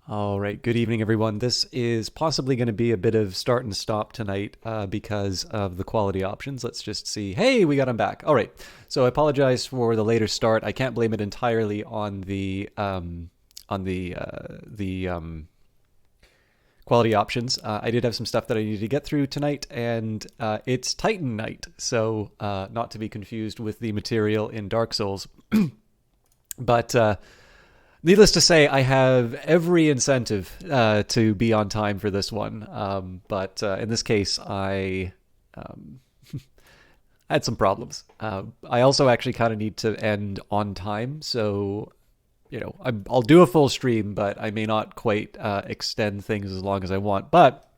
All right, good evening, everyone. This is possibly going to be a bit of start and stop tonight because of the quality options. Let's just see. Hey, we got him back. All right, so I apologize for the later start. I can't blame it entirely on the quality options. I did have some stuff that I needed to get through tonight, and it's Titan night, so not to be confused with the material in Dark Souls. But needless to say, I have every incentive to be on time for this one. But in this case, I had some problems. I also actually kind of need to end on time, so I'll do a full stream, but I may not quite extend things as long as I want. But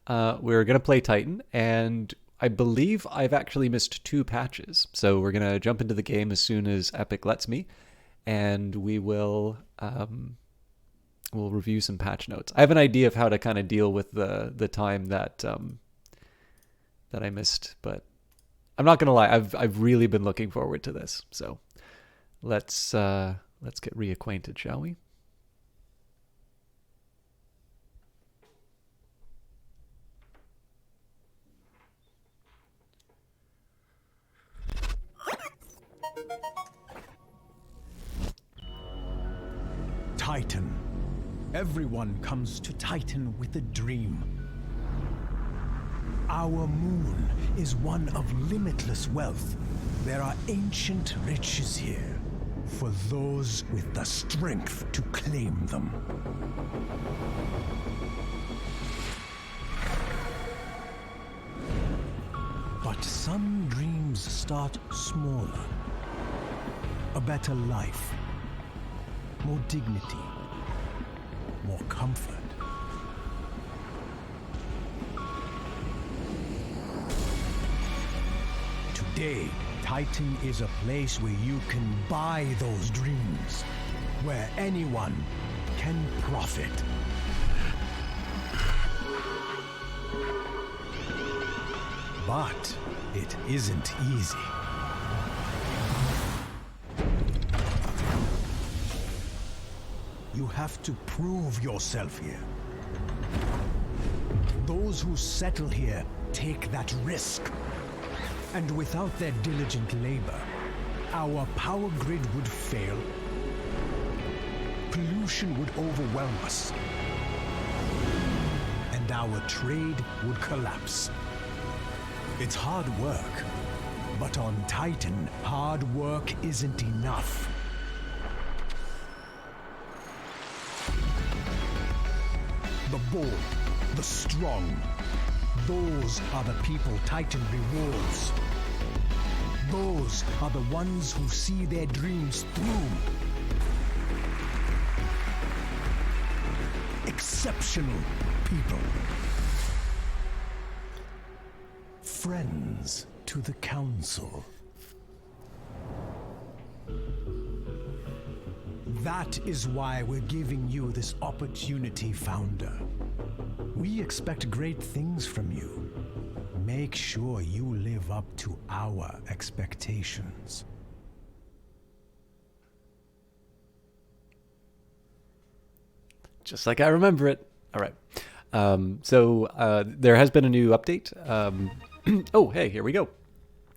we're going to play Titan, and I believe I've actually missed 2 patches. So we're going to jump into the game as soon as Epic lets me, and we'll review some patch notes. I have an idea of how to kind of deal with the time that I missed, but I'm not going to lie, I've really been looking forward to this. So let's get reacquainted, shall we? Titan. Everyone comes to Titan with a dream. Our moon is one of limitless wealth. There are ancient riches here for those with the strength to claim them. But some dreams start smaller. A better life. More dignity, more comfort. Today, Titan is a place where you can buy those dreams, where anyone can profit. But it isn't easy. You have to prove yourself here. Those who settle here take that risk. And without their diligent labor, our power grid would fail. Pollution would overwhelm us. And our trade would collapse. It's hard work, but on Titan, hard work isn't enough. The bold, the strong, those are the people Titan rewards. Those are the ones who see their dreams through. Exceptional people. Friends to the Council. That is why we're giving you this opportunity, Founder. We expect great things from you. Make sure you live up to our expectations. Just like I remember it. All right. So there has been a new update. Oh, hey, here we go.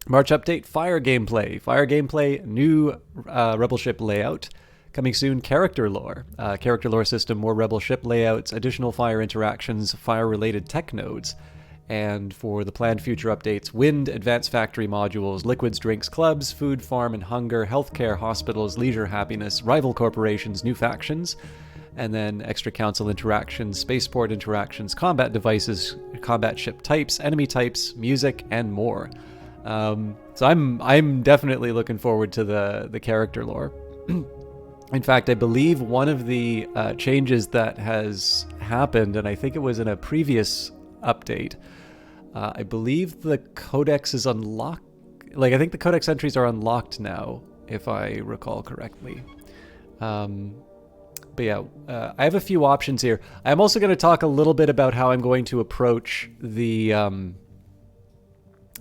March update, Fire gameplay. Fire gameplay, new Rebel ship layout. Coming soon, character lore. Character lore system, more Rebel ship layouts, additional Fire interactions, Fire-related tech nodes. And for the planned future updates, wind, advanced factory modules, liquids, drinks, clubs, food, farm and hunger, healthcare, hospitals, leisure, happiness, rival corporations, new factions, and then extra council interactions, spaceport interactions, combat devices, combat ship types, enemy types, music, and more. So I'm definitely looking forward to the character lore. In fact, I believe one of the changes that has happened, and I think it was in a previous update, I believe the codex is unlocked. Like, I think the codex entries are unlocked now, if I recall correctly. But yeah, I have a few options here. I'm also going to talk a little bit about how I'm going to approach the... I'm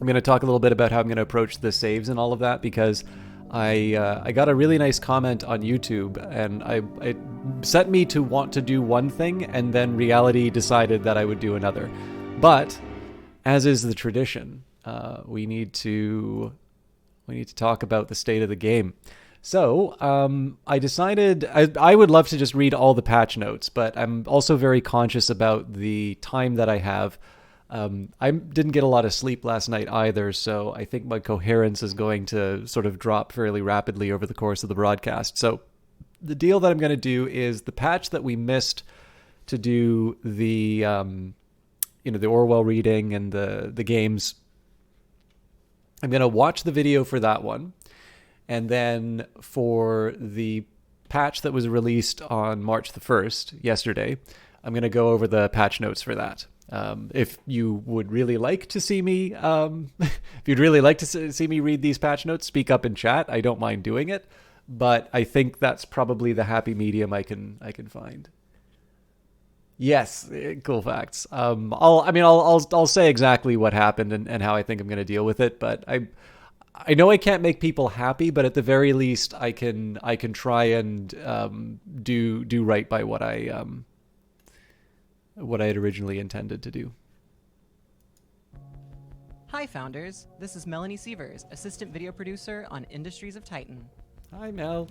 going to talk a little bit about how I'm going to approach the saves and all of that, because I got a really nice comment on YouTube, and set me to want to do one thing, and then reality decided that I would do another. But as is the tradition, we need to talk about the state of the game. So I decided I would love to just read all the patch notes, but I'm also very conscious about the time that I have. I didn't get a lot of sleep last night either, so I think my coherence is going to sort of drop fairly rapidly over the course of the broadcast. So the deal that I'm going to do is the patch that we missed to do the the Orwell reading and the games. I'm going to watch the video for that one. And then for the patch that was released on March the 1st, yesterday, I'm going to go over the patch notes for that. If you would really like to see me, if you'd really like to see me read these patch notes, speak up in chat. I don't mind doing it, but I think that's probably the happy medium I can find. Yes, cool facts. I'll say exactly what happened and how I think I'm going to deal with it, but I know I can't make people happy, but at the very least, I can try and do right by what I had originally intended to do. Hi, founders. This is Melanie Sievers, assistant video producer on Industries of Titan. Hi, Mel.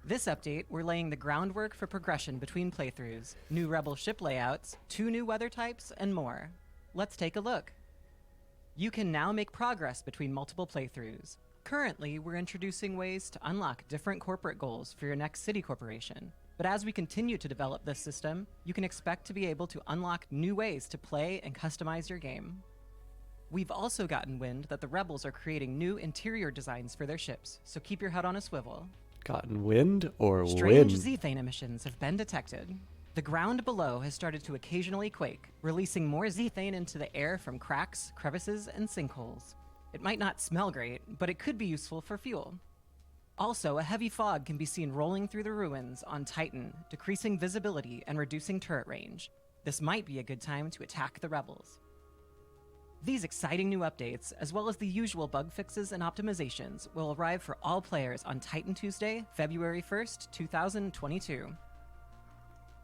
This update, we're laying the groundwork for progression between playthroughs, new Rebel ship layouts, 2 new weather types, and more. Let's take a look. You can now make progress between multiple playthroughs. Currently, we're introducing ways to unlock different corporate goals for your next city corporation. But as we continue to develop this system, you can expect to be able to unlock new ways to play and customize your game. We've also gotten wind that the Rebels are creating new interior designs for their ships, so keep your head on a swivel. Gotten wind or Strange wind? zethane emissions have been detected. The ground below has started to occasionally quake, releasing more zethane into the air from cracks, crevices, and sinkholes. It might not smell great, but it could be useful for fuel. Also, a heavy fog can be seen rolling through the ruins on Titan, decreasing visibility and reducing turret range. This might be a good time to attack the Rebels. These exciting new updates, as well as the usual bug fixes and optimizations, will arrive for all players on Titan Tuesday, February 1st, 2022.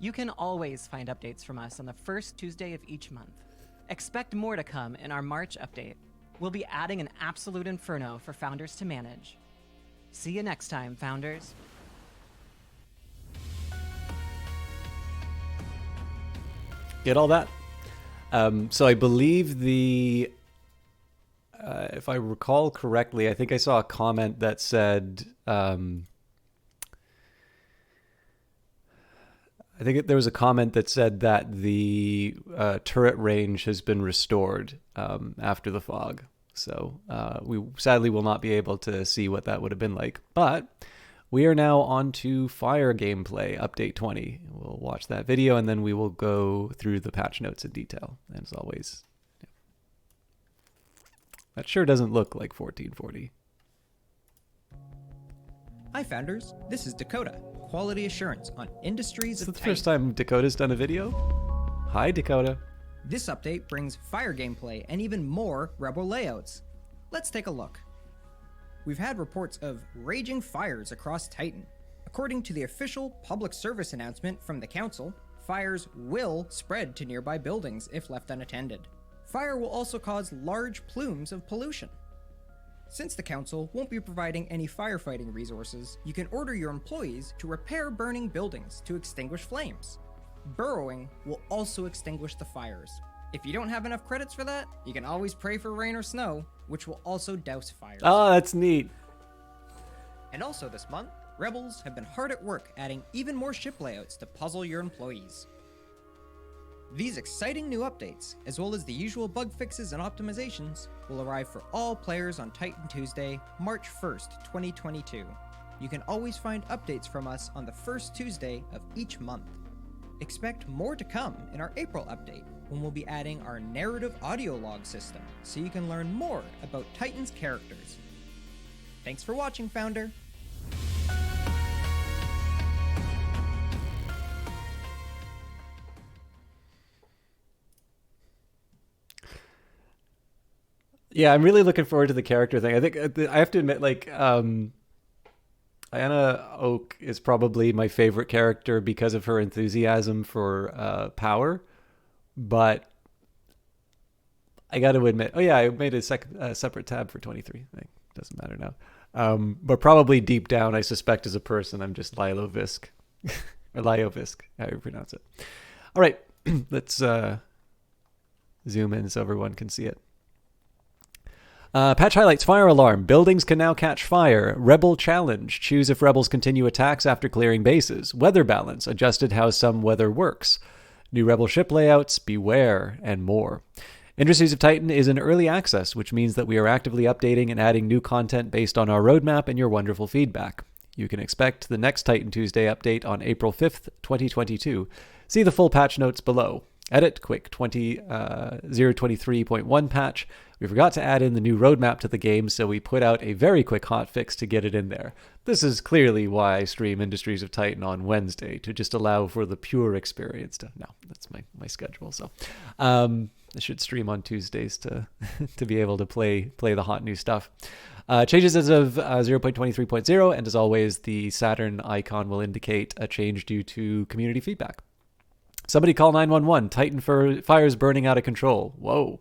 You can always find updates from us on the first Tuesday of each month. Expect more to come in our March update. We'll be adding an absolute inferno for founders to manage. See you next time, founders. Get all that? So I believe if I recall correctly, I think I saw a comment that said, I think there was a comment that said that the turret range has been restored after the fog. So we sadly will not be able to see what that would have been like. But we are now on to Fire gameplay, update 20. We'll watch that video and then we will go through the patch notes in detail. And as always, yeah. That sure doesn't look like 1440. Hi founders, this is Dakota, Quality Assurance on Industries of Is it the Titan. first time Dakota's done a video? Hi, Dakota. This update brings fire gameplay and even more Rebel layouts. Let's take a look. We've had reports of raging fires across Titan. According to the official public service announcement from the Council, fires will spread to nearby buildings if left unattended. Fire will also cause large plumes of pollution. Since the Council won't be providing any firefighting resources, you can order your employees to repair burning buildings to extinguish flames. Burrowing will also extinguish the fires. If you don't have enough credits for that, you can always pray for rain or snow, which will also douse fires. Oh, that's neat. And also this month, Rebels have been hard at work adding even more ship layouts to puzzle your employees. These exciting new updates, as well as the usual bug fixes and optimizations, will arrive for all players on Titan Tuesday, March 1st, 2022. You can always find updates from us on the first Tuesday of each month. Expect more to come in our April update, when we'll be adding our narrative audio log system, so you can learn more about Titan's characters. Thanks for watching, Founder! Yeah, I'm really looking forward to the character thing. I think I have to admit, like, Diana Oak is probably my favorite character because of her enthusiasm for power, but I got to admit, oh yeah, I made a separate tab for 23. It doesn't matter now. But probably deep down, I suspect as a person, I'm just Lilo Visk. Or Lio Visk, how you pronounce it. All right, let's zoom in so everyone can see it. Patch highlights: fire alarm. Buildings can now catch fire. Rebel challenge. Choose if rebels continue attacks after clearing bases. Weather balance. Adjusted how some weather works. New rebel ship layouts. Beware. And more. Industries of Titan is in early access, which means that we are actively updating and adding new content based on our roadmap and your wonderful feedback. You can expect the next Titan Tuesday update on April 5th, 2022. See the full patch notes below. Edit quick 023.1 patch. We forgot to add in the new roadmap to the game, so we put out a very quick hotfix to get it in there. This is clearly why I stream Industries of Titan on Wednesday, to just allow for the pure experience. No, that's my schedule. So I should stream on Tuesdays to to be able to play the hot new stuff. Changes as of 0.23.0, and as always, the Saturn icon will indicate a change due to community feedback. Somebody call 911. Titan fire's burning out of control. Whoa.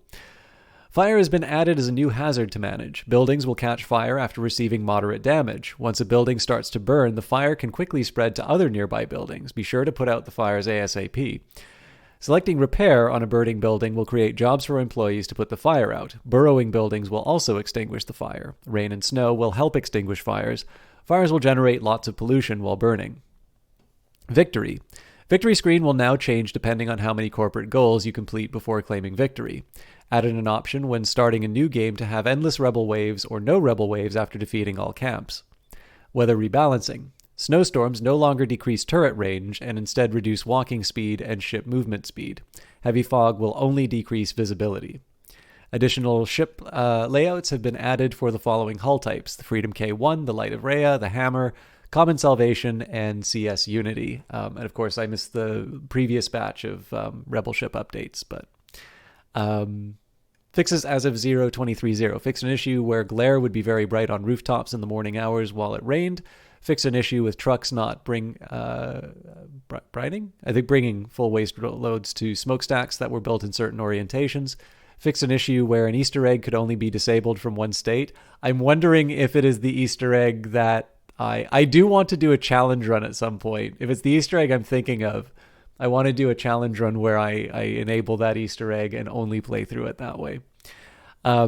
Fire has been added as a new hazard to manage. Buildings will catch fire after receiving moderate damage. Once a building starts to burn, the fire can quickly spread to other nearby buildings. Be sure to put out the fires ASAP. Selecting repair on a burning building will create jobs for employees to put the fire out. Burrowing buildings will also extinguish the fire. Rain and snow will help extinguish fires. Fires will generate lots of pollution while burning. Victory. Victory screen will now change depending on how many corporate goals you complete before claiming victory. Added an option when starting a new game to have endless rebel waves or no rebel waves after defeating all camps. Weather rebalancing. Snowstorms no longer decrease turret range and instead reduce walking speed and ship movement speed. Heavy fog will only decrease visibility. Additional ship layouts have been added for the following hull types: the Freedom K1, the Light of Rhea, the Hammer, Common Salvation, and CS Unity. And of course, I missed the previous batch of Rebel ship updates, but fixes as of 0.23.0. Fixed an issue where glare would be very bright on rooftops in the morning hours while it rained. Fixed an issue with trucks not bringing full waste loads to smokestacks that were built in certain orientations. Fixed an issue where an Easter egg could only be disabled from one state. I'm wondering if it is the Easter egg that I do want to do a challenge run at some point. If it's the Easter egg I'm thinking of, I want to do a challenge run where I enable that Easter egg and only play through it that way.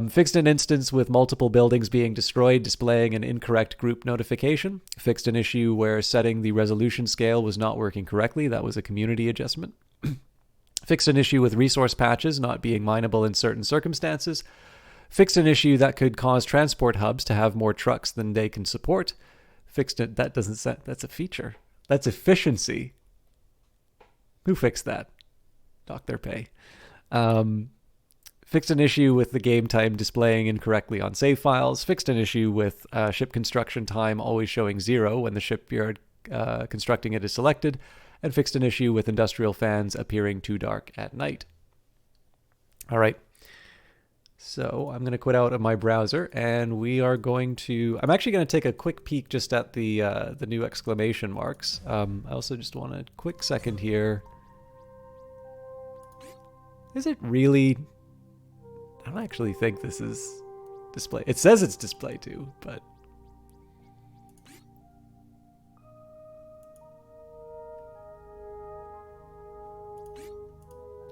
Fixed an instance with multiple buildings being destroyed, displaying an incorrect group notification. Fixed an issue where setting the resolution scale was not working correctly. That was a community adjustment. Fixed an issue with resource patches not being mineable in certain circumstances. Fixed an issue that could cause transport hubs to have more trucks than they can support. Fixed it. That's a feature. That's efficiency. Who fixed that? Dock their pay. Fixed an issue with the game time displaying incorrectly on save files. Fixed an issue with ship construction time always showing 0 when the shipyard constructing it is selected. And fixed an issue with industrial fans appearing too dark at night. All right. So I'm going to quit out of my browser, and we are going to... I'm actually going to take a quick peek just at the new exclamation marks. I also just want a quick second here. Is it really... I don't actually think this is display. It says it's display 2, but...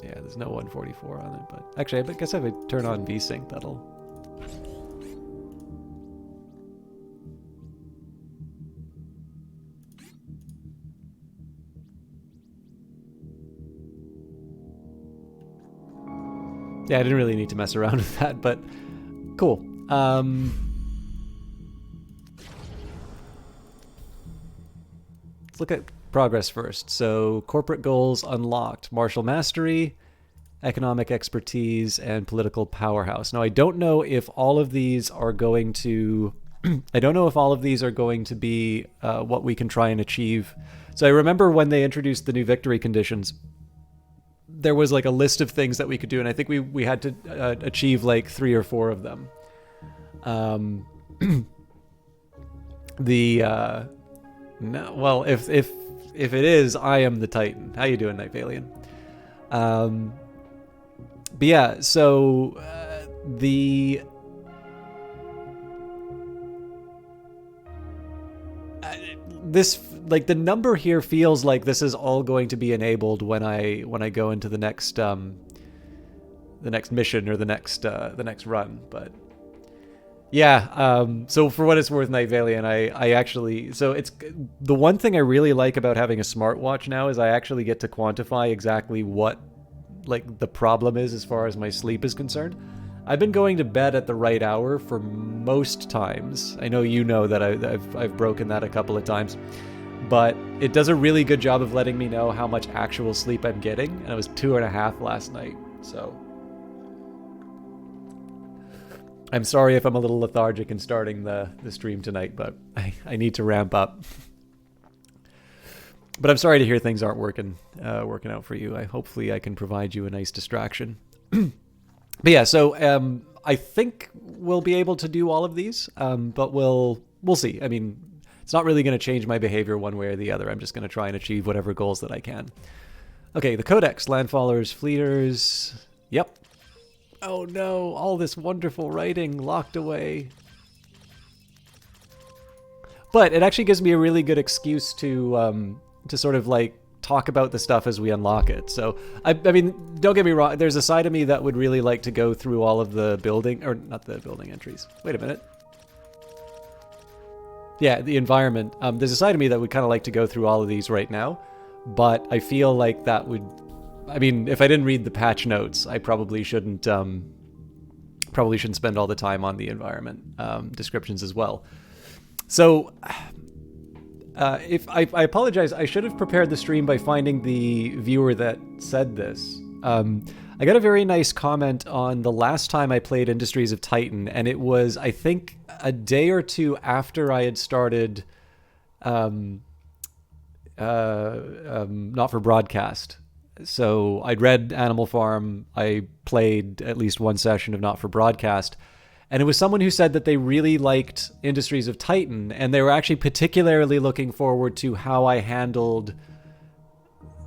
Yeah, there's no 144 on it, but... Actually, I guess if I turn on VSync, that'll... Yeah, I didn't really need to mess around with that, but cool. Let's look at progress first. So corporate goals unlocked: martial mastery, economic expertise, and political powerhouse. Now I don't know if all of these are going to be what we can try and achieve. So I remember when they introduced the new victory conditions, there was like a list of things that we could do, and I think we had to achieve like 3 or 4 of them. No, well, if it is, I am the Titan. How you doing, Night Valian? But yeah, so the this like the number here feels like this is all going to be enabled when I go into the next mission or the next run. But yeah, so for what it's worth, Night Valian, I actually, so it's the one thing I really like about having a smartwatch now is I actually get to quantify exactly what like the problem is as far as my sleep is concerned. I've been going to bed at the right hour for most times. I know you know that I've broken that a couple of times, but it does a really good job of letting me know how much actual sleep I'm getting, and it was 2.5 last night. So I'm sorry if I'm a little lethargic in starting the stream tonight, but I need to ramp up. But I'm sorry to hear things aren't working out for you. Hopefully I can provide you a nice distraction. But yeah, so I think we'll be able to do all of these, but we'll see. I mean, it's not really going to change my behavior one way or the other. I'm just going to try and achieve whatever goals that I can. Okay, the Codex, Landfallers, Fleeters. Yep. Oh no, all this wonderful writing locked away. But it actually gives me a really good excuse to sort of like talk about the stuff as we unlock it. So I mean, don't get me wrong, there's a side of me that would really like to go through all of the building, or not the building entries. Wait a minute. Yeah, the environment. There's a side of me that would kind of like to go through all of these right now, but I feel like that would, I mean, if I didn't read the patch notes, I probably shouldn't spend all the time on the environment descriptions as well. So if I apologize, I should have prepared the stream by finding the viewer that said this. I got a very nice comment on the last time I played Industries of Titan, and it was, I think, a day or two after I had started Not For Broadcast. So I'd read Animal Farm, I played at least one session of Not For Broadcast, and it was someone who said that they really liked Industries of Titan, and they were actually particularly looking forward to how I handled,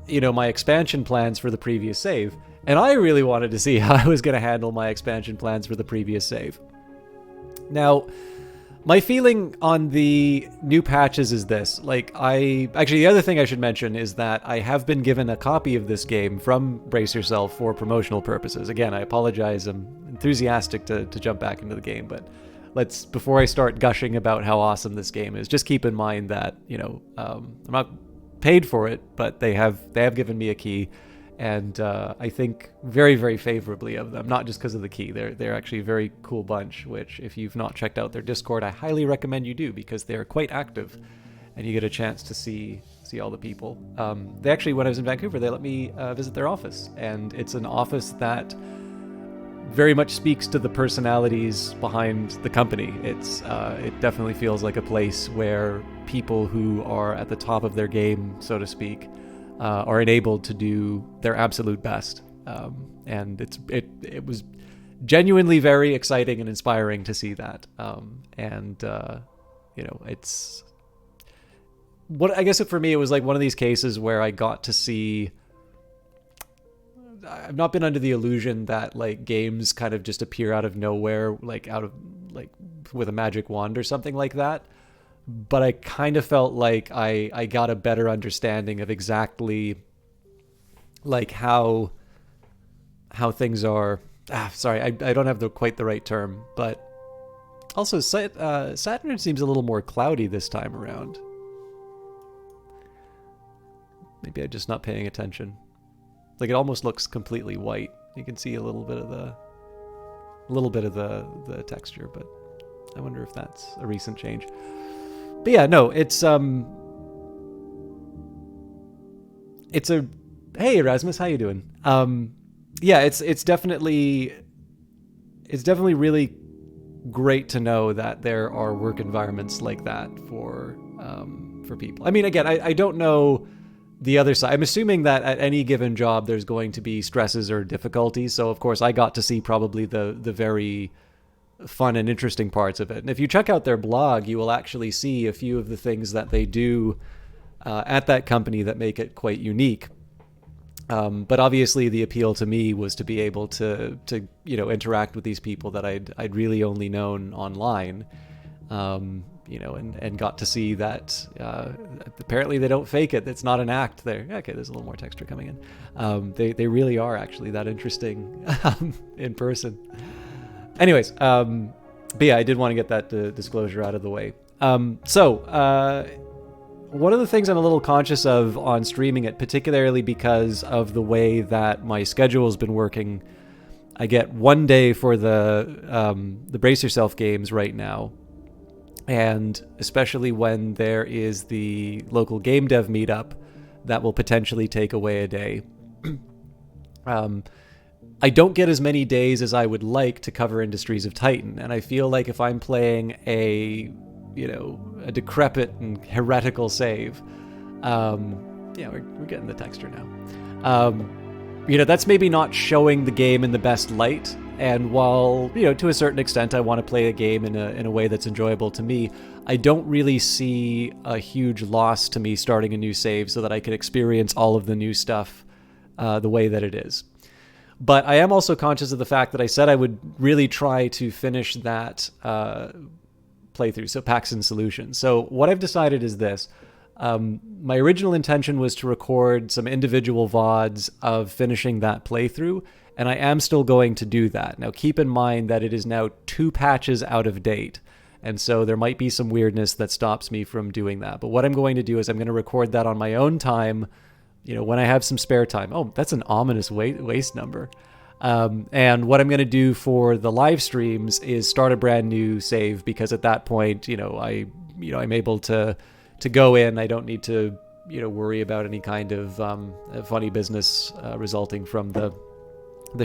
you know, my expansion plans for the previous save. And I really wanted to see how I was going to handle my expansion plans for the previous save. Now, my feeling on the new patches is this. Actually, the other thing I should mention is that I have been given a copy of this game from Brace Yourself for promotional purposes. Again, I apologize. I'm enthusiastic to jump back into the game, but before I start gushing about how awesome this game is, just keep in mind that, you know, I'm not paid for it, but they have given me a key. And I think very, very favorably of them, not just because of the key. They're actually a very cool bunch, which if you've not checked out their Discord, I highly recommend you do, because they're quite active and you get a chance to see all the people. They actually, when I was in Vancouver, they let me visit their office, and it's an office that very much speaks to the personalities behind the company. It definitely feels like a place where people who are at the top of their game, so to speak, are enabled to do their absolute best, and it was genuinely very exciting and inspiring to see that. You know, it's what I guess for me it was like one of these cases where I got to see. I've not been under the illusion that like games kind of just appear out of nowhere, with a magic wand or something like that. But I kind of felt like I got a better understanding of exactly like how things are. Sorry, I don't have quite the right term, but also Saturn seems a little more cloudy this time around. Maybe I'm just not paying attention. Like it almost looks completely white. You can see a little bit of the texture, but I wonder if that's a recent change. But yeah, no, it's a hey Erasmus, how you doing? Yeah, it's definitely really great to know that there are work environments like that for people. I mean, again, I don't know the other side. I'm assuming that at any given job there's going to be stresses or difficulties. So of course I got to see probably the very fun and interesting parts of it. And if you check out their blog, you will actually see a few of the things that they do at that company that make it quite unique. But obviously, the appeal to me was to be able to interact with these people that I'd really only known online, and got to see that apparently they don't fake it. It's not an act there. Okay, there's a little more texture coming in. They really are actually that interesting in person. Anyways, but yeah, I did want to get that disclosure out of the way. One of the things I'm a little conscious of on streaming it, particularly because of the way that my schedule has been working, I get one day for the Brace Yourself games right now, and especially when there is the local game dev meetup, that will potentially take away a day. I don't get as many days as I would like to cover Industries of Titan, and I feel like if I'm playing a decrepit and heretical save, we're getting the texture now. That's maybe not showing the game in the best light. And while, to a certain extent, I want to play a game in a way that's enjoyable to me, I don't really see a huge loss to me starting a new save so that I can experience all of the new stuff the way that it is. But I am also conscious of the fact that I said I would really try to finish that playthrough, so Packs and Solutions. So what I've decided is this. My original intention was to record some individual VODs of finishing that playthrough, and I am still going to do that. Now keep in mind that it is now 2 patches out of date, and so there might be some weirdness that stops me from doing that. But what I'm going to do is I'm going to record that on my own time, when I have some spare time. Oh, that's an ominous waste number. And what I'm going to do for the live streams is start a brand new save, because at that point, I'm able to go in. I don't need to, worry about any kind of funny business resulting from the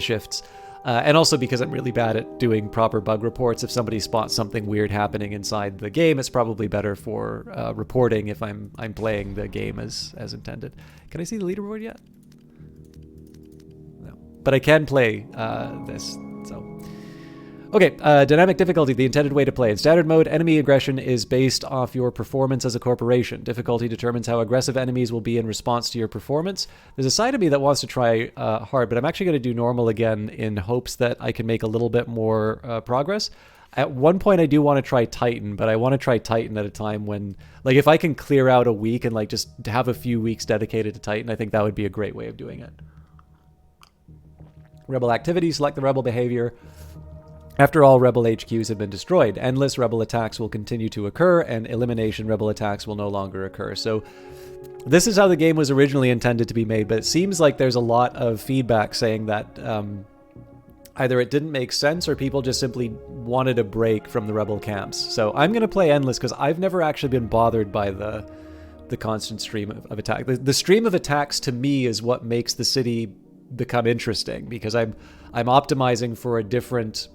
shifts. And also because I'm really bad at doing proper bug reports. If somebody spots something weird happening inside the game, it's probably better for reporting if I'm playing the game as intended. Can I see the leaderboard yet? But I can play this, so. Okay, dynamic difficulty, the intended way to play. In standard mode, enemy aggression is based off your performance as a corporation. Difficulty determines how aggressive enemies will be in response to your performance. There's a side of me that wants to try hard, but I'm actually going to do normal again in hopes that I can make a little bit more progress. At one point, I do want to try Titan, but I want to try Titan at a time when, if I can clear out a week and, just have a few weeks dedicated to Titan, I think that would be a great way of doing it. Rebel activity, select the rebel behavior. After all rebel HQs have been destroyed, endless rebel attacks will continue to occur, and elimination rebel attacks will no longer occur. So this is how the game was originally intended to be made, but it seems like there's a lot of feedback saying that either it didn't make sense or people just simply wanted a break from the rebel camps. So I'm going to play endless because I've never actually been bothered by the constant stream of attack. The stream of attacks to me is what makes the city become interesting, because I'm optimizing for a different...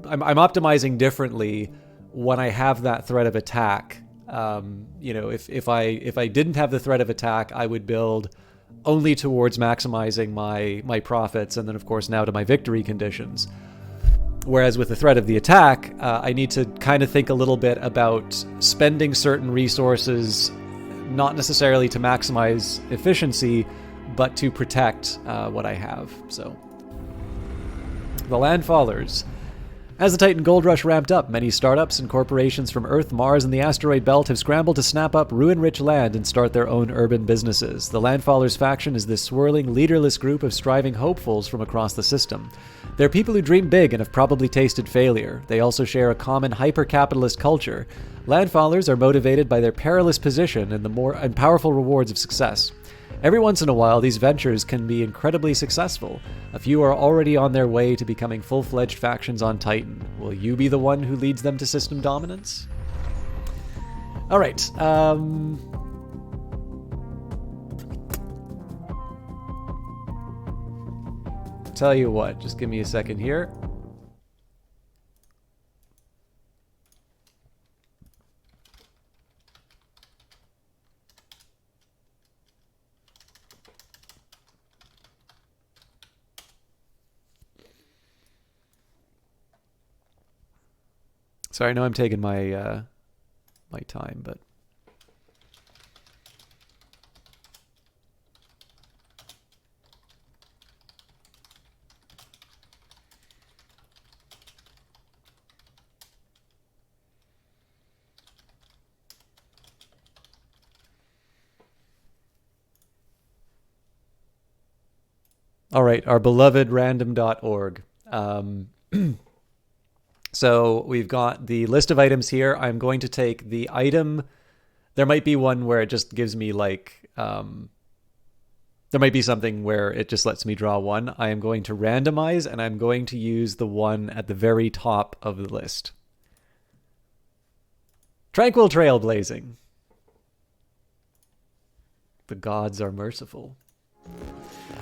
I'm optimizing differently when I have that threat of attack. If I didn't have the threat of attack, I would build only towards maximizing my profits, and then of course now to my victory conditions. Whereas with the threat of the attack, I need to kind of think a little bit about spending certain resources, not necessarily to maximize efficiency, but to protect what I have. So, the Landfallers. As the Titan Gold Rush ramped up, many startups and corporations from Earth, Mars, and the asteroid belt have scrambled to snap up ruin-rich land and start their own urban businesses. The Landfallers faction is this swirling, leaderless group of striving hopefuls from across the system. They're people who dream big and have probably tasted failure. They also share a common hyper-capitalist culture. Landfallers are motivated by their perilous position and the powerful rewards of success. Every once in a while, these ventures can be incredibly successful. A few are already on their way to becoming full-fledged factions on Titan. Will you be the one who leads them to system dominance? All right. Tell you what, just give me a second here. Sorry, I know I'm taking my my time, but all right, our beloved random.org. So we've got the list of items here. I'm going to take the item. There might be one where it just gives me like, there might be something where it just lets me draw one. I am going to randomize, and I'm going to use the one at the very top of the list. Tranquil Trailblazing. The gods are merciful.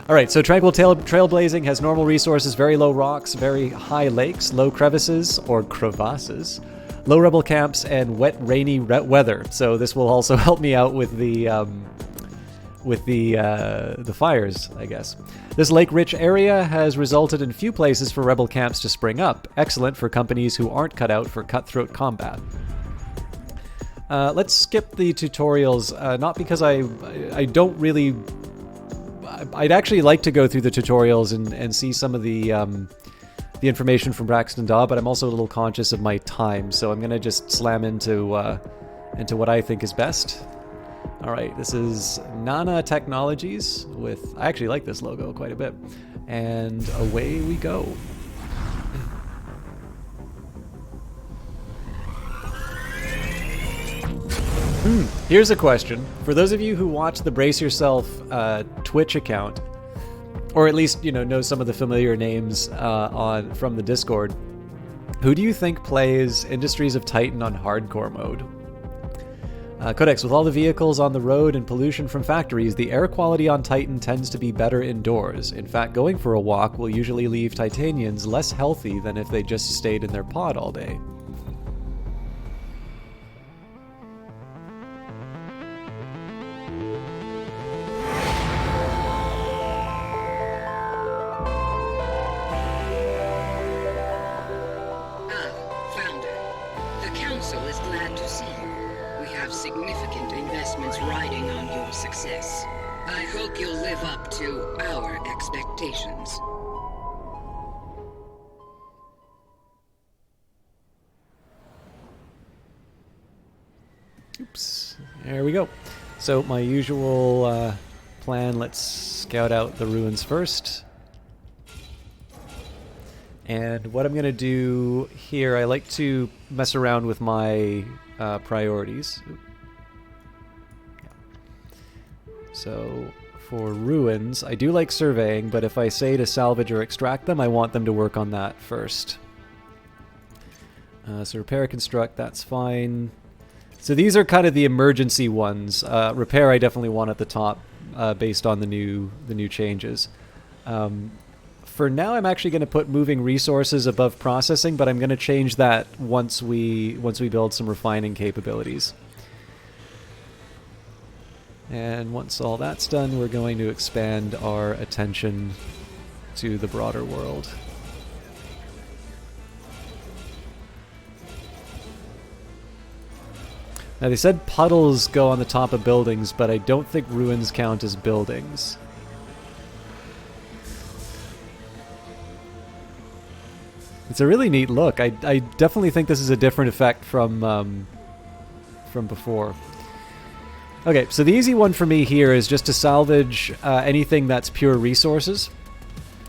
All right, so Tranquil Trailblazing has normal resources, very low rocks, very high lakes, low crevices or crevasses, low rebel camps, and wet, rainy weather. So this will also help me out with the fires, I guess. This lake-rich area has resulted in few places for rebel camps to spring up. Excellent for companies who aren't cut out for cutthroat combat. Let's skip the tutorials, not because I don't really... I'd actually like to go through the tutorials and see some of the information from Braxton Daw, but I'm also a little conscious of my time, so I'm going to just slam into what I think is best. All right, this is Nana Technologies with... I actually like this logo quite a bit. And away we go. Here's a question. For those of you who watch the Brace Yourself Twitch account, or at least, you know some of the familiar names from the Discord, who do you think plays Industries of Titan on hardcore mode? Codex, with all the vehicles on the road and pollution from factories, the air quality on Titan tends to be better indoors. In fact, going for a walk will usually leave Titanians less healthy than if they just stayed in their pod all day. Oops, there we go. So my usual plan, let's scout out the ruins first. And what I'm going to do here, I like to mess around with my priorities. So for ruins, I do like surveying, but if I say to salvage or extract them, I want them to work on that first. So repair, construct, that's fine. So these are kind of the emergency ones. Repair I definitely want at the top based on the new changes. For now, I'm actually going to put moving resources above processing, but I'm going to change that once we build some refining capabilities. And once all that's done, we're going to expand our attention to the broader world. Now, they said puddles go on the top of buildings, but I don't think ruins count as buildings. It's a really neat look. I definitely think this is a different effect from before. Okay, so the easy one for me here is just to salvage anything that's pure resources.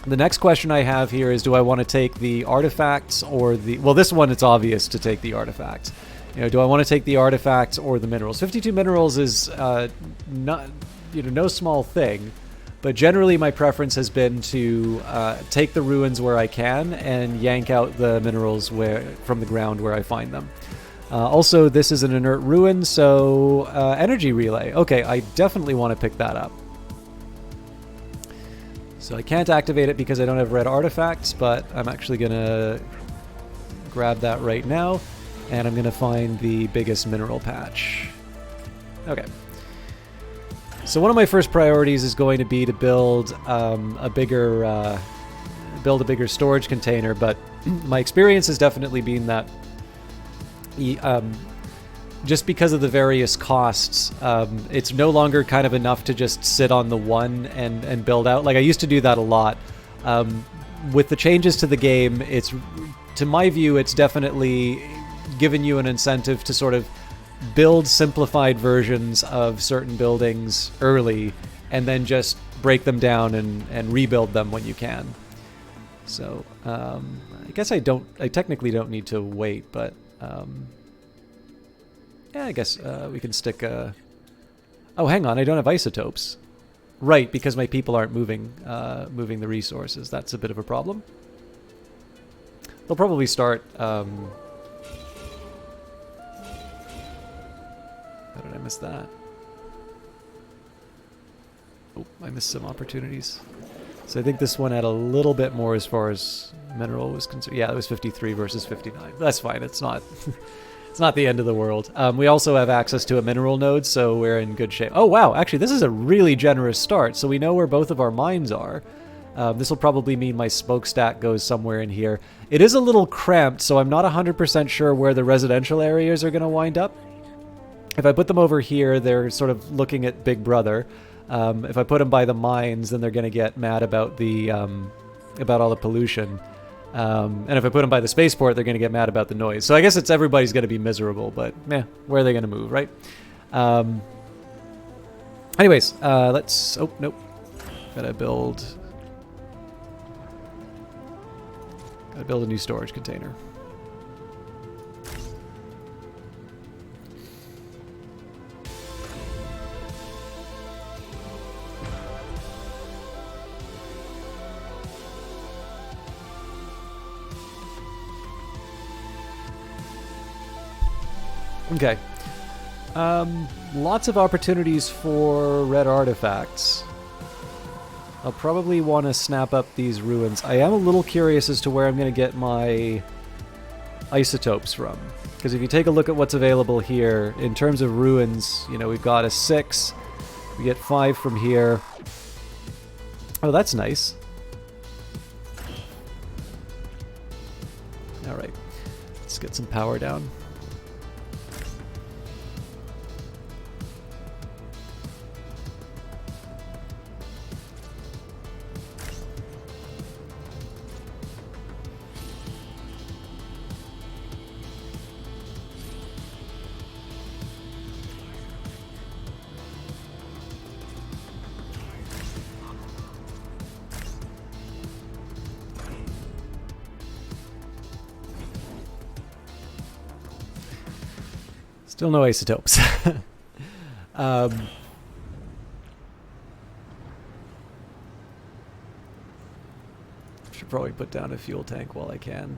The next question I have here is, do I want to take the artifacts or the... Well, this one, it's obvious to take the artifacts. Do I want to take the artifacts or the minerals? 52 minerals is not, no small thing, but generally my preference has been to take the ruins where I can and yank out the minerals from the ground where I find them. Also, this is an inert ruin, so energy relay. Okay, I definitely want to pick that up. So I can't activate it because I don't have red artifacts, but I'm actually going to grab that right now. And I'm going to find the biggest mineral patch. Okay. So one of my first priorities is going to be to build a bigger storage container, but my experience has definitely been that just because of the various costs, it's no longer kind of enough to just sit on the one and build out. Like I used to do that a lot. With the changes to the game, to my view, it's definitely given you an incentive to sort of build simplified versions of certain buildings early and then just break them down and rebuild them when you can. So I guess I technically don't need to wait, but yeah, I guess we can stick oh, hang on, I don't have isotopes. Right, because my people aren't moving the resources. That's a bit of a problem. They'll probably start how did I miss that? Oh, I missed some opportunities. So I think this one had a little bit more as far as mineral was concerned. Yeah, it was 53 versus 59. That's fine. It's not it's not the end of the world. We also have access to a mineral node, so we're in good shape. Oh, wow. Actually, this is a really generous start. So we know where both of our mines are. This will probably mean my smokestack goes somewhere in here. It is a little cramped, so I'm not 100% sure where the residential areas are going to wind up. If I put them over here, they're sort of looking at Big Brother. If I put them by the mines, then they're going to get mad about the about all the pollution. And if I put them by the spaceport, they're going to get mad about the noise. So I guess everybody's going to be miserable, but where are they going to move, right? Anyways, let's... Oh, nope. Gotta build a new storage container. Okay. Lots of opportunities for red artifacts. I'll probably want to snap up these ruins. I am a little curious as to where I'm going to get my isotopes from. Because if you take a look at what's available here, in terms of ruins, you know, we've got a 6. We get 5 from here. Oh, that's nice. Alright. Let's get some power down. Still no isotopes. Should probably put down a fuel tank while I can.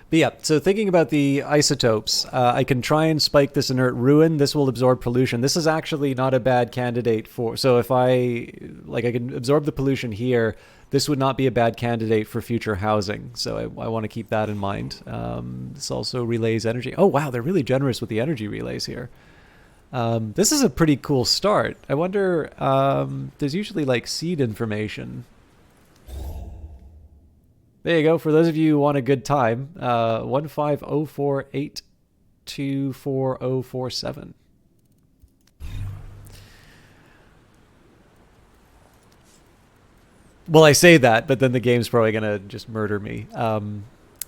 But yeah, so thinking about the isotopes, I can try and spike this inert ruin. This will absorb pollution. This is actually not a bad candidate for... So if I can absorb the pollution here, this would not be a bad candidate for future housing. So I want to keep that in mind. This also relays energy. Oh, wow, they're really generous with the energy relays here. This is a pretty cool start. I wonder... there's usually, like, seed information. There you go. For those of you who want a good time, 150482447. Well, I say that, but then the game's probably going to just murder me. But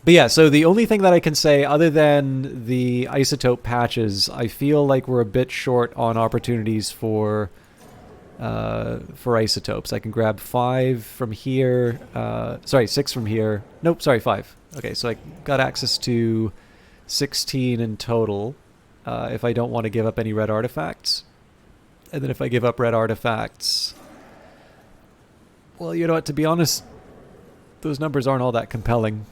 yeah, so the only thing that I can say other than the isotope patches, I feel like we're a bit short on opportunities for isotopes. I can grab 5 from here. Sorry, 6 from here. Nope, sorry, 5. Okay, so I got access to 16 in total if I don't want to give up any red artifacts. And then if I give up red artifacts... Well, you know what, to be honest, those numbers aren't all that compelling.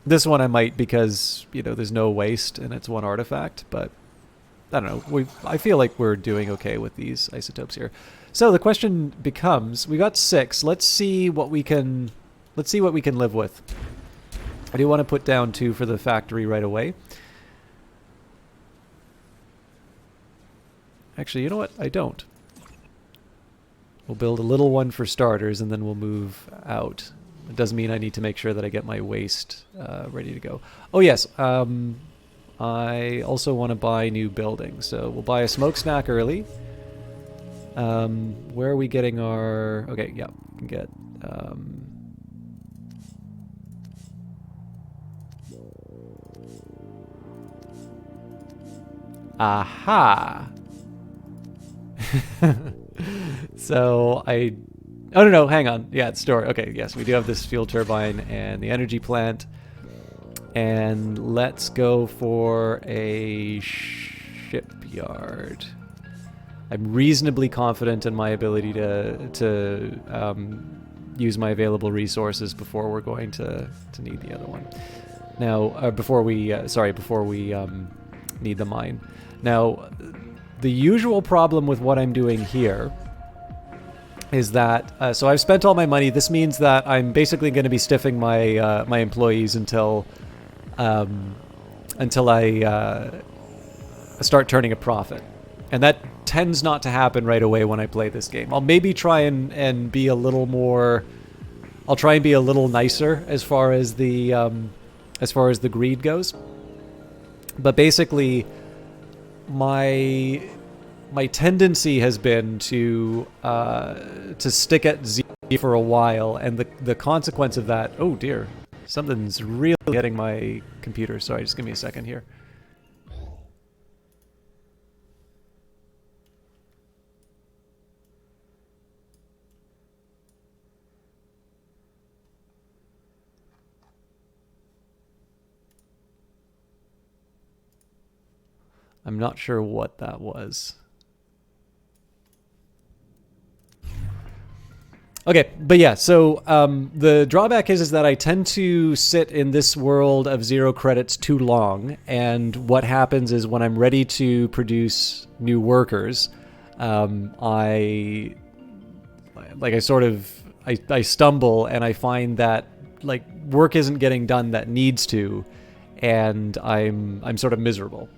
This one I might because, you know, there's no waste and it's 1 artifact, but... I don't know. I feel like we're doing okay with these isotopes here. So the question becomes, we got 6. Let's see what we can let's see what we can live with. I do want to put down 2 for the factory right away. Actually, you know what? I don't. We'll build a little one for starters, and then we'll move out. It does mean I need to make sure that I get my waste ready to go. Oh, yes. I also want to buy new buildings. So we'll buy a smokestack early. Where are we getting our... Okay, yeah. We can get... Aha! So I... Oh, no, hang on. Yeah, it's store. Okay, yes, we do have this fuel turbine and the energy plant. And let's go for a shipyard. I'm reasonably confident in my ability to use my available resources before we're going to need the other one. Now, before we need the mine. Now, the usual problem with what I'm doing here is that, so I've spent all my money. This means that I'm basically going to be stiffing my my employees until I start turning a profit. And that tends not to happen right away when I play this game. I'll maybe try and be a little more... I'll try and be a little nicer as far as the greed goes. But basically, my tendency has been to stick at Z for a while, and the consequence of that... Oh dear, something's really getting my computer. Sorry, just give me a second here. I'm not sure what that was. Okay, but yeah, so the drawback is that I tend to sit in this world of 0 credits too long, and what happens is when I'm ready to produce new workers, I stumble and I find that like work isn't getting done that needs to, and I'm sort of miserable.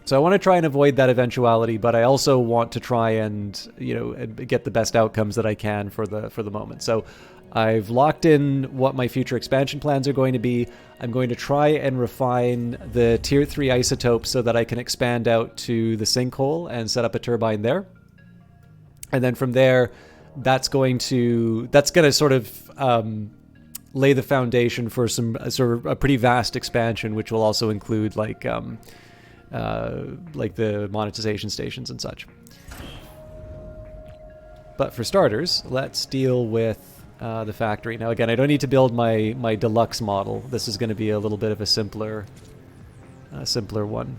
So I want to try and avoid that eventuality, but I also want to try and, you know, get the best outcomes that I can for the moment. So I've locked in what my future expansion plans are going to be. I'm going to try and refine the tier 3 isotopes so that I can expand out to the sinkhole and set up a turbine there. And then from there, that's going to sort of lay the foundation for some sort of a pretty vast expansion, which will also include like the monetization stations and such. But for starters, let's deal with the factory. Now again, I don't need to build my deluxe model. This is going to be a little bit of a simpler one.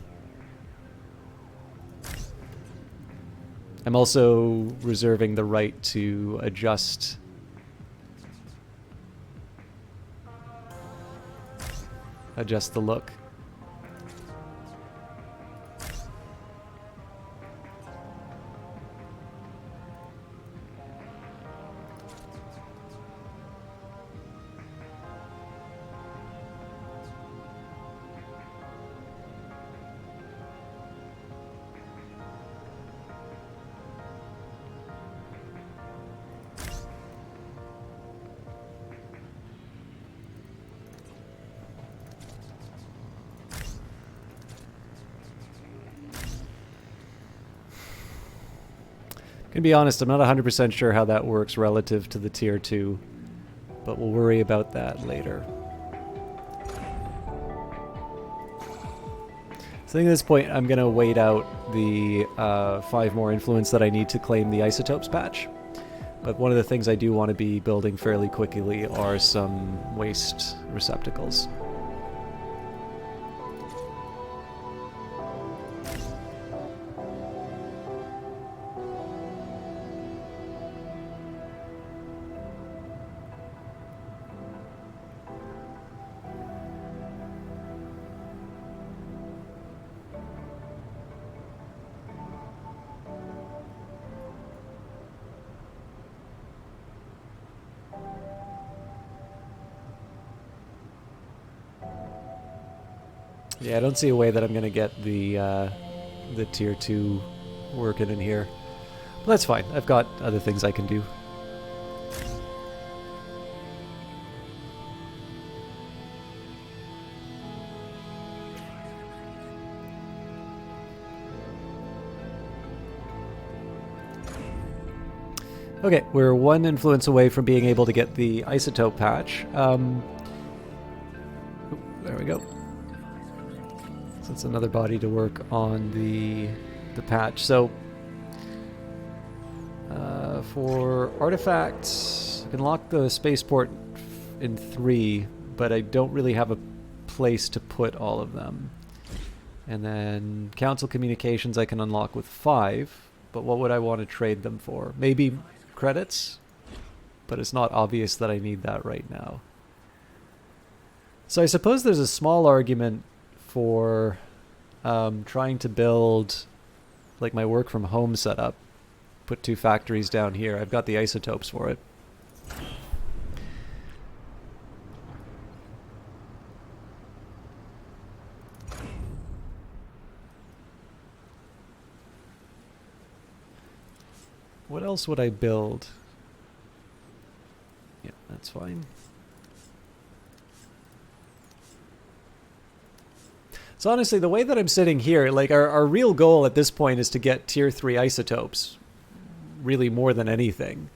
I'm also reserving the right to adjust the look. To be honest, I'm not 100% sure how that works relative to the tier 2, but we'll worry about that later. So I think at this point I'm going to wait out the 5 more influence that I need to claim the isotopes patch. But one of the things I do want to be building fairly quickly are some waste receptacles. Yeah, I don't see a way that I'm going to get the tier 2 working in here. But that's fine. I've got other things I can do. Okay, we're one influence away from being able to get the isotope patch. There we go. So that's another body to work on the patch. So for artifacts, I can lock the spaceport in 3, but I don't really have a place to put all of them. And then council communications I can unlock with 5, but what would I want to trade them for? Maybe credits, but it's not obvious that I need that right now. So I suppose there's a small argument for trying to build like my work from home setup. Put 2 factories down here. I've got the isotopes for it. What else would I build? Yeah, that's fine. So honestly, the way that I'm sitting here, like our real goal at this point is to get tier 3 isotopes. Really more than anything.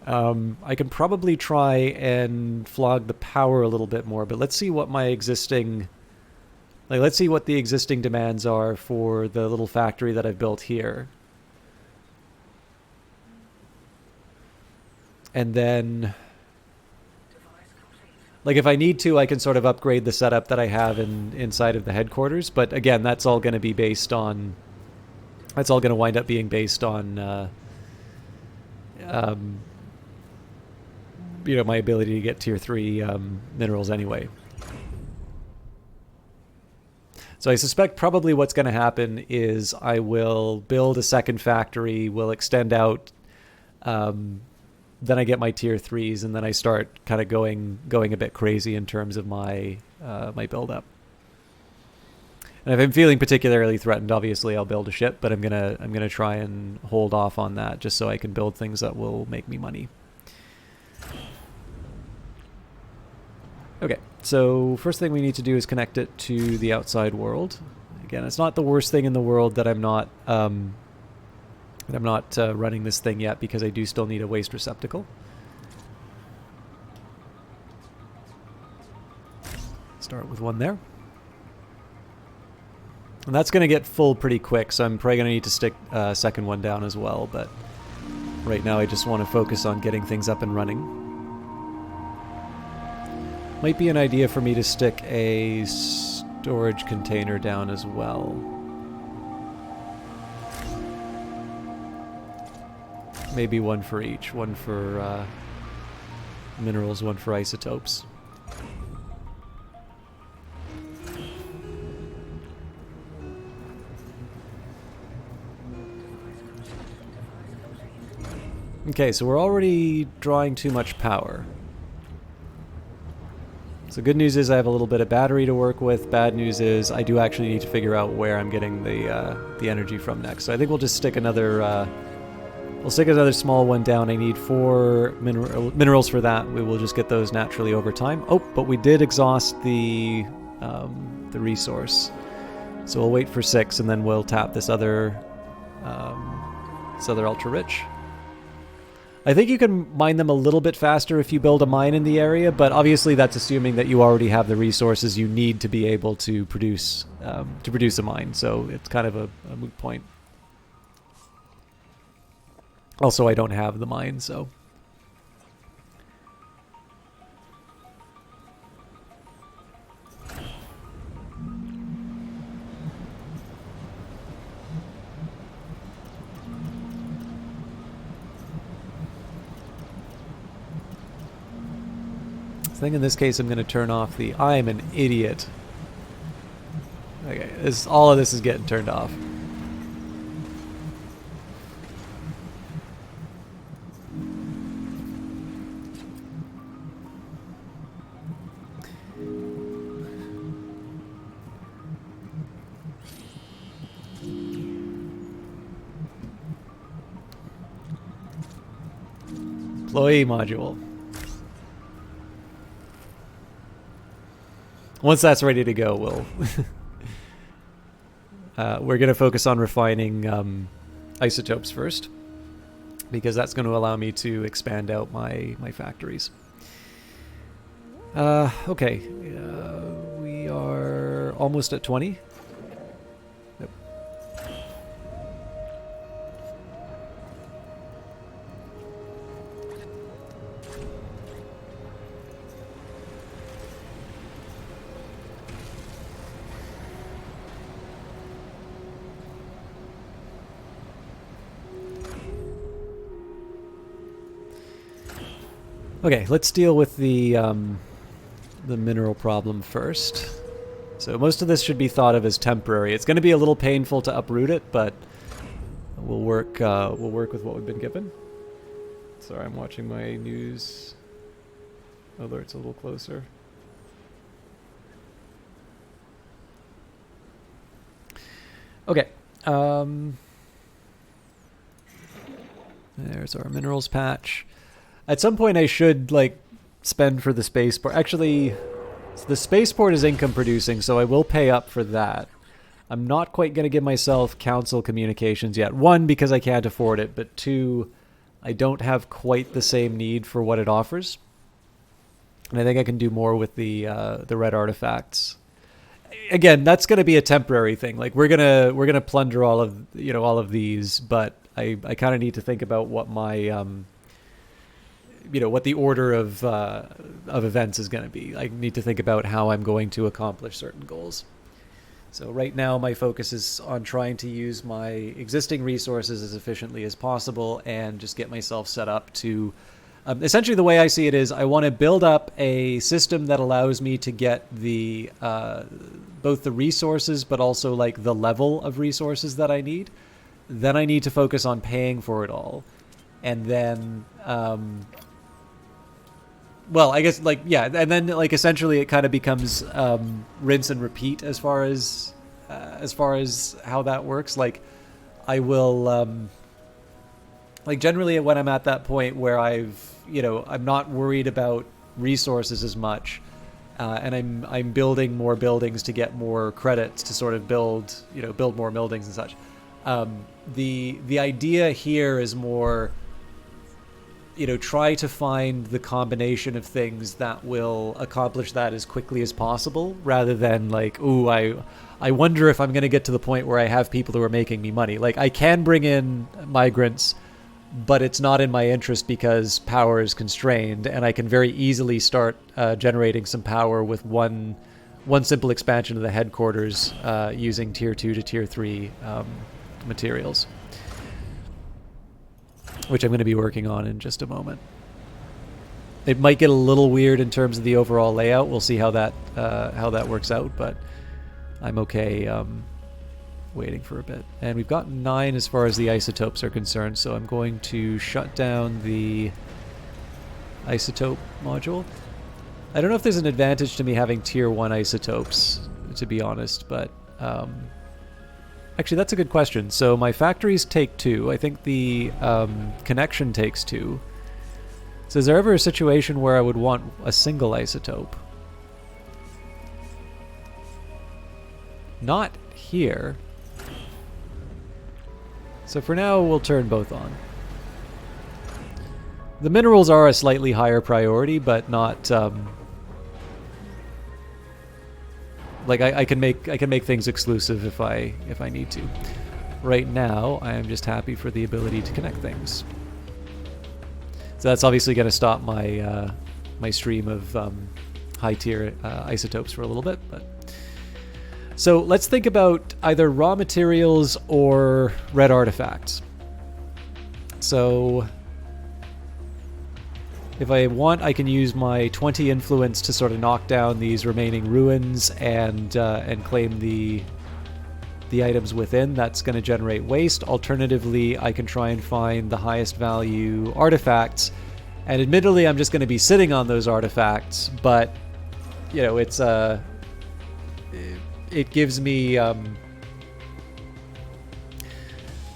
I can probably try and flog the power a little bit more, but let's see what my existing... Like, let's see what the existing demands are for the little factory that I've built here. And then, like if I need to, I can sort of upgrade the setup that I have inside of the headquarters. But again, that's all going to be based on, that's all going to wind up being based on, you know, my ability to get tier 3 minerals anyway. So I suspect probably what's going to happen is I will build a second factory, will extend out, then I get my tier 3s, and then I start kind of going a bit crazy in terms of my my build up. And if I'm feeling particularly threatened, obviously I'll build a ship, but I'm gonna try and hold off on that just so I can build things that will make me money. Okay, so first thing we need to do is connect it to the outside world. Again, it's not the worst thing in the world that I'm not running this thing yet, because I do still need a waste receptacle. Start with one there. And that's going to get full pretty quick, so I'm probably going to need to stick a second one down as well, but right now I just want to focus on getting things up and running. Might be an idea for me to stick a storage container down as well. Maybe one for each. One for minerals, one for isotopes. Okay, so we're already drawing too much power. So good news is I have a little bit of battery to work with. Bad news is I do actually need to figure out where I'm getting the energy from next. So I think we'll just stick another... we'll stick another small one down. I need 4 minerals for that. We will just get those naturally over time. Oh, but we did exhaust the resource. So we'll wait for 6, and then we'll tap this other ultra rich. I think you can mine them a little bit faster if you build a mine in the area, but obviously that's assuming that you already have the resources you need to be able to produce a mine. So it's kind of a moot point. Also, I don't have the mine, so... I think in this case I'm going to turn off the... I'm an idiot. Okay, all of this is getting turned off. Employee module. Once that's ready to go, we're going to focus on refining isotopes first, because that's going to allow me to expand out my factories. Okay, we are almost at 20. Yep. Okay, let's deal with the mineral problem first. So most of this should be thought of as temporary. It's going to be a little painful to uproot it, but we'll work with what we've been given. Sorry, I'm watching my news alerts a little closer. Okay. There's our minerals patch. At some point I should, like, spend for the spaceport. Actually, the spaceport is income producing, so I will pay up for that. I'm not quite going to give myself council communications yet. One, because I can't afford it, but two, I don't have quite the same need for what it offers. And I think I can do more with the red artifacts. Again, that's going to be a temporary thing. Like, we're gonna plunder all of these, but I kind of need to think about what my what the order of events is going to be. I need to think about how I'm going to accomplish certain goals. So right now my focus is on trying to use my existing resources as efficiently as possible and just get myself set up to... essentially the way I see it is I want to build up a system that allows me to get the both the resources but also like the level of resources that I need. Then I need to focus on paying for it all. And then... well, I guess, like, yeah, and then, like, essentially it kind of becomes rinse and repeat as far as how that works. Like, I will, like, generally when I'm at that point where I'm not worried about resources as much, and I'm building more buildings to get more credits to sort of build more buildings and such. The idea here is more... try to find the combination of things that will accomplish that as quickly as possible, rather than like, ooh, I wonder if I'm going to get to the point where I have people who are making me money. Like, I can bring in migrants, but it's not in my interest because power is constrained, and I can very easily start generating some power with one simple expansion of the headquarters using tier 2 to tier 3 materials, which I'm going to be working on in just a moment. It might get a little weird in terms of the overall layout. We'll see how that works out, but I'm okay waiting for a bit. And we've got 9 as far as the isotopes are concerned, so I'm going to shut down the isotope module. I don't know if there's an advantage to me having tier 1 isotopes, to be honest, but... actually, that's a good question. So my factories take 2. I think the connection takes 2. So is there ever a situation where I would want a single isotope? Not here. So for now, we'll turn both on. The minerals are a slightly higher priority, but not... like I can make things exclusive if I need to. Right now, I am just happy for the ability to connect things. So that's obviously going to stop my my stream of high tier isotopes for a little bit. But so let's think about either raw materials or red artifacts. So if I want, I can use my 20 influence to sort of knock down these remaining ruins and claim the items within. That's going to generate waste. Alternatively, I can try and find the highest value artifacts. And admittedly, I'm just going to be sitting on those artifacts, but it's it gives me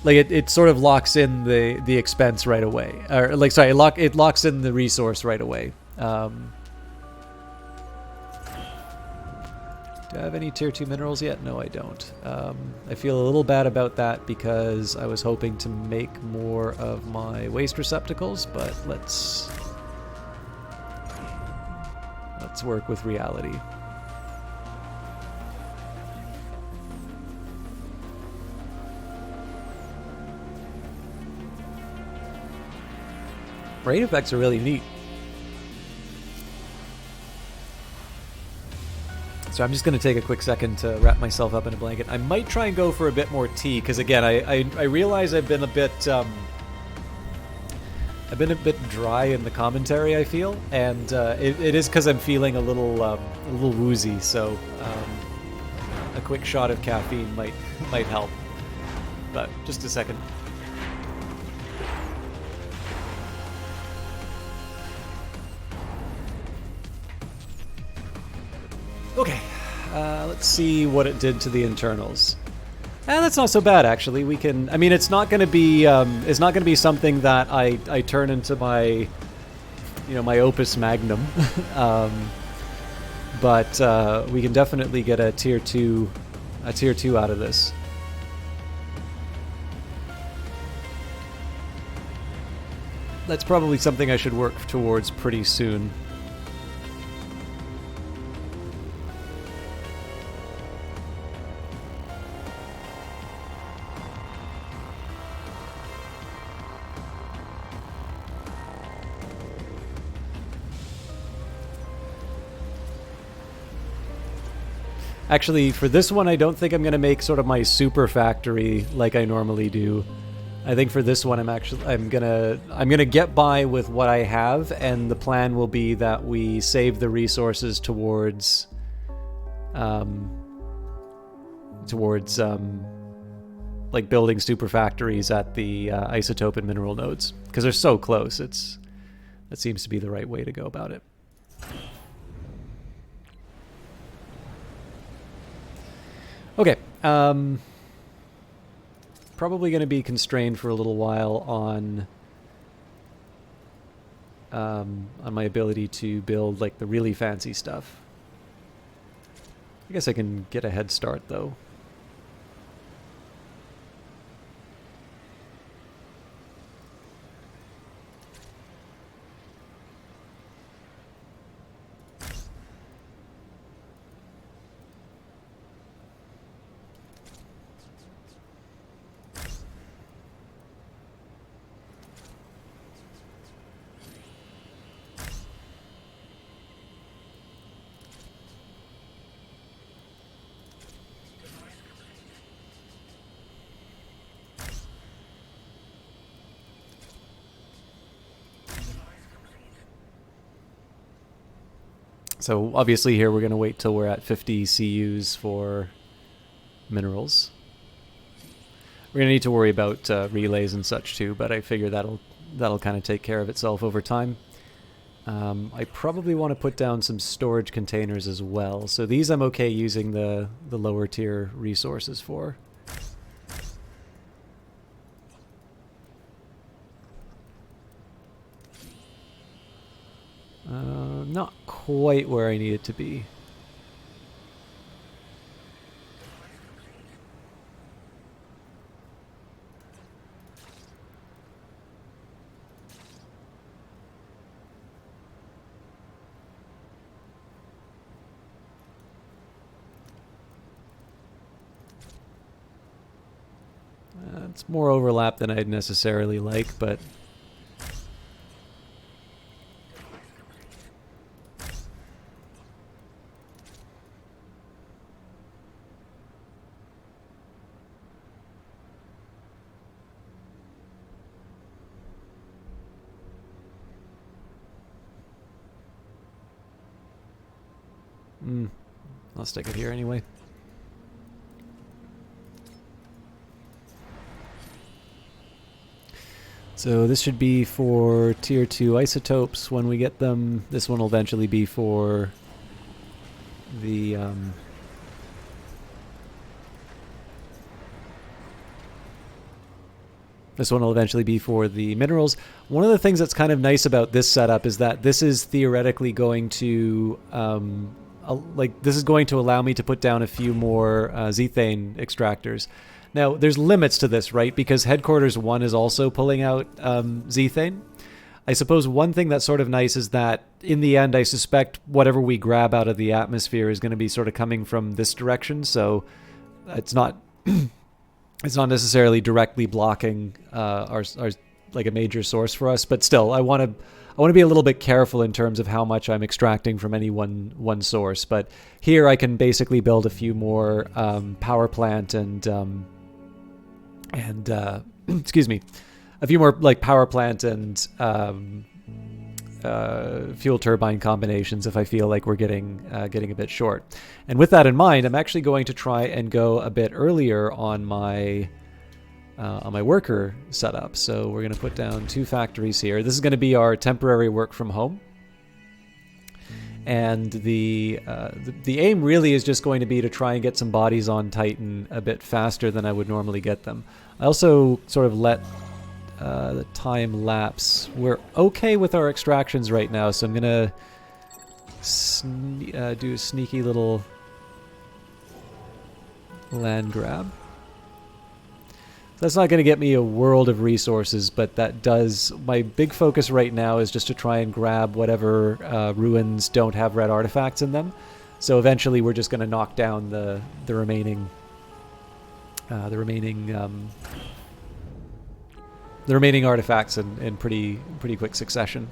like it sort of locks in the expense right away, or like sorry, it locks in the resource right away. Do I have any tier 2 minerals yet? No, I don't. I feel a little bad about that because I was hoping to make more of my waste receptacles, but let's work with reality. Rain effects are really neat. So I'm just going to take a quick second to wrap myself up in a blanket. I might try and go for a bit more tea, because again, I realize I've been a bit dry in the commentary, I feel, and it is because I'm feeling a little woozy. So a quick shot of caffeine might help. But just a second. Okay, let's see what it did to the internals. That's not so bad, actually. We can. I mean, it's not going to be. It's not going to be something that I turn into my, my opus magnum. But we can definitely get a tier 2 out of this. That's probably something I should work towards pretty soon. Actually, for this one, I don't think I'm going to make sort of my super factory like I normally do. I think for this one, I'm gonna get by with what I have, and the plan will be that we save the resources towards like building super factories at the isotope and mineral nodes, because they're so close. That seems to be the right way to go about it. Okay, probably going to be constrained for a little while on my ability to build like the really fancy stuff. I guess I can get a head start though. So obviously here we're going to wait till we're at 50 CUs for minerals. We're going to need to worry about relays and such too, but I figure that'll kind of take care of itself over time. I probably want to put down some storage containers as well. So these I'm okay using the lower tier resources for. Not quite where I need it to be. It's more overlap than I'd necessarily like, but I'll stick it here anyway. So this should be for tier 2 isotopes when we get them. This one will eventually be for the This one will eventually be for the minerals. One of the things that's kind of nice about this setup is that this is theoretically going to, this is going to allow me to put down a few more zethane extractors. Now, there's limits to this, right? Because Headquarters 1 is also pulling out zethane. I suppose one thing that's sort of nice is that in the end, I suspect whatever we grab out of the atmosphere is going to be sort of coming from this direction. So it's not it's not necessarily directly blocking our like a major source for us. But still, I want to be a little bit careful in terms of how much I'm extracting from any one source. But here I can basically build a few more power plant and excuse me. A few more like power plant and fuel turbine combinations if I feel like we're getting a bit short. And with that in mind, I'm actually going to try and go a bit earlier on my worker setup. So we're going to put down 2 factories here. This is going to be our temporary work from home. And the aim really is just going to be to try and get some bodies on Titan a bit faster than I would normally get them. I also sort of let the time lapse. We're okay with our extractions right now, so I'm gonna do a sneaky little land grab. That's not going to get me a world of resources, but that does. My big focus right now is just to try and grab whatever ruins don't have red artifacts in them. So eventually, we're just going to knock down the remaining artifacts in pretty quick succession.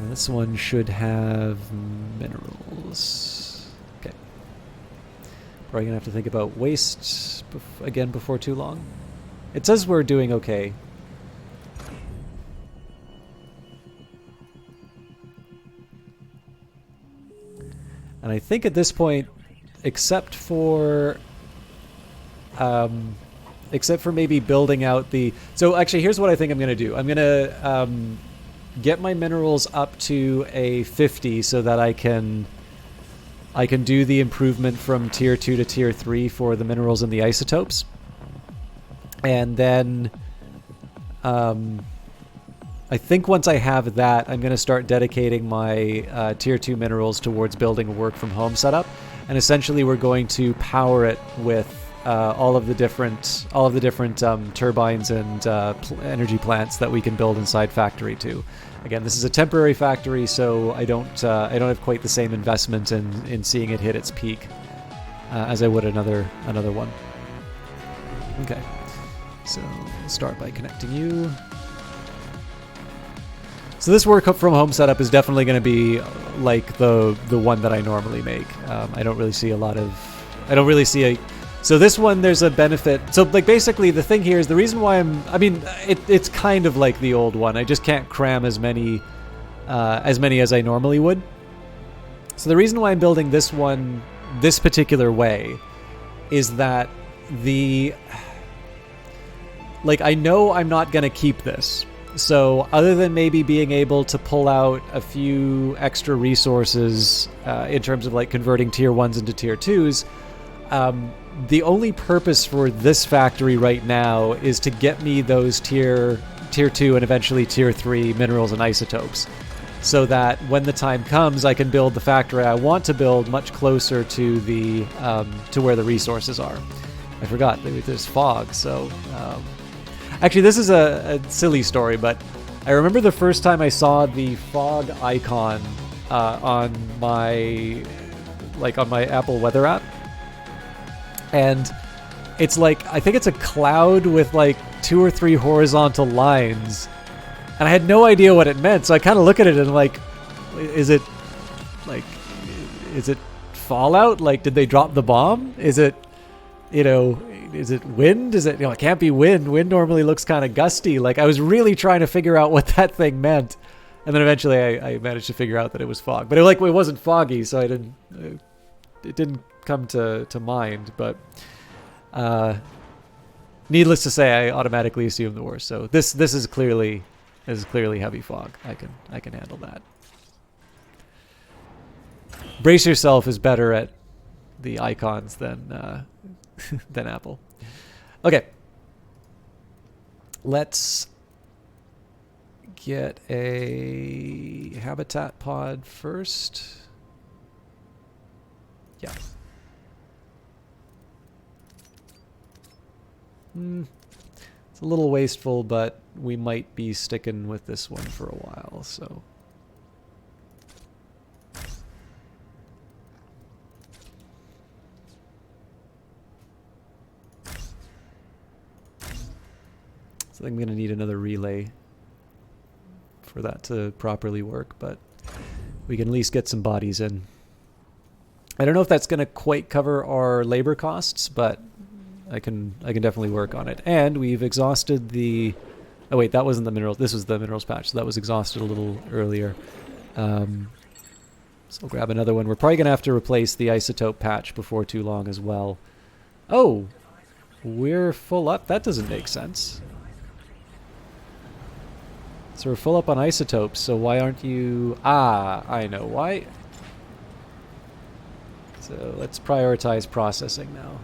This one should have minerals. Okay. Probably gonna have to think about waste again before too long. It says we're doing okay. And I think at this point, except for maybe building out the... So actually, here's what I think I'm going to do. I'm going to get my minerals up to a 50 so that I can do the improvement from tier 2 to tier 3 for the minerals and the isotopes. And then I think once I have that, I'm going to start dedicating my tier 2 minerals towards building a work from home setup. And essentially we're going to power it with all of the different turbines and energy plants that we can build inside Factory 2. Again, this is a temporary factory, so I don't have quite the same investment in seeing it hit its peak as I would another one. Okay, so we'll start by connecting you. So this work from home setup is definitely going to be like the one that I normally make. I don't really see a. So this one, there's a benefit. So like basically the thing here is the reason why it's kind of like the old one. I just can't cram as many as I normally would. So the reason why I'm building this one this particular way is that I know I'm not going to keep this. So other than maybe being able to pull out a few extra resources in terms of like converting tier 1s into tier 2s, the only purpose for this factory right now is to get me those tier 2 and eventually tier 3 minerals and isotopes, so that when the time comes, I can build the factory I want to build much closer to the to where the resources are. I forgot there's fog, so actually this is a silly story, but I remember the first time I saw the fog icon on my Apple Weather app. And it's like, I think it's a cloud with like 2 or 3 horizontal lines. And I had no idea what it meant. So I kind of look at it and like, is it Fallout? Like, did they drop the bomb? Is it, is it wind? Is it, it can't be wind. Wind normally looks kind of gusty. Like, I was really trying to figure out what that thing meant. And then eventually I managed to figure out that it was fog. But it wasn't foggy, so it didn't come to mind, but needless to say, I automatically assume the worst. So this is clearly heavy fog. I can handle that. Brace yourself is better at the icons than Apple. Okay. let's get a habitat pod first. Yeah. It's a little wasteful, but we might be sticking with this one for a while, so. So I'm going to need another relay for that to properly work, but we can at least get some bodies in. I don't know if that's going to quite cover our labor costs, but I can definitely work on it. And we've exhausted the... Oh wait, that wasn't the minerals. This was the minerals patch, so that was exhausted a little earlier. So I'll grab another one. We're probably going to have to replace the isotope patch before too long as well. Oh, we're full up? That doesn't make sense. So we're full up on isotopes, so why aren't you... Ah, I know why. So let's prioritize processing now.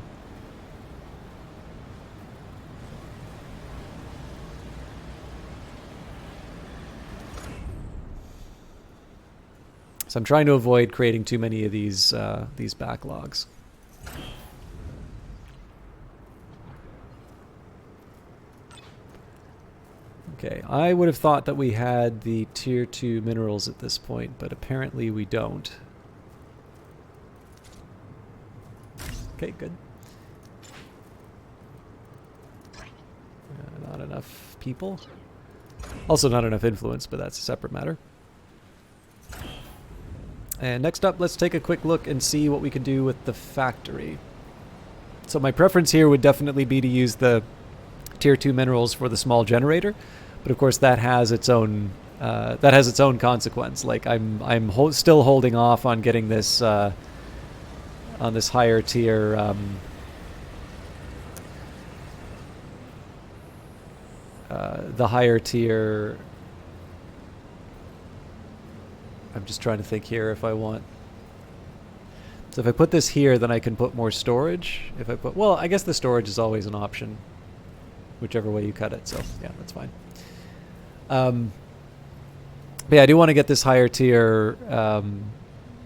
So I'm trying to avoid creating too many of these backlogs. Okay, I would have thought that we had the tier 2 minerals at this point, but apparently we don't. Okay, good. Not enough people. Also not enough influence, but that's a separate matter. And next up, let's take a quick look and see what we can do with the factory. So my preference here would definitely be to use the tier 2 minerals for the small generator, but of course that has its own consequence. Like I'm still holding off on getting this on this higher tier the higher tier. I'm just trying to think here if I want. So if I put this here, then I can put more storage. If I put, well, I guess the storage is always an option, whichever way you cut it. So yeah, that's fine. But yeah, I do want to get this higher tier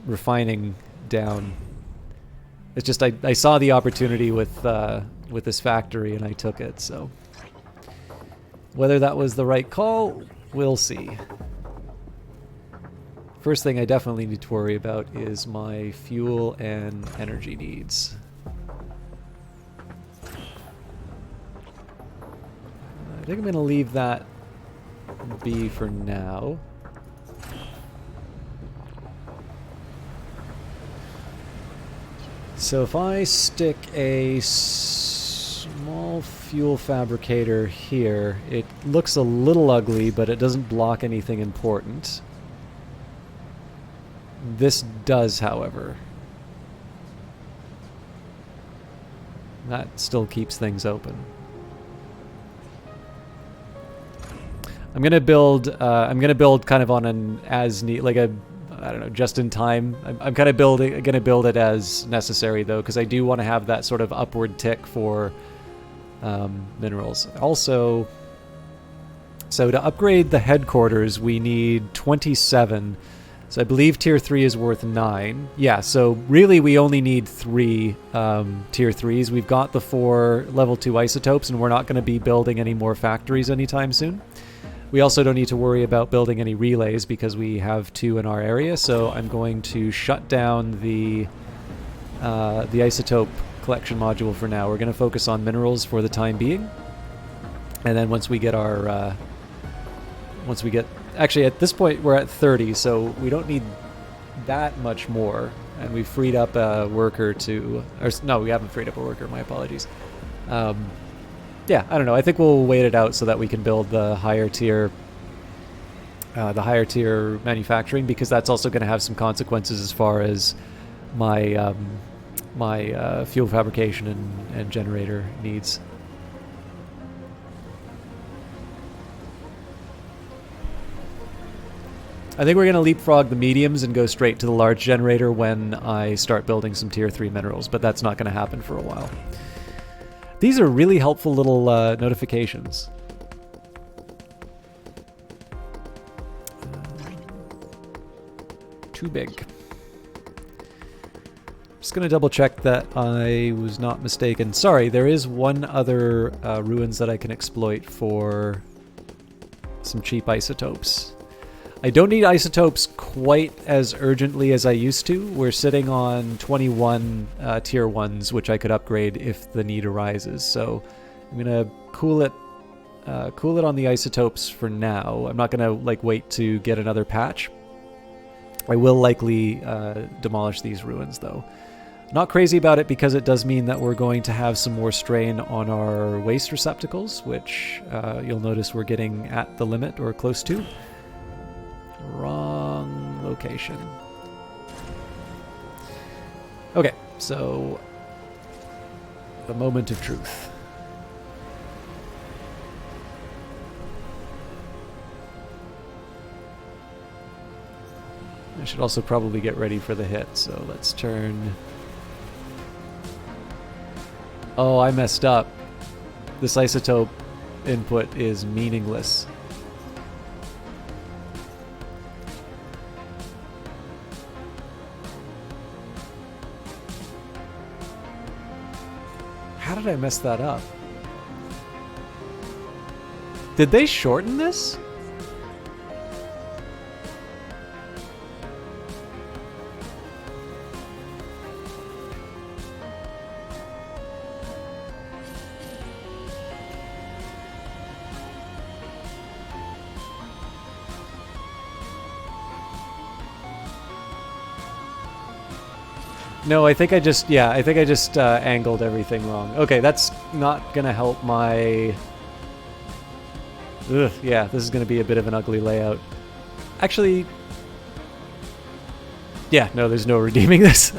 refining down. It's just I saw the opportunity with this factory and I took it. So whether that was the right call, we'll see. First thing I definitely need to worry about is my fuel and energy needs. I think I'm going to leave that be for now. So if I stick a small fuel fabricator here, it looks a little ugly, but it doesn't block anything important. This does, however. That still keeps things open. I'm gonna build kind of on an as need, like a, I don't know, just in time. I'm kind of gonna build it as necessary though, because I do want to have that sort of upward tick for minerals. Also, so to upgrade the headquarters, we need 27. So I believe tier 3 is worth 9. Yeah, so really we only need 3 tier 3s. We've got the 4 level 2 isotopes, and we're not going to be building any more factories anytime soon. We also don't need to worry about building any relays because we have 2 in our area, so I'm going to shut down the isotope collection module for now. We're going to focus on minerals for the time being. And then once we get our... Actually, at this point, we're at 30, so we don't need that much more. And we've freed up a worker to... Or, no, we haven't freed up a worker. My apologies. Yeah, I don't know. I think we'll wait it out so that we can build the higher tier manufacturing, because that's also going to have some consequences as far as my my fuel fabrication and generator needs. I think we're going to leapfrog the mediums and go straight to the large generator when I start building some tier 3 minerals, but that's not going to happen for a while. These are really helpful little notifications. too big. Just gonna double check that I was not mistaken. Sorry, there is one other ruins that I can exploit for some cheap isotopes. I don't need isotopes quite as urgently as I used to. We're sitting on 21 tier 1s, which I could upgrade if the need arises. So I'm gonna cool it on the isotopes for now. I'm not gonna like wait to get another patch. I will likely demolish these ruins though. Not crazy about it because it does mean that we're going to have some more strain on our waste receptacles, which you'll notice we're getting at the limit or close to. Wrong location. Okay, so the moment of truth. I should also probably get ready for the hit, so let's turn... Oh, I messed up. This isotope input is meaningless. How did I mess that up? Did they shorten this? No, I think I just angled everything wrong. Okay, that's not gonna help my... Ugh, yeah, this is gonna be a bit of an ugly layout. Actually... Yeah, no, there's no redeeming this.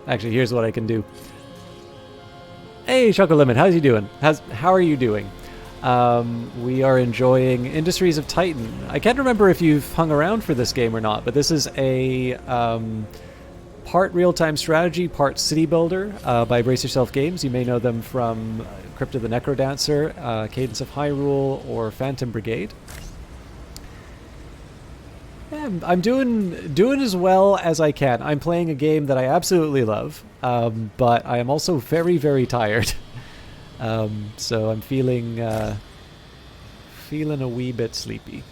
Actually, here's what I can do. Hey, Choco Lemon, how's you doing? How are you doing? We are enjoying Industries of Titan. I can't remember if you've hung around for this game or not, but this is a part real-time strategy, part city builder by Brace Yourself Games. You may know them from Crypt of the Necrodancer, Cadence of Hyrule, or Phantom Brigade. Yeah, I'm doing as well as I can. I'm playing a game that I absolutely love, but I am also very, very tired. So I'm feeling a wee bit sleepy.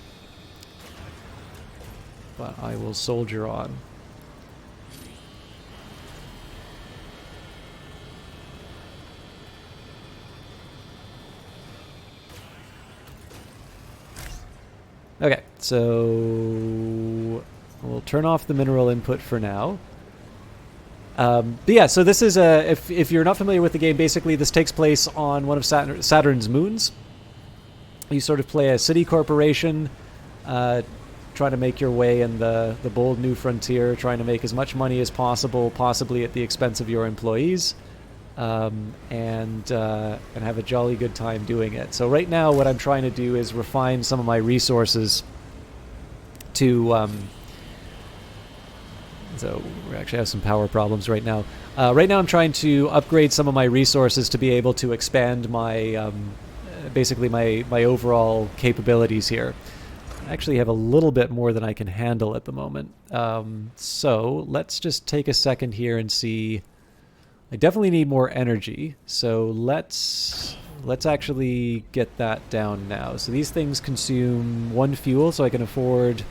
But I will soldier on. Okay, so we'll turn off the mineral input for now. But yeah, so this is a... If you're not familiar with the game, basically this takes place on one of Saturn's moons. You sort of play a city corporation, trying to make your way in the bold new frontier, trying to make as much money as possible, possibly at the expense of your employees, and have a jolly good time doing it. So right now what I'm trying to do is refine some of my resources to... So we actually have some power problems right now. Right now I'm trying to upgrade some of my resources to be able to expand my, basically my overall capabilities here. I actually have a little bit more than I can handle at the moment. So let's just take a second here and see. I definitely need more energy. So let's actually get that down now. So these things consume 1 fuel, so I can afford...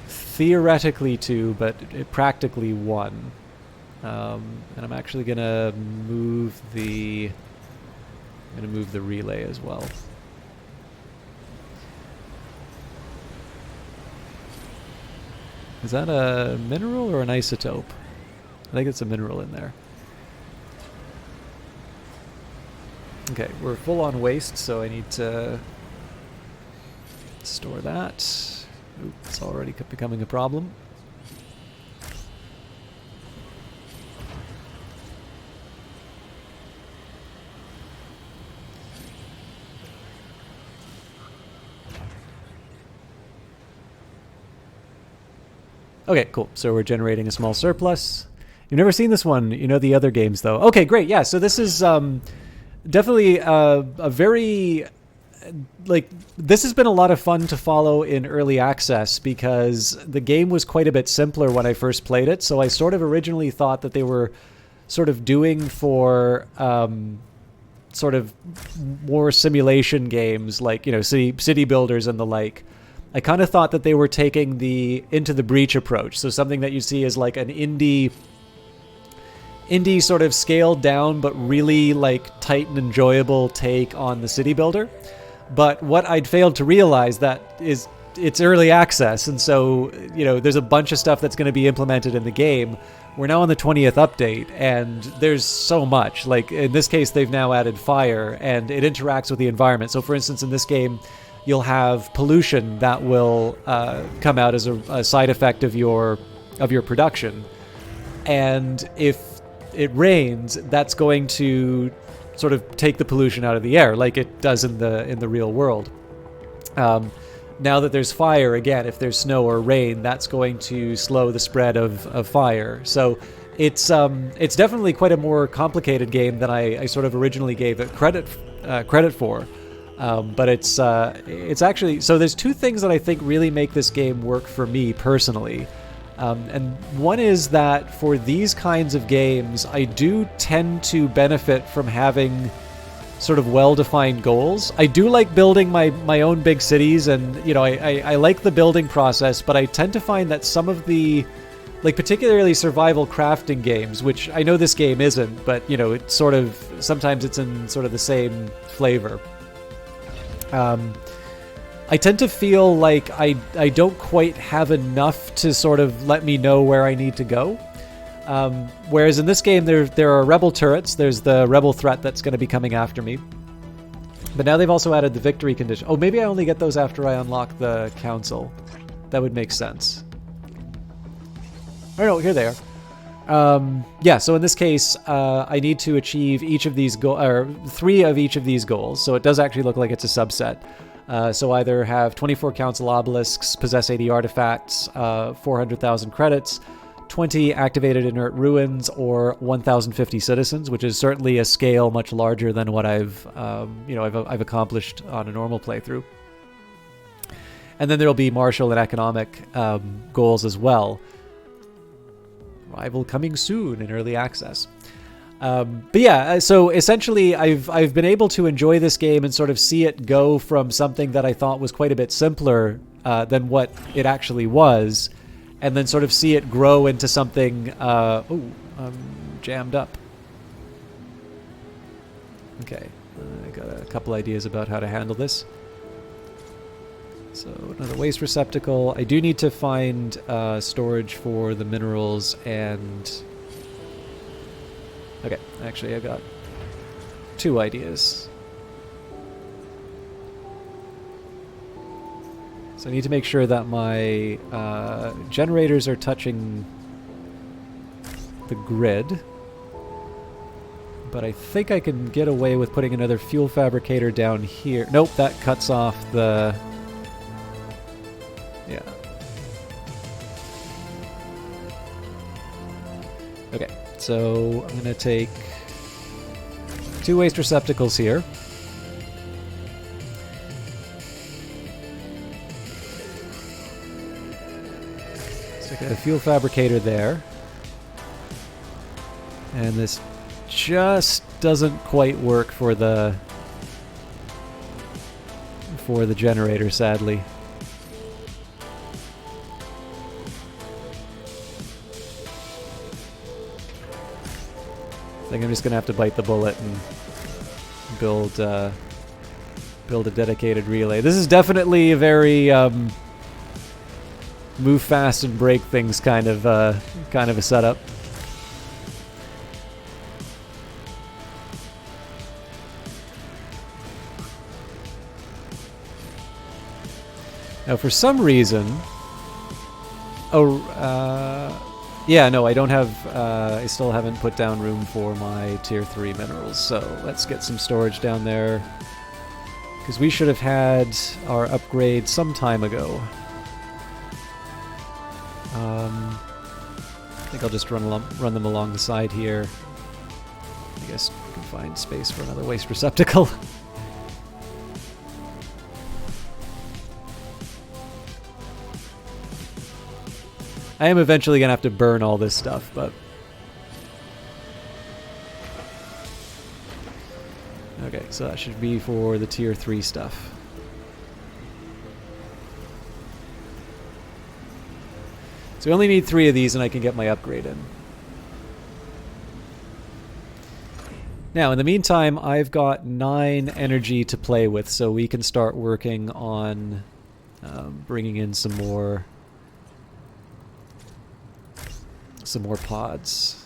theoretically 2, but practically 1. And I'm actually gonna move the relay as well. Is that a mineral or an isotope? I think it's a mineral in there. Okay, we're full on waste, so I need to store that. Oop, it's already becoming a problem. Okay, cool. So we're generating a small surplus. You've never seen this one. You know the other games, though. Okay, great. Yeah, so this is definitely a very... Like, this has been a lot of fun to follow in early access because the game was quite a bit simpler when I first played it. So I sort of originally thought that they were sort of doing for sort of more simulation games like, you know, city builders and the like. I kind of thought that they were taking the Into the Breach approach. So something that you see as like an indie sort of scaled down but really like tight and enjoyable take on the city builder. But what I'd failed to realize that is it's early access, and so, you know, there's a bunch of stuff that's going to be implemented in the game. We're now on the 20th update, and there's so much. Like, in this case, they've now added fire, and it interacts with the environment. So, for instance, in this game, you'll have pollution that will come out as a side effect of your production. And if it rains, that's going to sort of take the pollution out of the air like it does in the real world. Now that there's fire, again, if there's snow or rain, that's going to slow the spread of fire. So it's definitely quite a more complicated game than I sort of originally gave it credit for. But it's actually... So there's two things that I think really make this game work for me personally. And one is that for these kinds of games, I do tend to benefit from having sort of well-defined goals. I do like building my own big cities, and, you know, I like the building process, but I tend to find that some of the, like, particularly survival crafting games, which I know this game isn't, but, you know, it's sort of, sometimes it's in sort of the same flavor. I tend to feel like I don't quite have enough to sort of let me know where I need to go. Whereas in this game, there are rebel turrets. There's the rebel threat that's going to be coming after me. But now they've also added the victory condition. Oh, maybe I only get those after I unlock the council. That would make sense. Oh no, here they are. Yeah, so in this case, I need to achieve each of these or 3 of each of these goals. So it does actually look like it's a subset. So either have 24 council obelisks, possess 80 artifacts, 400,000 credits, 20 activated inert ruins, or 1,050 citizens, which is certainly a scale much larger than what I've accomplished on a normal playthrough. And then there'll be martial and economic goals as well. Rival coming soon in early access. But yeah, so essentially I've been able to enjoy this game and sort of see it go from something that I thought was quite a bit simpler than what it actually was, and then sort of see it grow into something... I'm jammed up. Okay, I got a couple ideas about how to handle this. So another waste receptacle. I do need to find storage for the minerals and... Okay, actually I've got 2 ideas. So I need to make sure that my generators are touching the grid. But I think I can get away with putting another fuel fabricator down here. Nope, that cuts off the... Yeah. Okay. So I'm going to take 2 waste receptacles here. Stick a fuel fabricator there. And this just doesn't quite work for the generator, sadly. I think I'm just gonna have to bite the bullet and build a dedicated relay. This is definitely a very move fast and break things kind of a setup. Now, for some reason, yeah, no, I don't have, I still haven't put down room for my tier 3 minerals, so let's get some storage down there, because we should have had our upgrade some time ago. I think I'll just run them along the side here. I guess we can find space for another waste receptacle. I am eventually going to have to burn all this stuff, but... Okay, so that should be for the tier 3 stuff. So we only need 3 of these and I can get my upgrade in. Now, in the meantime, I've got 9 energy to play with, so we can start working on bringing in some more pods.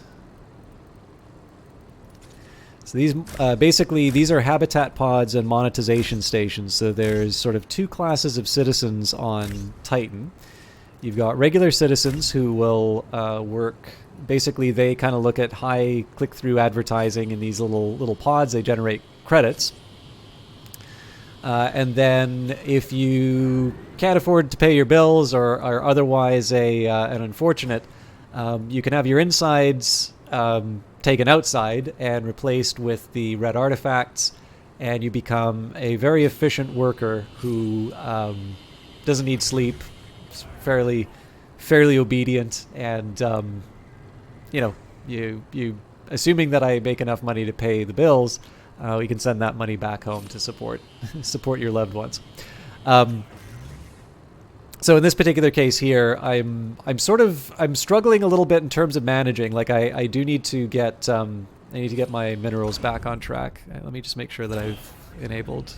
So these basically these are habitat pods and monetization stations. So there's sort of 2 classes of citizens on Titan. You've got regular citizens who will work. Basically, they kind of look at high click-through advertising in these little pods. They generate credits. And then if you can't afford to pay your bills or are otherwise an unfortunate, you can have your insides taken outside and replaced with the red artifacts, and you become a very efficient worker who doesn't need sleep, is fairly obedient, and you assuming that I make enough money to pay the bills, we can send that money back home to support your loved ones. So in this particular case here, I'm struggling a little bit in terms of managing. Like I do need to get my minerals back on track. Let me just make sure that I've enabled.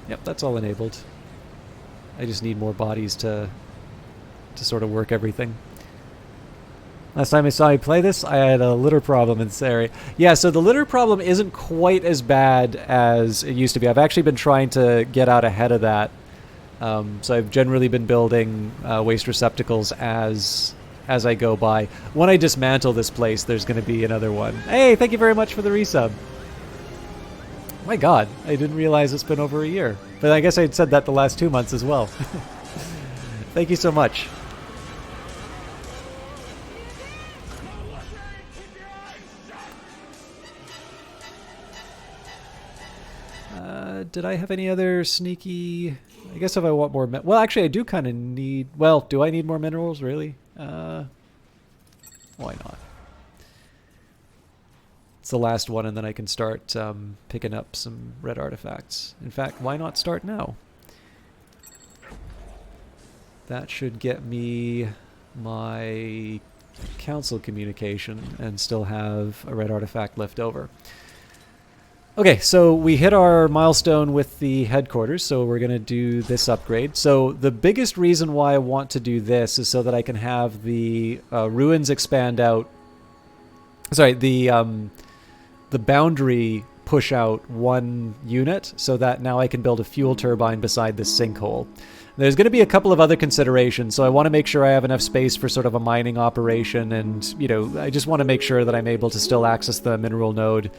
Yep, that's all enabled. I just need more bodies to sort of work everything. Last time I saw you play this, I had a litter problem in this area. Yeah, so the litter problem isn't quite as bad as it used to be. I've actually been trying to get out ahead of that. So I've generally been building waste receptacles as I go by. When I dismantle this place, there's going to be another one. Hey, thank you very much for the resub. My God, I didn't realize it's been over a year. But I guess I had said that the last 2 months as well. Thank you so much. Did I have any other sneaky... I guess if I want more... Well, actually, I do kind of need... Well, do I need more minerals, really? Why not? It's the last one, and then I can start picking up some red artifacts. In fact, why not start now? That should get me my council communication and still have a red artifact left over. Okay, so we hit our milestone with the headquarters, so we're going to do this upgrade. So the biggest reason why I want to do this is so that I can have the ruins expand out. Sorry, the boundary push out 1 unit, so that now I can build a fuel turbine beside this sinkhole. There's going to be a couple of other considerations, so I want to make sure I have enough space for sort of a mining operation, and I just want to make sure that I'm able to still access the mineral node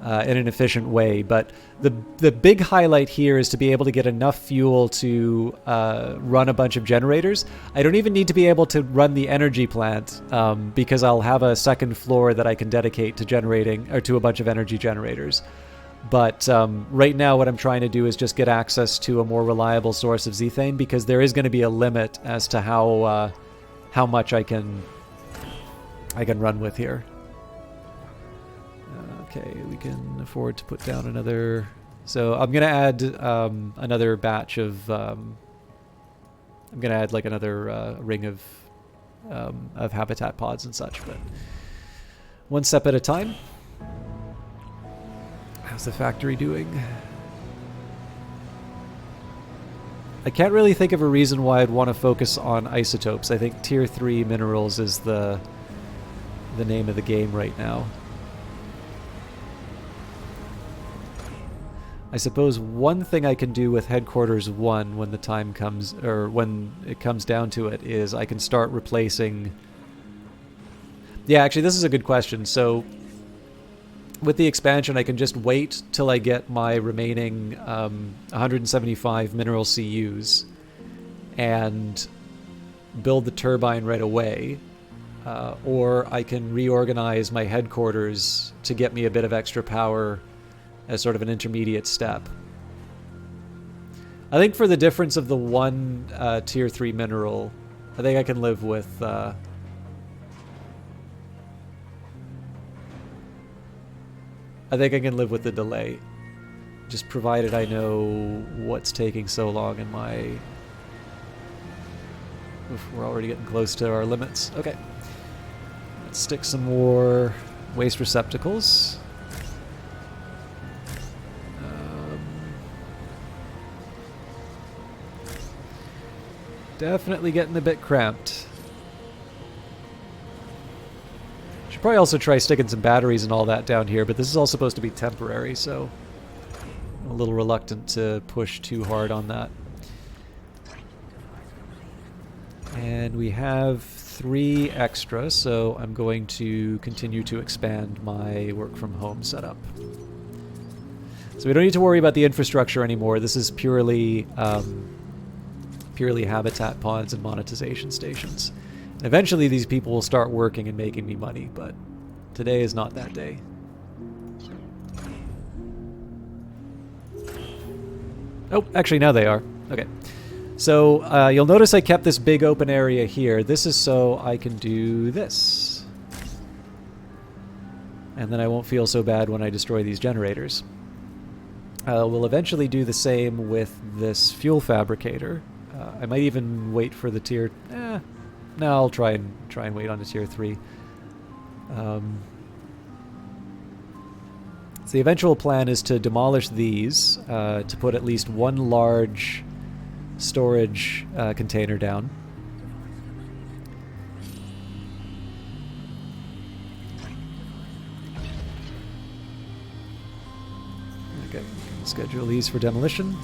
in an efficient way. But the big highlight here is to be able to get enough fuel to run a bunch of generators. I don't even need to be able to run the energy plant because I'll have a second floor that I can dedicate to generating, or to a bunch of energy generators. But right now what I'm trying to do is just get access to a more reliable source of zethane, because there is going to be a limit as to how much I can run with here. Okay, we can afford to put down another... So I'm going to add another batch of... I'm going to add like another ring of habitat pods and such, but one step at a time. How's the factory doing? I can't really think of a reason why I'd want to focus on isotopes. I think tier 3 minerals is the name of the game right now. I suppose one thing I can do with Headquarters 1 when the time comes, or when it comes down to it, is I can start replacing... Yeah, actually, this is a good question. So, with the expansion, I can just wait till I get my remaining 175 mineral CUs, and build the turbine right away, or I can reorganize my headquarters to get me a bit of extra power as sort of an intermediate step. I think for the difference of the one tier 3 mineral, I think I can live with... I think I can live with the delay, just provided I know what's taking so long in my... Oof, we're already getting close to our limits. Okay. Let's stick some more waste receptacles. Definitely getting a bit cramped. Should probably also try sticking some batteries and all that down here, but this is all supposed to be temporary, so I'm a little reluctant to push too hard on that. And we have 3 extra, so I'm going to continue to expand my work from home setup. So we don't need to worry about the infrastructure anymore. This is purely habitat pods and monetization stations. And eventually these people will start working and making me money, but today is not that day. Oh, actually now they are. Okay. So you'll notice I kept this big open area here. This is so I can do this. And then I won't feel so bad when I destroy these generators. We'll eventually do the same with this fuel fabricator. I might even wait for the tier... no, I'll try and wait on the tier 3. So the eventual plan is to demolish these, to put at least one large storage container down. Okay, schedule these for demolition.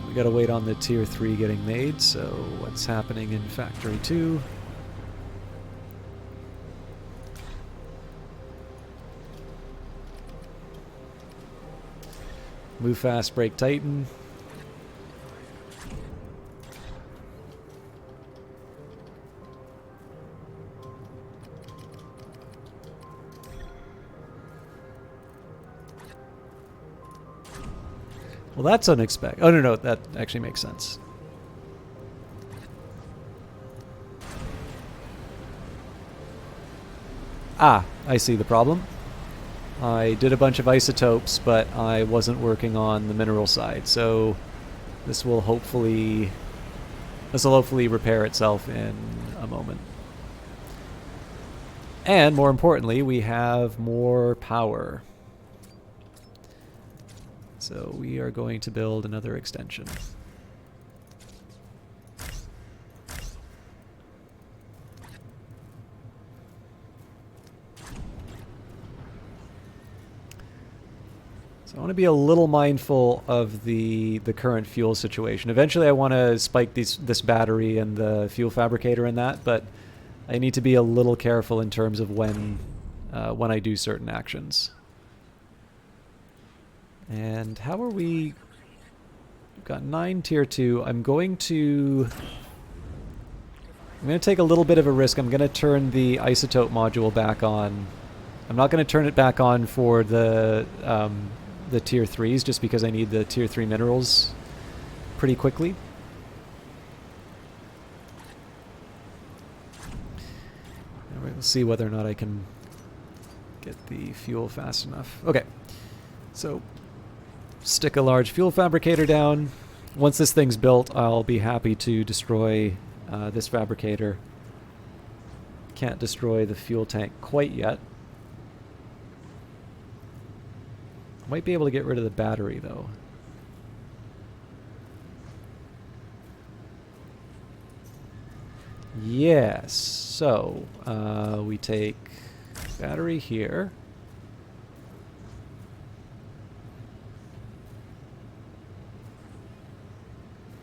We gotta wait on the tier 3 getting made, so what's happening in factory 2? Move fast, break tighten. Well, that's unexpected. Oh, no, that actually makes sense. Ah, I see the problem. I did a bunch of isotopes, but I wasn't working on the mineral side, so this will hopefully repair itself in a moment. And more importantly, we have more power. So we are going to build another extension. So I want to be a little mindful of the current fuel situation. Eventually I want to spike this battery and the fuel fabricator in that, but I need to be a little careful in terms of when I do certain actions. And how are we? We've got 9 tier 2. I'm going to take a little bit of a risk. I'm going to turn the isotope module back on. I'm not going to turn it back on for the tier 3s just because I need the tier 3 minerals pretty quickly. Alright, we'll see whether or not I can get the fuel fast enough. Okay, so stick a large fuel fabricator down. Once this thing's built, I'll be happy to destroy this fabricator. Can't destroy the fuel tank quite yet. Might be able to get rid of the battery, though. Yes, so we take battery here.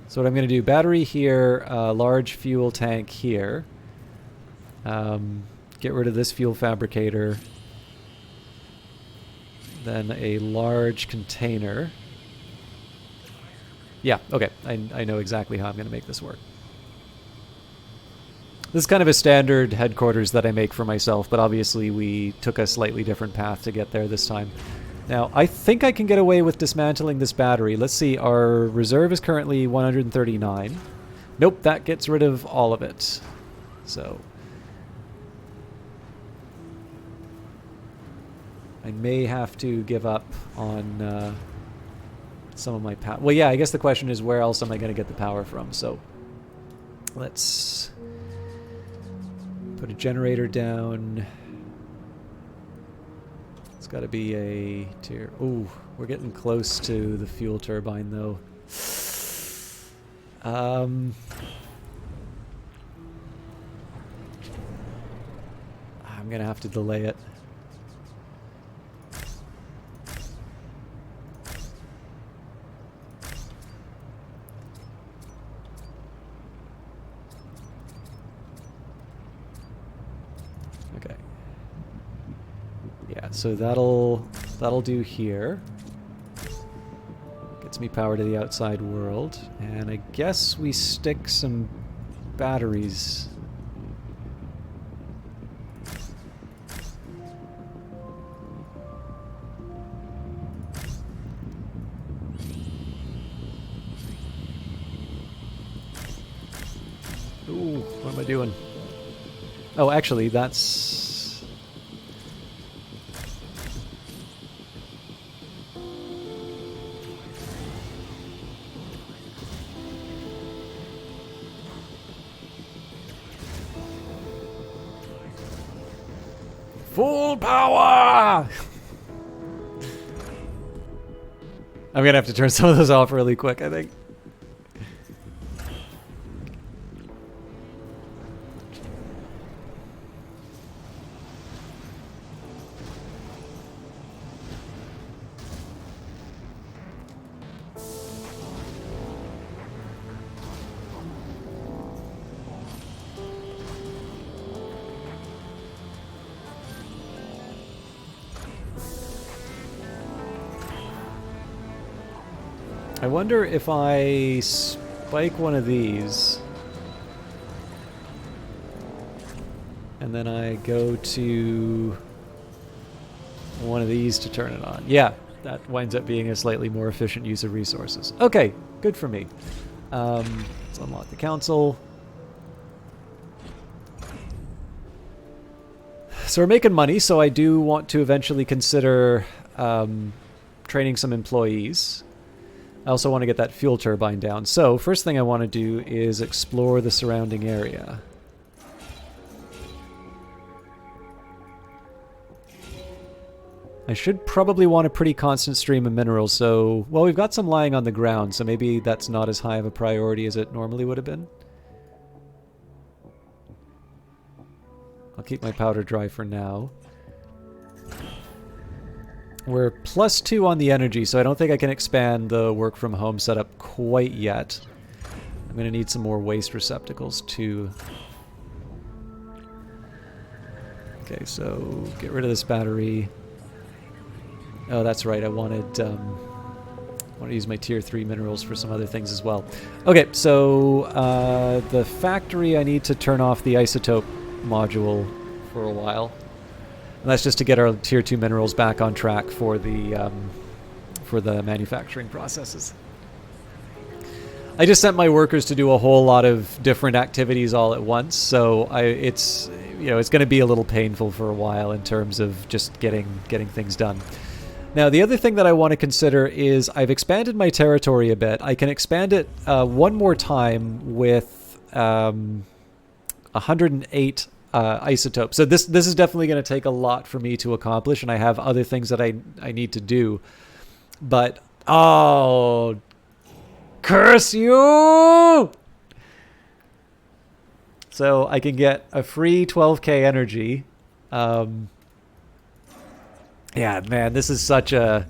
So what I'm going to do, battery here, large fuel tank here. Get rid of this fuel fabricator. Then a large container. Yeah, okay. I know exactly how I'm going to make this work. This is kind of a standard headquarters that I make for myself, but obviously we took a slightly different path to get there this time. Now, I think I can get away with dismantling this battery. Let's see, our reserve is currently 139. Nope, that gets rid of all of it. So I may have to give up on some of my power. Well, yeah, I guess the question is where else am I going to get the power from? So let's put a generator down. It's got to be a tier. Ooh, we're getting close to the fuel turbine, though. I'm going to have to delay it. Okay. Yeah, so that'll do here. Gets me power to the outside world, and I guess we stick some batteries. Ooh, what am I doing? Oh, actually, that's... Full power! I'm gonna have to turn some of those off really quick, I think. I wonder if I spike one of these and then I go to one of these to turn it on. Yeah, that winds up being a slightly more efficient use of resources. Okay, good for me. Let's unlock the council. So we're making money, so I do want to eventually consider training some employees. I also want to get that fuel turbine down. So first thing I want to do is explore the surrounding area. I should probably want a pretty constant stream of minerals, so... Well, we've got some lying on the ground, so maybe that's not as high of a priority as it normally would have been. I'll keep my powder dry for now. We're +2 on the energy, so I don't think I can expand the work from home setup quite yet. I'm going to need some more waste receptacles too. Okay, so get rid of this battery. Oh, that's right. I wanted to use my tier 3 minerals for some other things as well. Okay, so the factory, I need to turn off the isotope module for a while. And that's just to get our tier 2 minerals back on track for the manufacturing processes. I just sent my workers to do a whole lot of different activities all at once, so it's going to be a little painful for a while in terms of just getting things done. Now, the other thing that I want to consider is I've expanded my territory a bit. I can expand it one more time with 108 isotopes. So this is definitely going to take a lot for me to accomplish, and I have other things that I need to do. But, oh, curse you! So I can get a free 12k energy. Yeah, man, this is such a...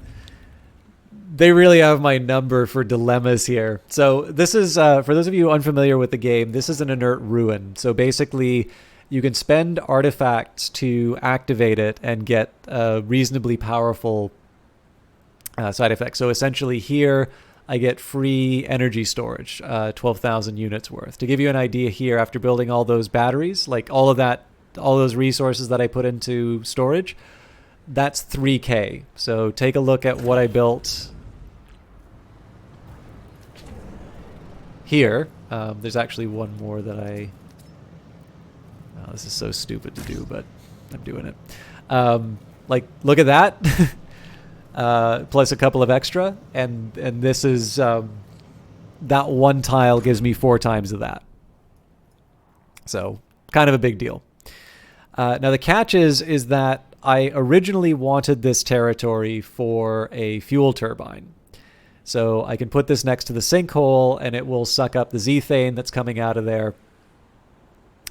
They really have my number for dilemmas here. So this is, for those of you unfamiliar with the game, this is an inert ruin. So basically, you can spend artifacts to activate it and get reasonably powerful side effects. So essentially here, I get free energy storage, 12,000 units worth. To give you an idea here, after building all those batteries, like all those resources that I put into storage, that's 3K. So take a look at what I built here. There's actually one more that this is so stupid to do, but I'm doing it. Like, look at that. Plus a couple of extra, and this is that one tile gives me 4 times of that. So kind of a big deal. Now the catch is that I originally wanted this territory for a fuel turbine. So I can put this next to the sinkhole and it will suck up the zethane that's coming out of there.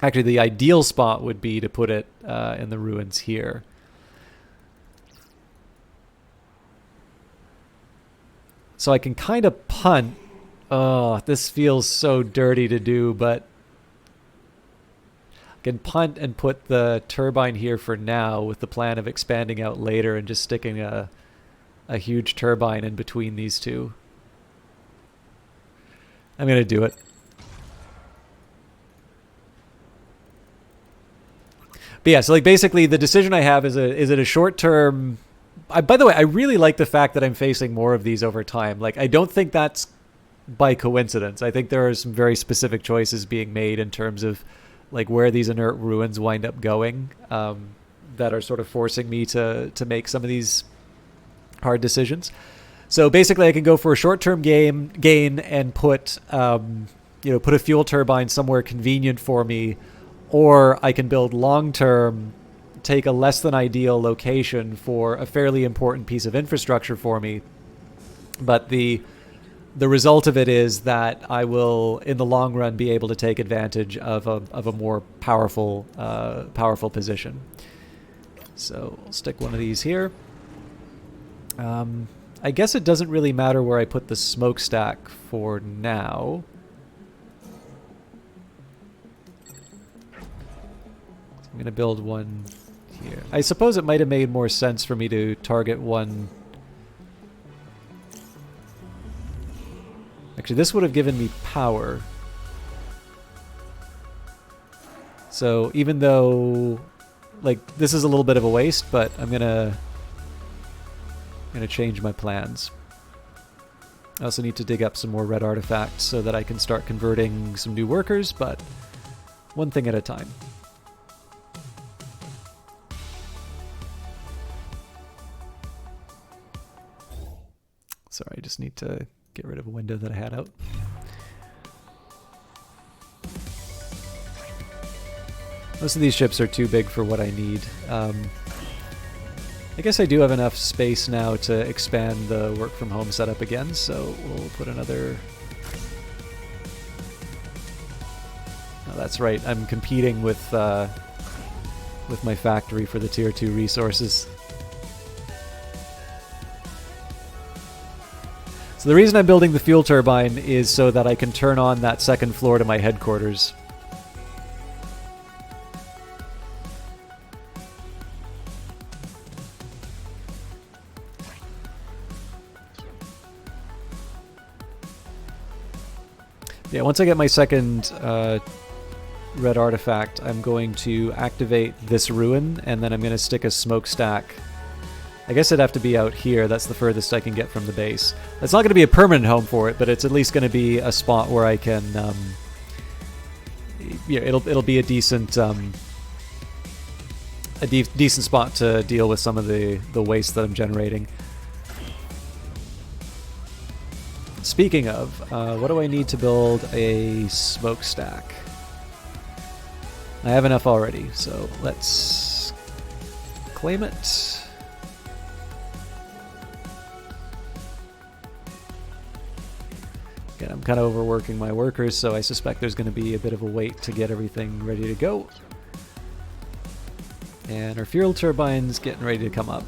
Actually, the ideal spot would be to put it in the ruins here. So I can kind of punt. Oh, this feels so dirty to do, but I can punt and put the turbine here for now with the plan of expanding out later and just sticking a huge turbine in between these two. I'm going to do it. But yeah, so like basically the decision I have is it a short term. By the way, I really like the fact that I'm facing more of these over time. Like, I don't think that's by coincidence. I think there are some very specific choices being made in terms of like where these inert ruins wind up going, that are sort of forcing me to make some of these hard decisions. So basically I can go for a short-term gain and put put a fuel turbine somewhere convenient for me, or I can build long-term, take a less than ideal location for a fairly important piece of infrastructure for me. But the result of it is that I will, in the long run, be able to take advantage of a more powerful position. So I'll stick one of these here. I guess it doesn't really matter where I put the smokestack for now. So I'm going to build one here. I suppose it might have made more sense for me to target one. Actually, this would have given me power. So even though, like, this is a little bit of a waste, but I'm gonna change my plans. I also need to dig up some more red artifacts so that I can start converting some new workers, but one thing at a time. Sorry, I just need to get rid of a window that I had out. Most of these ships are too big for what I need. I guess I do have enough space now to expand the work from home setup again, so we'll put another... Oh, that's right, I'm competing with my factory for the tier 2 resources. So the reason I'm building the fuel turbine is so that I can turn on that second floor to my headquarters. Yeah, once I get my second red artifact, I'm going to activate this ruin, and then I'm going to stick a smokestack. I guess it'd have to be out here. That's the furthest I can get from the base. It's not going to be a permanent home for it, but it's at least going to be a spot where I can... yeah, it'll be a decent decent spot to deal with some of the waste that I'm generating. Speaking of, what do I need to build a smokestack? I have enough already, so let's claim it. Again, I'm kind of overworking my workers, so I suspect there's going to be a bit of a wait to get everything ready to go. And our fuel turbine's getting ready to come up.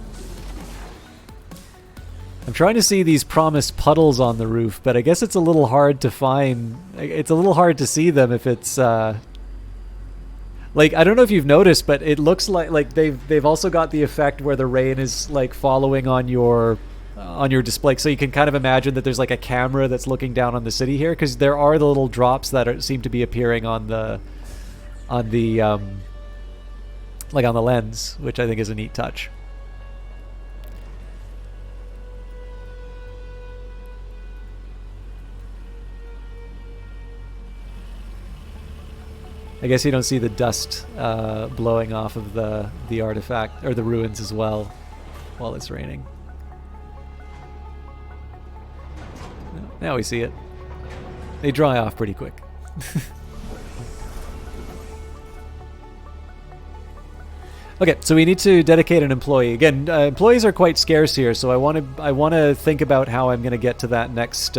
I'm trying to see these promised puddles on the roof, but I guess it's a little hard to find. It's a little hard to see them if it's like, I don't know if you've noticed, but it looks like they've also got the effect where the rain is like following on your on your display, so you can kind of imagine that there's like a camera that's looking down on the city here, because there are the little drops that seem to be appearing on the like on the lens, which I think is a neat touch. I guess you don't see the dust blowing off of the artifact or the ruins as well while it's raining. Now we see it. They dry off pretty quick. Okay, so we need to dedicate an employee. Again, employees are quite scarce here, so I want to think about how I'm going to get to that next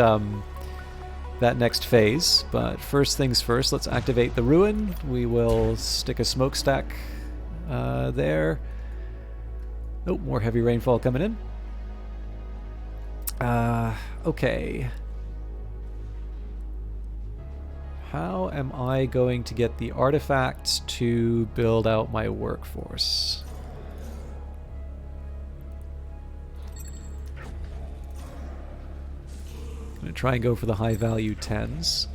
phase. But first things first, let's activate the ruin. We will stick a smokestack there. Oh, more heavy rainfall coming in. Okay. How am I going to get the artifacts to build out my workforce? I'm going to try and go for the high value 10s.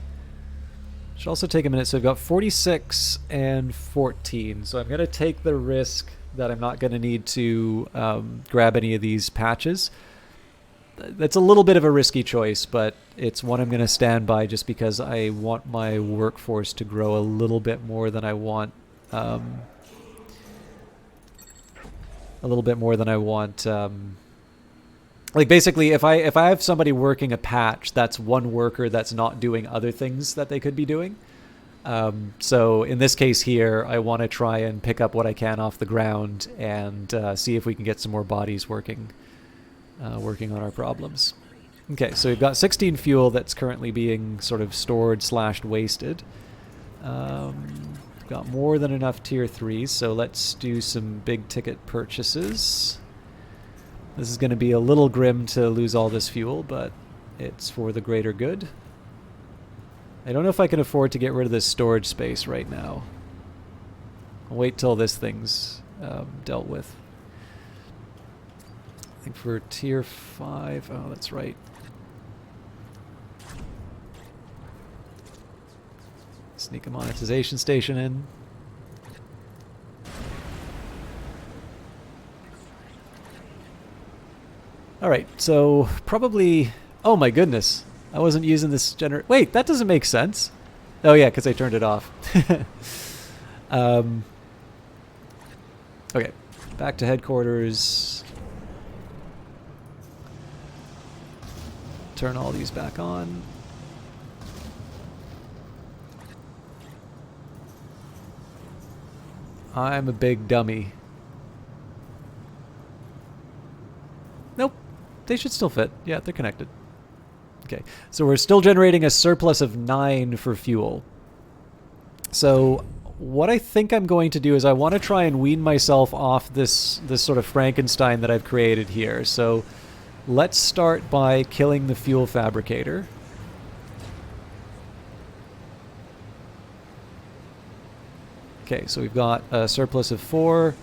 Should also take a minute. So I've got 46 and 14. So I'm going to take the risk that I'm not going to need to grab any of these patches. That's a little bit of a risky choice, but it's one I'm going to stand by just because I want my workforce to grow a little bit more than I want. Like basically, if I have somebody working a patch, that's one worker that's not doing other things that they could be doing. So in this case here, I want to try and pick up what I can off the ground and see if we can get some more bodies working on our problems. Okay, so we've got 16 fuel that's currently being sort of stored / wasted. We've got more than enough tier 3s, so let's do some big ticket purchases. This is going to be a little grim to lose all this fuel, but it's for the greater good. I don't know if I can afford to get rid of this storage space right now. I'll wait till this thing's dealt with. I think for tier 5, oh, that's right. Sneak a monetization station in. Alright, so probably... Oh my goodness. I wasn't using this generator. Wait, that doesn't make sense. Oh yeah, because I turned it off. Okay, back to headquarters. Turn all these back on. I'm a big dummy. Nope. They should still fit. Yeah, they're connected. Okay, so we're still generating a surplus of 9 for fuel. So what I think I'm going to do is I want to try and wean myself off this sort of Frankenstein that I've created here. So let's start by killing the fuel fabricator. Okay, so we've got a surplus of 4.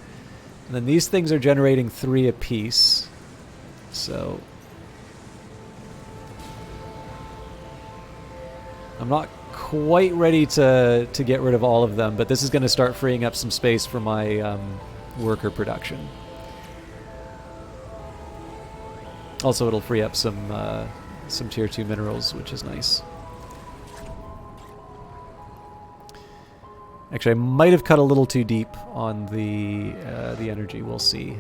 And then these things are generating 3 apiece. So I'm not quite ready to get rid of all of them, but this is going to start freeing up some space for my worker production. Also, it'll free up some tier 2 minerals, which is nice. Actually, I might have cut a little too deep on the energy. We'll see.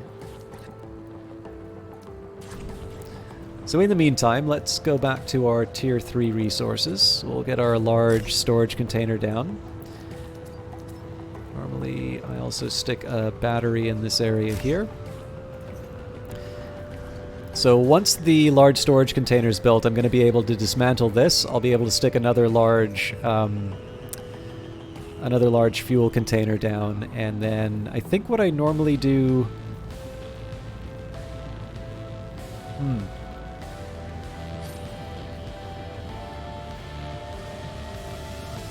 So in the meantime, let's go back to our tier 3 resources. We'll get our large storage container down. Normally, I also stick a battery in this area here. So once the large storage container is built, I'm going to be able to dismantle this. I'll be able to stick another large fuel container down, and then I think what I normally do...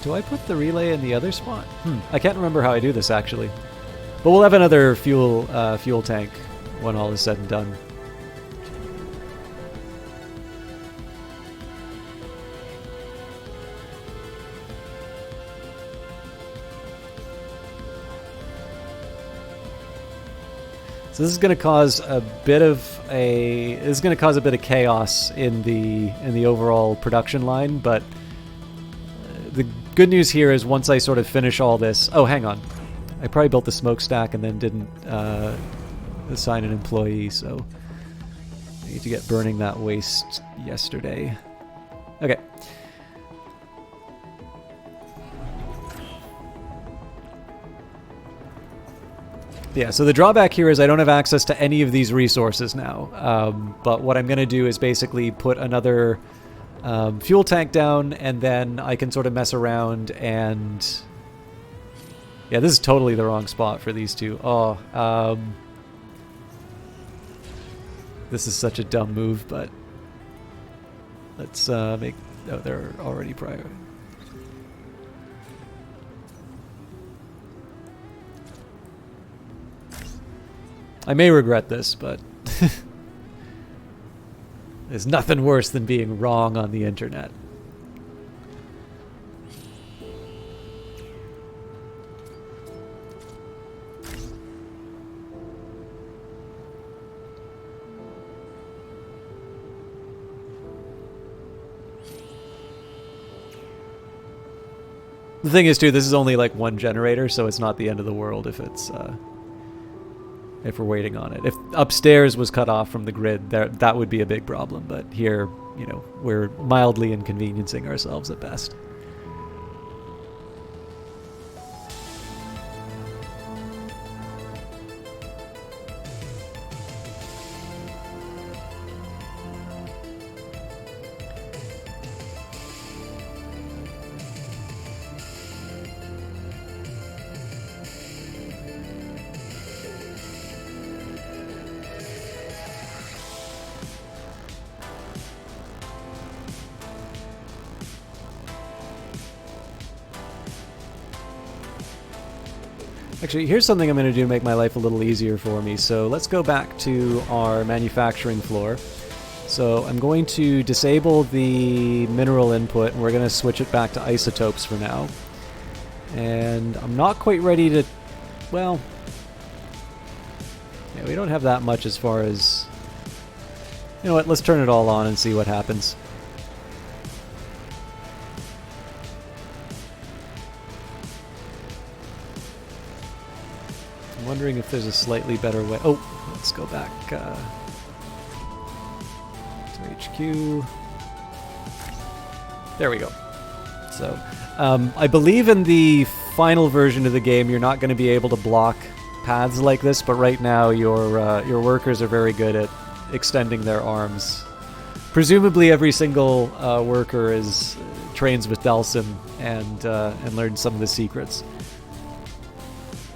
Do I put the relay in the other spot? I can't remember how I do this, actually. But we'll have another fuel tank when all is said and done. So this is going to cause a bit of chaos in the overall production line, but the good news here is once I sort of finish all this... Oh, hang on. I probably built the smokestack and then didn't assign an employee, so I need to get burning that waste yesterday. Okay. Yeah, so the drawback here is I don't have access to any of these resources now. But what I'm going to do is basically put another fuel tank down, and then I can sort of mess around and... Yeah, this is totally the wrong spot for these two. Oh, this is such a dumb move, but let's make... Oh, they're already prior. I may regret this, but there's nothing worse than being wrong on the internet. The thing is, too, this is only like one generator, so it's not the end of the world if it's... if we're waiting on it. If upstairs was cut off from the grid, that would be a big problem. But here, you know, we're mildly inconveniencing ourselves at best. Actually, here's something I'm going to do to make my life a little easier for me. So let's go back to our manufacturing floor. So I'm going to disable the mineral input, and we're going to switch it back to isotopes for now. And I'm not quite ready to... Well... Yeah, we don't have that much as far as... You know what, let's turn it all on and see what happens. I'm wondering if there's a slightly better way... Oh, let's go back to HQ. There we go. So, I believe in the final version of the game you're not going to be able to block paths like this, but right now your workers are very good at extending their arms. Presumably every single worker trains with Delsim and learns some of the secrets.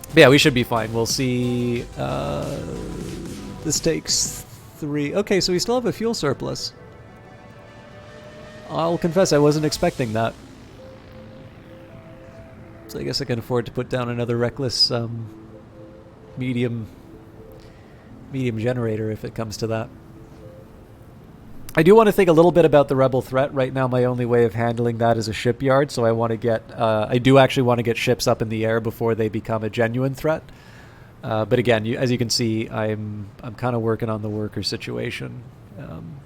But yeah, we should be fine. We'll see. This takes 3. Okay, so we still have a fuel surplus. I'll confess I wasn't expecting that. So I guess I can afford to put down another reckless medium generator if it comes to that. I do want to think a little bit about the rebel threat. Right now my only way of handling that is a shipyard, so I want to get I do actually want to get ships up in the air before they become a genuine threat. But again, as you can see, I'm kind of working on the worker situation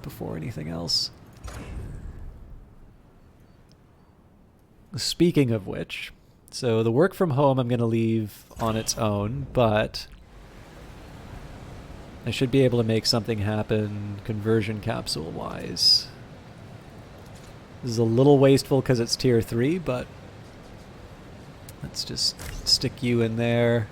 before anything else. Speaking of which, so the work from home I'm going to leave on its own, but I should be able to make something happen conversion capsule wise. This is a little wasteful because it's tier 3, but let's just stick you in there.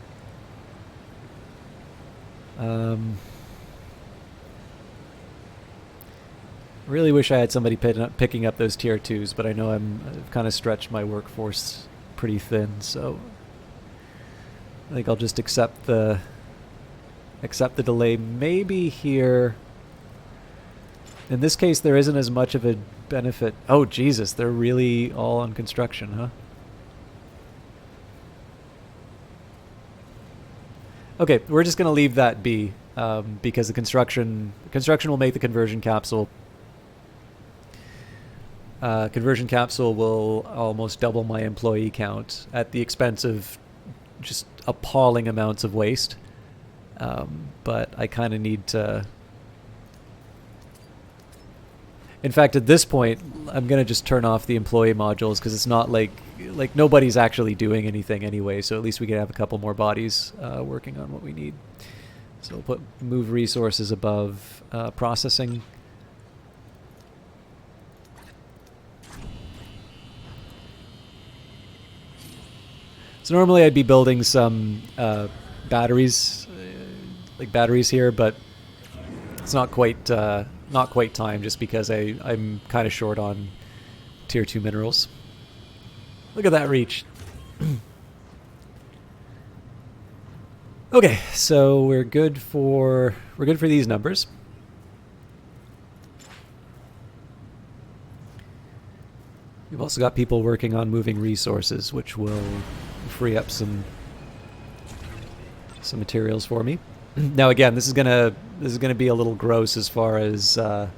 Really wish I had somebody picking up those tier 2s, but I know I've kind of stretched my workforce pretty thin, so I think I'll just accept the delay. Maybe here, in this case, there isn't as much of a benefit. Oh, Jesus, they're really all on construction, huh? Okay, we're just going to leave that be, because the construction will make the conversion capsule. Conversion capsule will almost double my employee count at the expense of just appalling amounts of waste. But I kind of need to... In fact, at this point, I'm going to just turn off the employee modules because it's not like nobody's actually doing anything anyway, so at least we can have a couple more bodies working on what we need. So we'll put move resources above processing. So normally I'd be building some batteries, like batteries here, but it's not quite time just because I'm kind of short on tier 2 minerals. Look at that reach. Okay, so we're good for these numbers. We've also got people working on moving resources, which will free up some materials for me. Now again, this is gonna be a little gross as far as the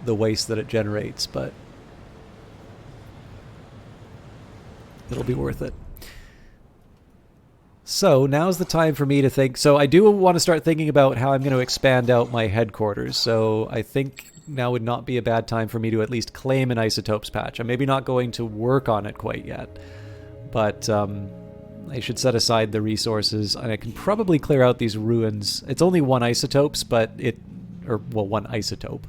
waste that it generates, but it'll be worth it. So now's the time for me to think. So I do want to start thinking about how I'm going to expand out my headquarters. So I think now would not be a bad time for me to at least claim an isotopes patch. I'm maybe not going to work on it quite yet, but I should set aside the resources, and I can probably clear out these ruins. It's only one isotopes, but one isotope.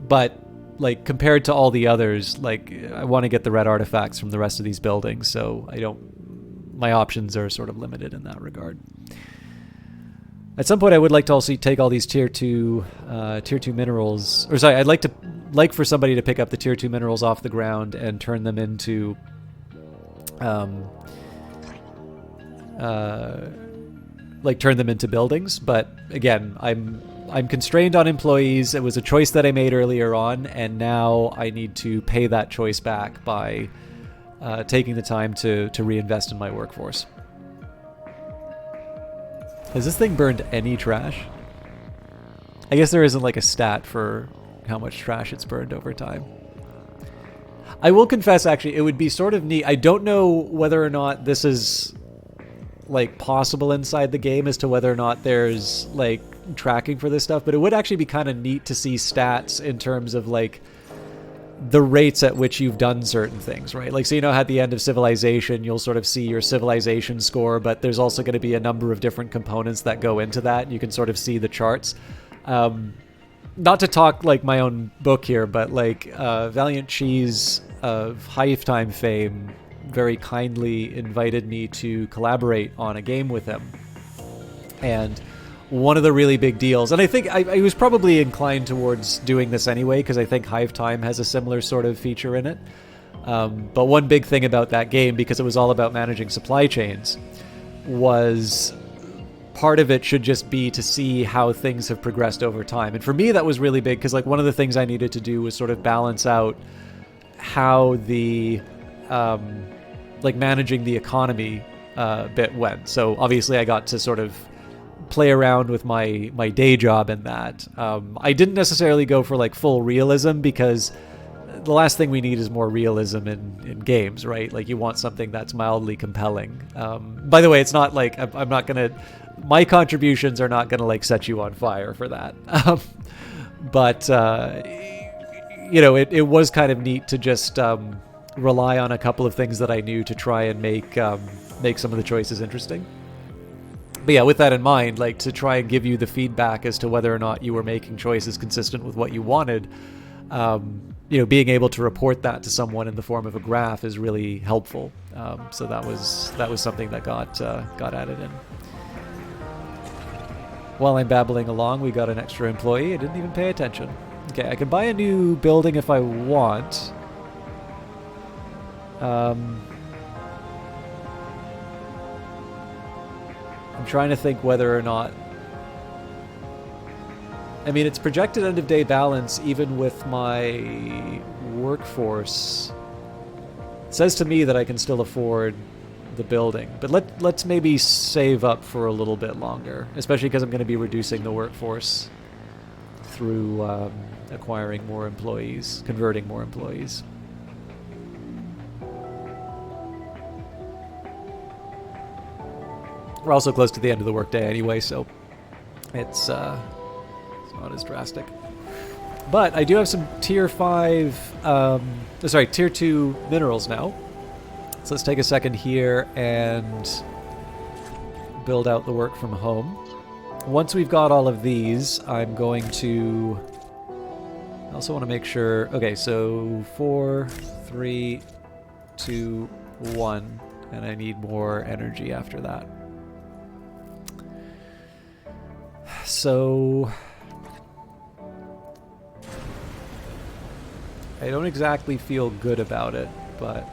But like compared to all the others, like I want to get the red artifacts from the rest of these buildings, so my options are sort of limited in that regard. At some point I would like to also take all these tier 2 minerals, or sorry, I'd like for somebody to pick up the tier 2 minerals off the ground and turn them into turn them into buildings, but again, I'm constrained on employees. It was a choice that I made earlier on, and now I need to pay that choice back by taking the time to reinvest in my workforce. Has this thing burned any trash? I guess there isn't like a stat for how much trash it's burned over time. I will confess, actually, it would be sort of neat. I don't know whether or not this is like possible inside the game as to whether or not there's like tracking for this stuff, but it would actually be kind of neat to see stats in terms of like the rates at which you've done certain things, right? Like, so you know, at the end of Civilization, you'll sort of see your civilization score, but there's also going to be a number of different components that go into that, and you can sort of see the charts. Not to talk like my own book here, but like Valiant Cheese of Hive Time fame very kindly invited me to collaborate on a game with him. And one of the really big deals, and I think I was probably inclined towards doing this anyway, because I think Hive Time has a similar sort of feature in it. But one big thing about that game, because it was all about managing supply chains, was part of it should just be to see how things have progressed over time. And for me, that was really big, because like one of the things I needed to do was sort of balance out how the like managing the economy bit went. So obviously I got to sort of play around with my day job in that. I didn't necessarily go for like full realism, because the last thing we need is more realism in games, right? Like you want something that's mildly compelling. By the way, it's not like I'm not gonna, my contributions are not gonna like set you on fire for that. But you know, it was kind of neat to just rely on a couple of things that I knew to try and make some of the choices interesting. But yeah, with that in mind, like to try and give you the feedback as to whether or not you were making choices consistent with what you wanted, you know, being able to report that to someone in the form of a graph is really helpful. So that was something that got added in. While I'm babbling along, we got an extra employee. I didn't even pay attention. Okay, I can buy a new building if I want. I'm trying to think whether or not... I mean, it's projected end-of-day balance even with my workforce. It says to me that I can still afford the building, but let's maybe save up for a little bit longer, especially because I'm going to be reducing the workforce through acquiring more employees, converting more employees. We're also close to the end of the workday anyway, so it's not as drastic. But I do have some tier 2 minerals now. So let's take a second here and build out the work from home. Once we've got all of these, I'm going to... I also want to make sure... Okay, so 4, 3, 2, 1. And I need more energy after that. So... I don't exactly feel good about it, but...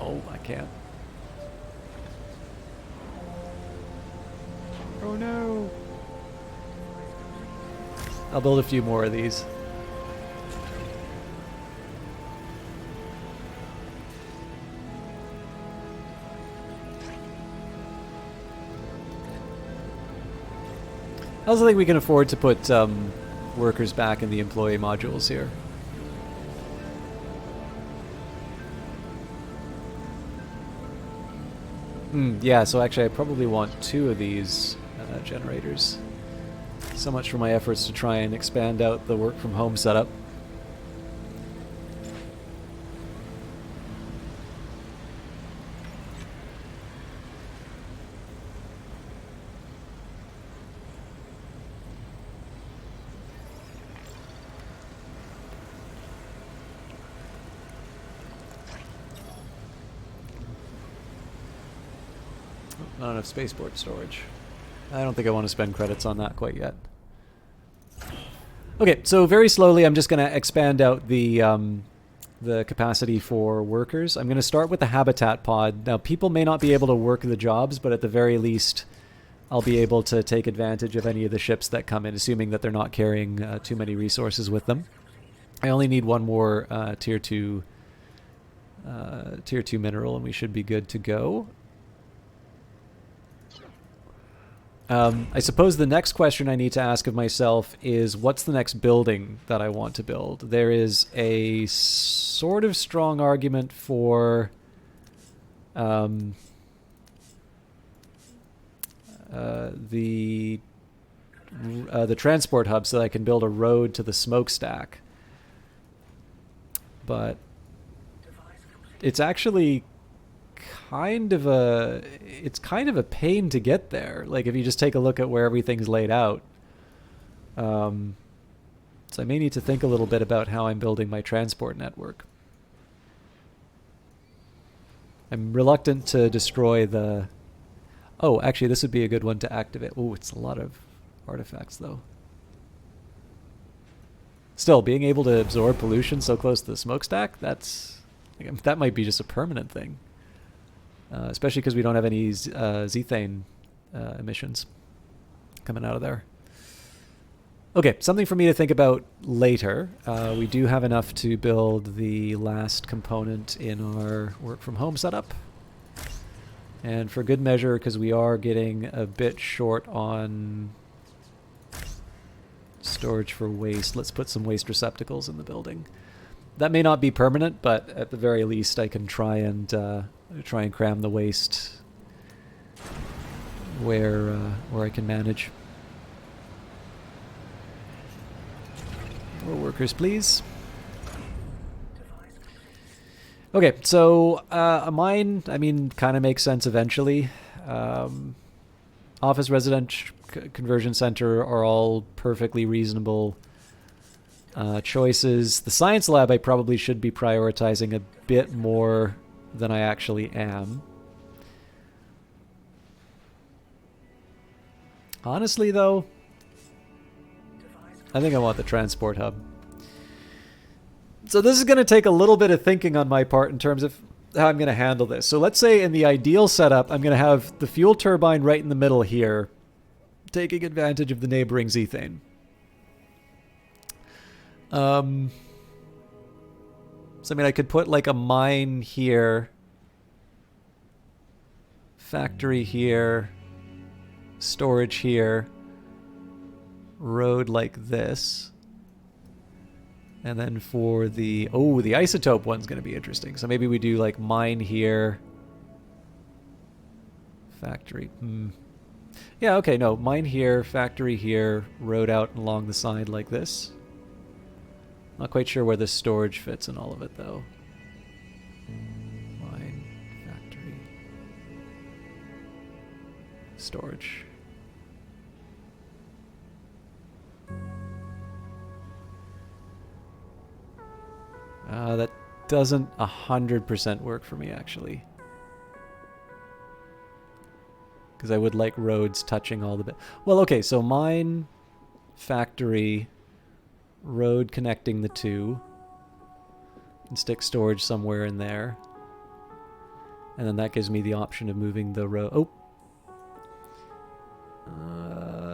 Oh, I can't. Oh no! I'll build a few more of these. I also think we can afford to put workers back in the employee modules here. Yeah, so actually I probably want 2 of these generators. So much for my efforts to try and expand out the work from home setup. Not enough spaceport storage. I don't think I want to spend credits on that quite yet. Okay, so very slowly I'm just going to expand out the capacity for workers. I'm going to start with the habitat pod. Now, people may not be able to work the jobs, but at the very least, I'll be able to take advantage of any of the ships that come in, assuming that they're not carrying too many resources with them. I only need one more tier 2 mineral, and we should be good to go. I suppose the next question I need to ask of myself is, what's the next building that I want to build? There is a sort of strong argument for the transport hub so that I can build a road to the smokestack. But it's actually kind of a pain to get there. Like, if you just take a look at where everything's laid out. So I may need to think a little bit about how I'm building my transport network. I'm reluctant to destroy the... Oh, actually, this would be a good one to activate. Oh, it's a lot of artifacts, though. Still, being able to absorb pollution so close to the smokestack, that might be just a permanent thing. Especially because we don't have any zethane emissions coming out of there. Okay, something for me to think about later. We do have enough to build the last component in our work from home setup. And for good measure, because we are getting a bit short on storage for waste, let's put some waste receptacles in the building. That may not be permanent, but at the very least I can try and cram the waste where I can manage. More workers, please. Okay, so a mine, I mean, kind of makes sense eventually. Office, residential, conversion center are all perfectly reasonable choices. The science lab I probably should be prioritizing a bit more than I actually am. Honestly, though, I think I want the transport hub. So this is going to take a little bit of thinking on my part in terms of how I'm going to handle this. So let's say in the ideal setup, I'm going to have the fuel turbine right in the middle here, taking advantage of the neighboring zethane. So I mean, I could put like a mine here, factory here, storage here, road like this. And then for the... Oh, the isotope one's going to be interesting. So maybe we do like mine here, Factory. Yeah, okay, no. Mine here, factory here, road out along the side like this. Not quite sure where the storage fits in all of it, though. Mine, factory, storage. That doesn't 100% work for me, actually. Because I would like roads touching all the bit. Well, okay, so mine, factory, road connecting the two, and stick storage somewhere in there. And then that gives me the option of moving the road. Oh!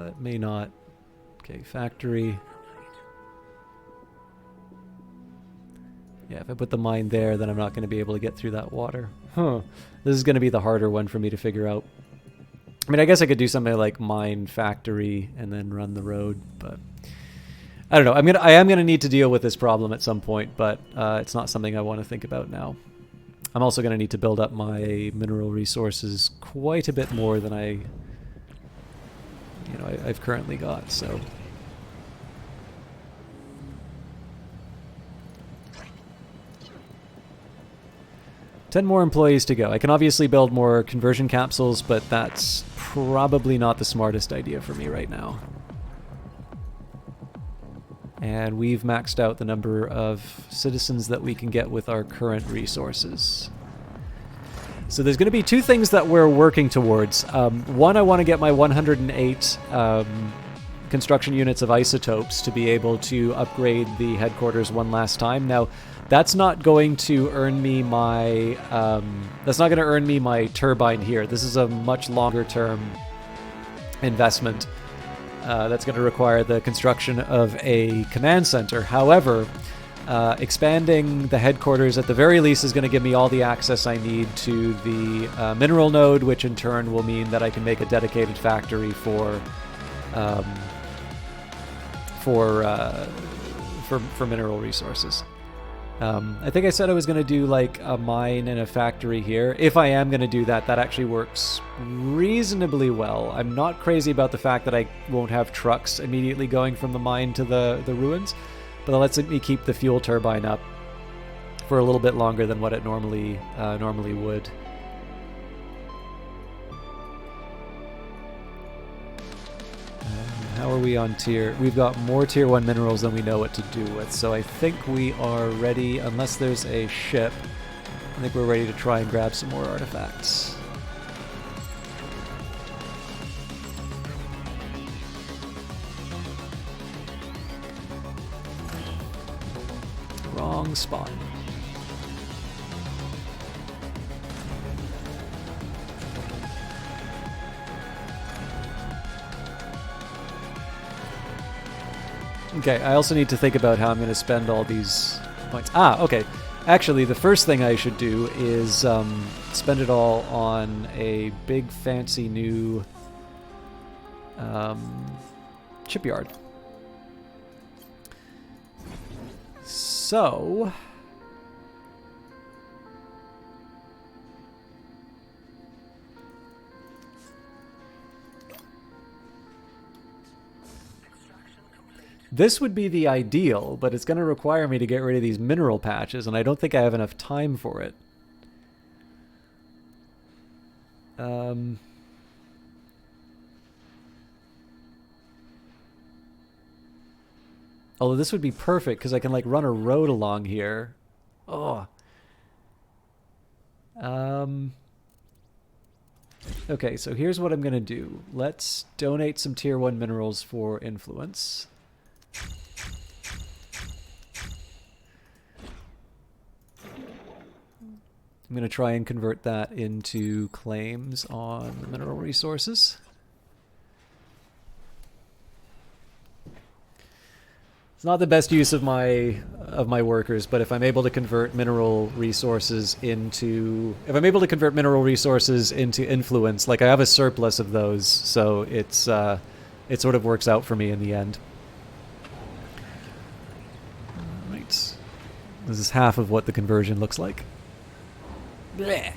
It may not. Okay, factory. Yeah, if I put the mine there, then I'm not going to be able to get through that water. Huh. This is going to be the harder one for me to figure out. I mean, I guess I could do something like mine factory and then run the road, but I don't know. I am gonna need to deal with this problem at some point, but it's not something I want to think about now. I'm also gonna need to build up my mineral resources quite a bit more than I've currently got. So. Ten more employees to go. I can obviously build more conversion capsules, but that's probably not the smartest idea for me right now. And we've maxed out the number of citizens that we can get with our current resources. So there's going to be two things that we're working towards. One, I want to get my 108 construction units of isotopes to be able to upgrade the headquarters one last time. Now, that's not going to earn me my turbine here. This is a much longer term investment. That's going to require the construction of a command center. However, expanding the headquarters at the very least is going to give me all the access I need to the mineral node, which in turn will mean that I can make a dedicated factory for mineral resources. I think I said I was going to do like a mine and a factory here. If I am going to do that, that actually works reasonably well. I'm not crazy about the fact that I won't have trucks immediately going from the mine to the ruins, but that lets me keep the fuel turbine up for a little bit longer than what it normally would. How are we on tier? We've got more tier 1 minerals than we know what to do with, so I think we are ready, unless there's a ship. I think we're ready to try and grab some more artifacts. Wrong spot. Okay, I also need to think about how I'm going to spend all these points. Okay. Actually, the first thing I should do is spend it all on a big, fancy new shipyard. So... this would be the ideal, but it's going to require me to get rid of these mineral patches, and I don't think I have enough time for it. Although this would be perfect, because I can, like, run a road along here. Oh. Okay, so here's what I'm going to do. Let's donate some tier 1 minerals for influence. I'm going to try and convert that into claims on the mineral resources. It's not the best use of my workers, but if I'm able to convert mineral resources into influence, like I have a surplus of those, so it sort of works out for me in the end. Right. This is half of what the conversion looks like. Blech.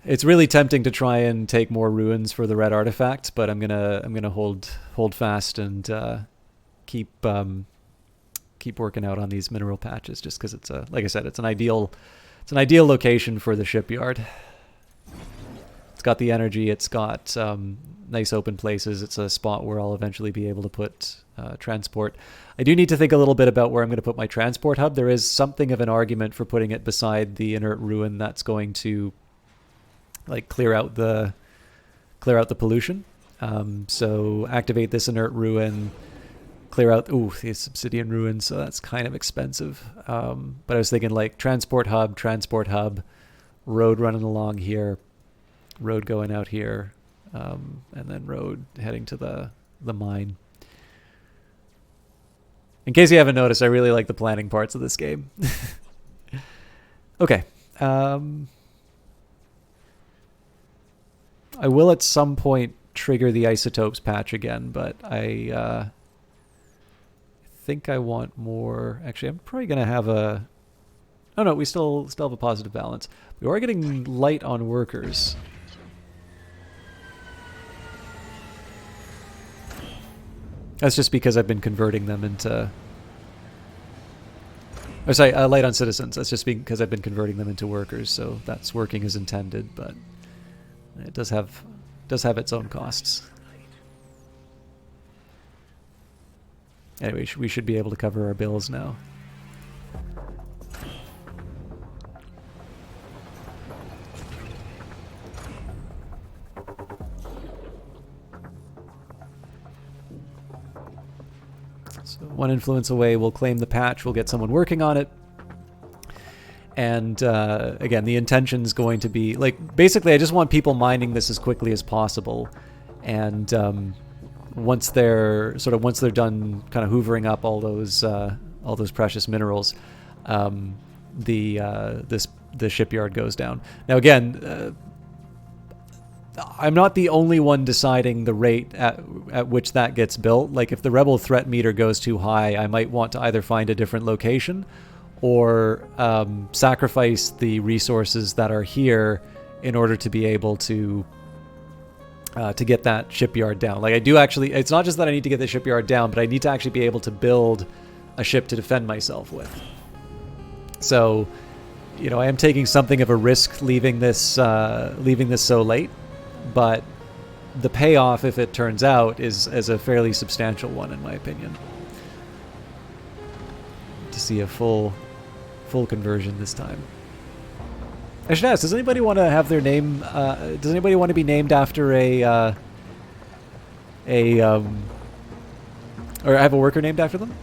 It's really tempting to try and take more ruins for the red artifact, but I'm gonna hold fast and keep working out on these mineral patches, just because it's like I said, it's an ideal location for the shipyard. It's got the energy. It's got nice open places. It's a spot where I'll eventually be able to put transport. I do need to think a little bit about where I'm going to put my transport hub. There is something of an argument for putting it beside the inert ruin that's going to like clear out the pollution. So activate this inert ruin, clear out these obsidian ruins. So that's kind of expensive. But I was thinking like transport hub, road running along here, road going out here, and then road heading to the mine. In case you haven't noticed, I really like the planning parts of this game. Okay. I will at some point trigger the isotopes patch again, but I think I want more. Actually, I'm probably going to have a... Oh no, we still have a positive balance. We are getting light on workers. That's just because I've been converting them into... Oh, sorry, light on citizens. That's just because I've been converting them into workers, so that's working as intended, but it does have its own costs. Anyway, we should be able to cover our bills now. So one influence away, we'll claim the patch, we'll get someone working on it. And again, the intention's going to be, like, basically I just want people mining this as quickly as possible. And once they're done kind of hoovering up all those precious minerals, the shipyard goes down. Now again, I'm not the only one deciding the rate at which that gets built. Like if the rebel threat meter goes too high, I might want to either find a different location or sacrifice the resources that are here in order to be able to get that shipyard down. Like I do actually, it's not just that I need to get the shipyard down, but I need to actually be able to build a ship to defend myself with. So, you know, I am taking something of a risk leaving this so late, but the payoff, if it turns out, is a fairly substantial one in my opinion. To see a full conversion this time. I should ask, does anybody want to have their name, does anybody want to be named after or have a worker named after them?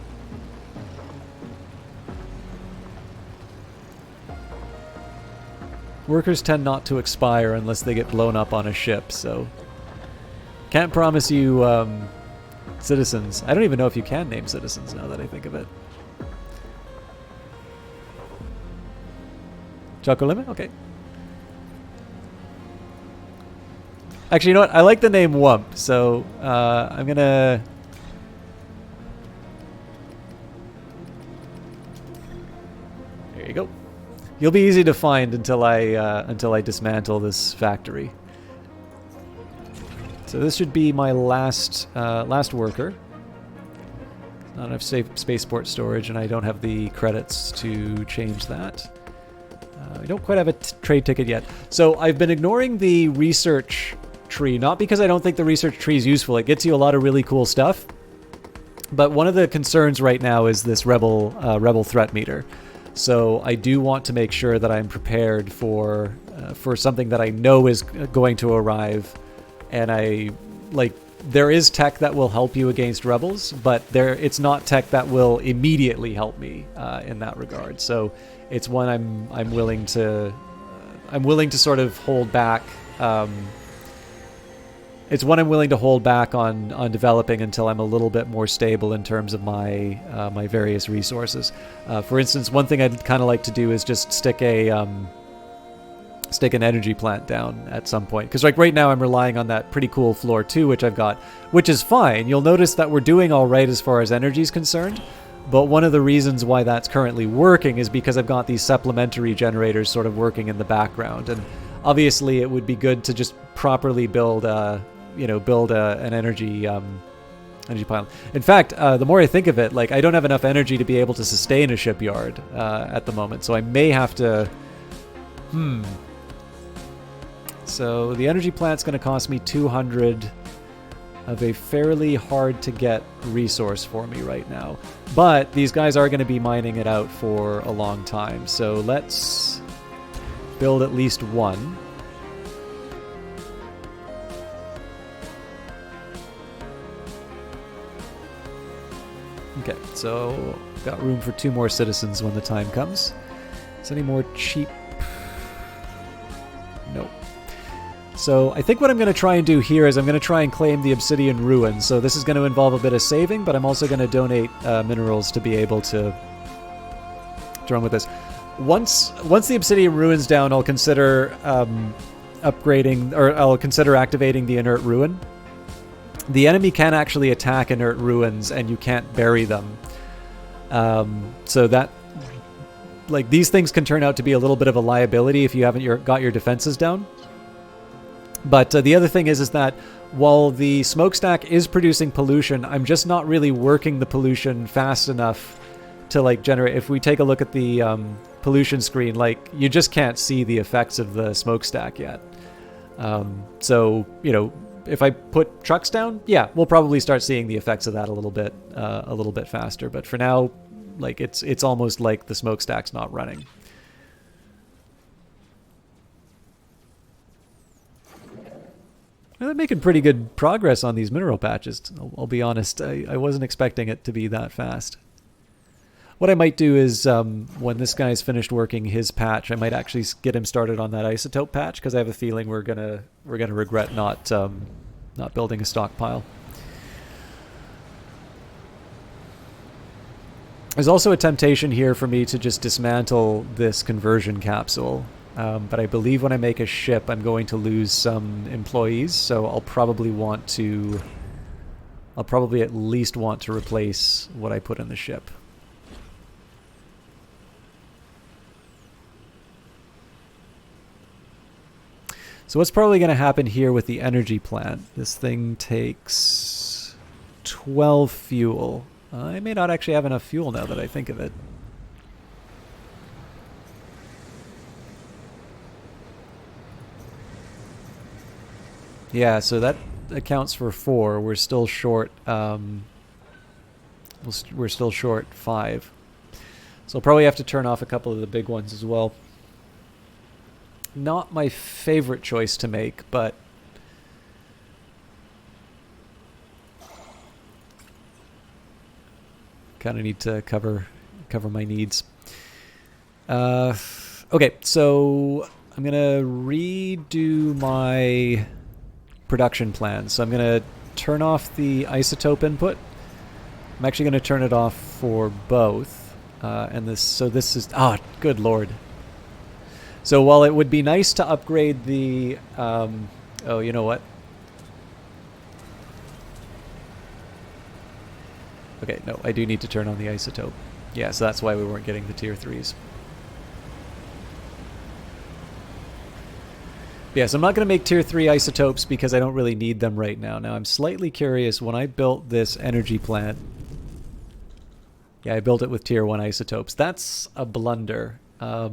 Workers tend not to expire unless they get blown up on a ship, so can't promise you citizens. I don't even know if you can name citizens now that I think of it. Choco Limit? Okay. Actually, you know what? I like the name Wump, so I'm gonna... There you go. You'll be easy to find until I dismantle this factory. So this should be my last worker. Not enough spaceport storage, and I don't have the credits to change that. I don't quite have a trade ticket yet. So I've been ignoring the research tree, not because I don't think the research tree is useful. It gets you a lot of really cool stuff. But one of the concerns right now is this rebel threat meter. So I do want to make sure that I'm prepared for something that I know is going to arrive. And there is tech that will help you against rebels, but it's not tech that will immediately help me in that regard. So it's one I'm willing to sort of hold back. It's one I'm willing to hold back on developing until I'm a little bit more stable in terms of my my various resources. For instance, one thing I'd kind of like to do is just stick an energy plant down at some point, because like right now I'm relying on that pretty cool floor 2 which I've got, which is fine. You'll notice that we're doing all right as far as energy is concerned. But one of the reasons why that's currently working is because I've got these supplementary generators sort of working in the background. And obviously it would be good to just properly build, an energy pile. In fact, the more I think of it, like, I don't have enough energy to be able to sustain a shipyard at the moment, so I may have to. So the energy plant's going to cost me 200 of a fairly hard to get resource for me right now. But these guys are going to be mining it out for a long time. So let's build at least one. Okay, so got room for 2 more citizens when the time comes. Is any more cheap? Nope. So I think what I'm going to try and do here is I'm going to try and claim the Obsidian Ruins. So this is going to involve a bit of saving, but I'm also going to donate minerals to be able to run with this. Once the Obsidian Ruins down, I'll consider upgrading, or I'll consider activating the Inert Ruin. The enemy can actually attack Inert Ruins, and you can't bury them. So that, like, these things can turn out to be a little bit of a liability if you haven't got your defenses down. But the other thing is that while the smokestack is producing pollution, I'm just not really working the pollution fast enough to, like, generate. If we take a look at the pollution screen, like, you just can't see the effects of the smokestack yet. So, you know, if I put trucks down, yeah, we'll probably start seeing the effects of that a little bit faster. But for now, like, it's almost like the smokestack's not running. Well, they're making pretty good progress on these mineral patches. I'll be honest, I wasn't expecting it to be that fast. What I might do is, when this guy's finished working his patch, I might actually get him started on that isotope patch, because I have a feeling we're gonna regret not building a stockpile. There's also a temptation here for me to just dismantle this conversion capsule. But I believe when I make a ship, I'm going to lose some employees, so I'll probably at least want to replace what I put in the ship. So what's probably going to happen here with the energy plant? This thing takes 12 fuel. I may not actually have enough fuel now that I think of it. Yeah, so that accounts for 4. We're still short. We're still short 5. So I'll probably have to turn off a couple of the big ones as well. Not my favorite choice to make, but kind of need to cover my needs. Okay, so I'm gonna redo my production plan. So I'm going to turn off the isotope input. I'm actually going to turn it off for both. This is, good lord. So while it would be nice to upgrade the, oh, you know what? Okay, no, I do need to turn on the isotope. Yeah, so that's why we weren't getting the tier 3s. Yeah, so I'm not going to make tier 3 isotopes because I don't really need them right now. Now, I'm slightly curious, when I built this energy plant, yeah, I built it with tier 1 isotopes. That's a blunder. I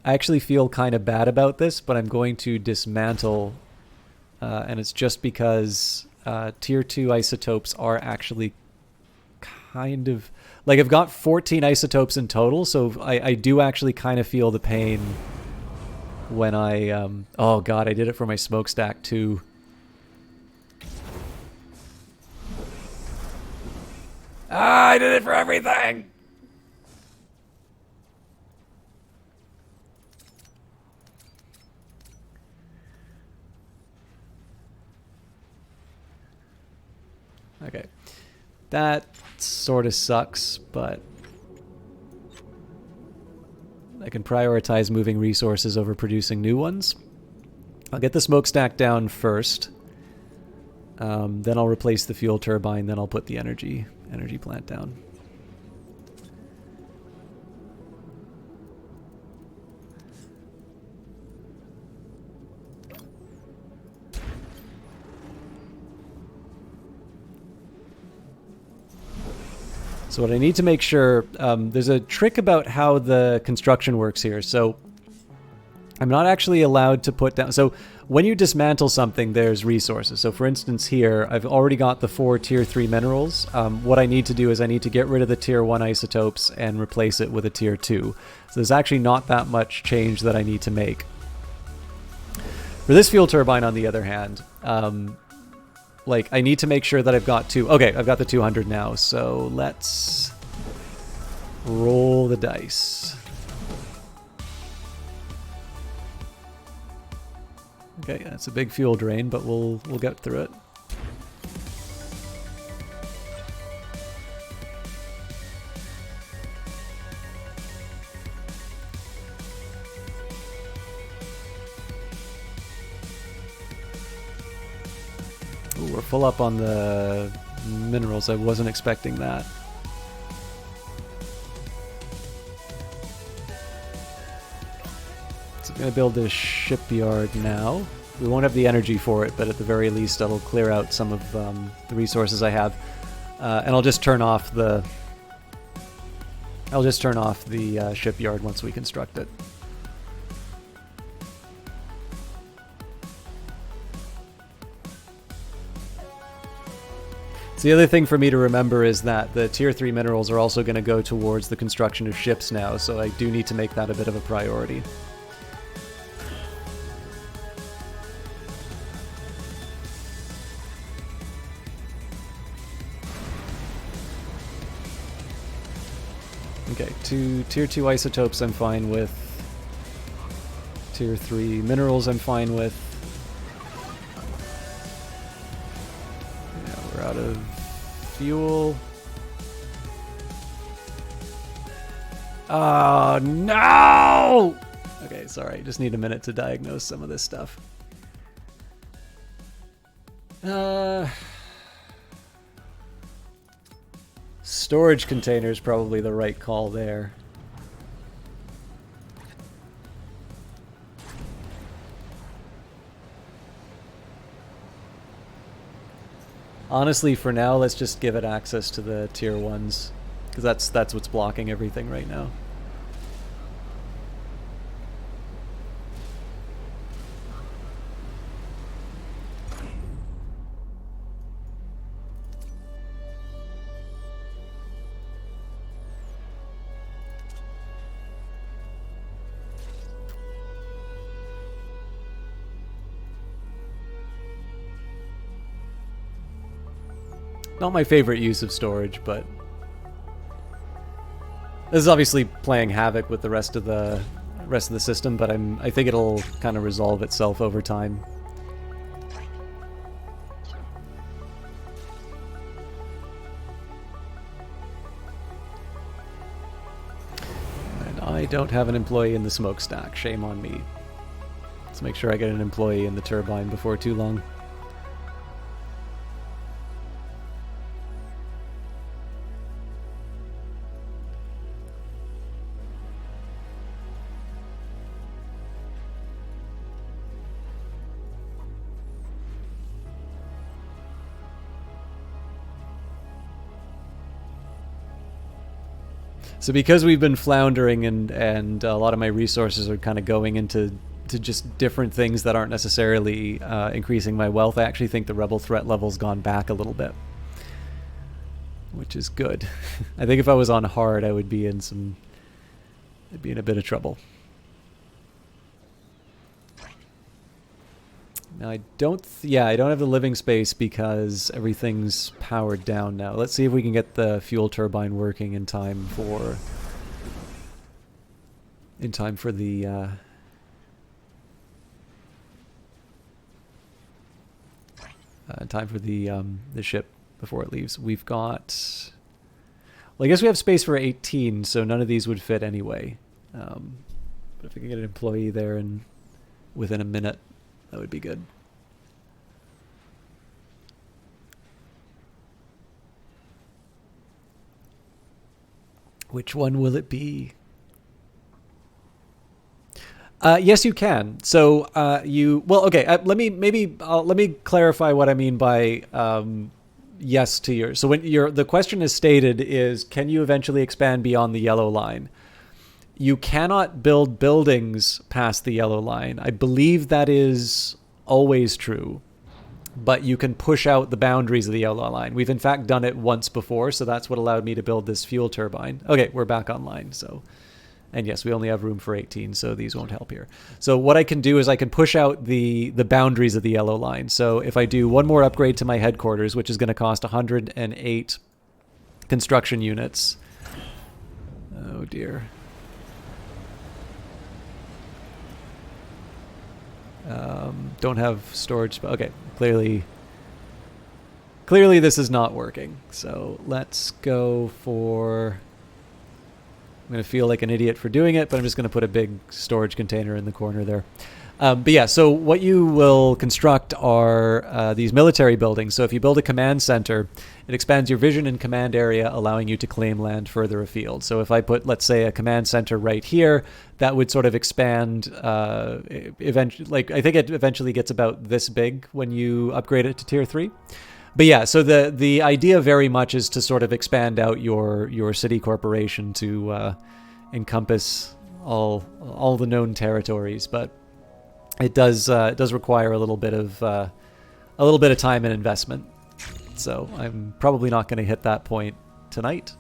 actually feel kind of bad about this, but I'm going to dismantle, and it's just because tier 2 isotopes are actually kind of, like, I've got 14 isotopes in total, so I do actually kind of feel the pain when I, oh god, I did it for my smokestack too. I did it for everything! Okay. That sort of sucks, but I can prioritize moving resources over producing new ones. I'll get the smokestack down first. Then I'll replace the fuel turbine. Then I'll put the energy plant down. So what I need to make sure, there's a trick about how the construction works here. So I'm not actually allowed to put down... So when you dismantle something, there's resources. So for instance here, I've already got the 4 tier 3 minerals. What I need to do is I need to get rid of the tier 1 isotopes and replace it with a tier 2. So there's actually not that much change that I need to make. For this fuel turbine, on the other hand, like, I need to make sure that I've got two... Okay, I've got the 200 now, so let's roll the dice. Okay, that's a big fuel drain, but we'll get through it. Ooh, we're full up on the minerals. I wasn't expecting that. So I'm going to build this shipyard now. We won't have the energy for it, but at the very least that'll clear out some of the resources I have. And I'll just turn off the... shipyard once we construct it. So the other thing for me to remember is that the tier 3 minerals are also going to go towards the construction of ships now, so I do need to make that a bit of a priority. Okay, tier 2 isotopes I'm fine with. Tier 3 minerals I'm fine with. Yeah, we're out of fuel. Oh, no! Okay, sorry. Just need a minute to diagnose some of this stuff. Storage container is probably the right call there. Honestly, for now, let's just give it access to the tier 1s, because that's what's blocking everything right now. Not my favorite use of storage, but this is obviously playing havoc with the rest of the system, but I think it'll kind of resolve itself over time. And I don't have an employee in the smokestack. Shame on me. Let's make sure I get an employee in the turbine before too long. So because we've been floundering and a lot of my resources are kind of going into just different things that aren't necessarily increasing my wealth, I actually think the rebel threat level's gone back a little bit, which is good. I think if I was on hard, I'd be in a bit of trouble. Now I don't have the living space because everything's powered down now. Let's see if we can get the fuel turbine working in time for the the ship before it leaves. We've got, well, I guess we have space for 18, so none of these would fit anyway. But if we can get an employee there and within a minute, that would be good. Which one will it be? Yes, you can. So let me clarify what I mean by yes to yours. So when the question is stated is, can you eventually expand beyond the yellow line? You cannot build buildings past the yellow line. I believe that is always true, but you can push out the boundaries of the yellow line. We've in fact done it once before, so that's what allowed me to build this fuel turbine. Okay, we're back online. So, and yes, we only have room for 18, so these won't help here. So what I can do is I can push out the boundaries of the yellow line. So if I do one more upgrade to my headquarters, which is going to cost 108 construction units. Oh dear. Don't have storage. Okay, clearly this is not working. So let's go for... I'm going to feel like an idiot for doing it, but I'm just going to put a big storage container in the corner there. But yeah, so what you will construct are these military buildings. So if you build a command center, it expands your vision and command area, allowing you to claim land further afield. So if I put, let's say, a command center right here, that would sort of expand eventually. Like, I think it eventually gets about this big when you upgrade it to tier 3. But yeah, so the idea very much is to sort of expand out your city corporation to encompass all the known territories, but it does require a little bit of time and investment. So I'm probably not going to hit that point tonight.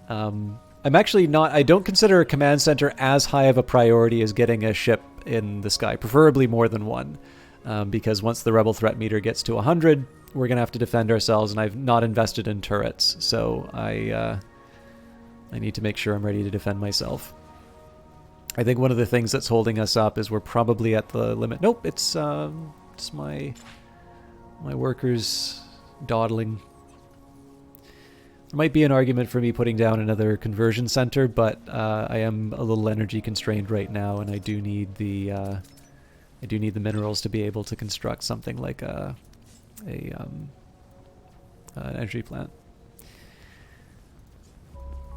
I'm actually not. I don't consider a command center as high of a priority as getting a ship in the sky, preferably more than one, because once the rebel threat meter gets to 100, we're going to have to defend ourselves, and I've not invested in turrets, so I need to make sure I'm ready to defend myself. I think one of the things that's holding us up is we're probably at the limit. Nope, it's my workers dawdling. There might be an argument for me putting down another conversion center, but I am a little energy constrained right now, and I do need the minerals to be able to construct something like an energy plant.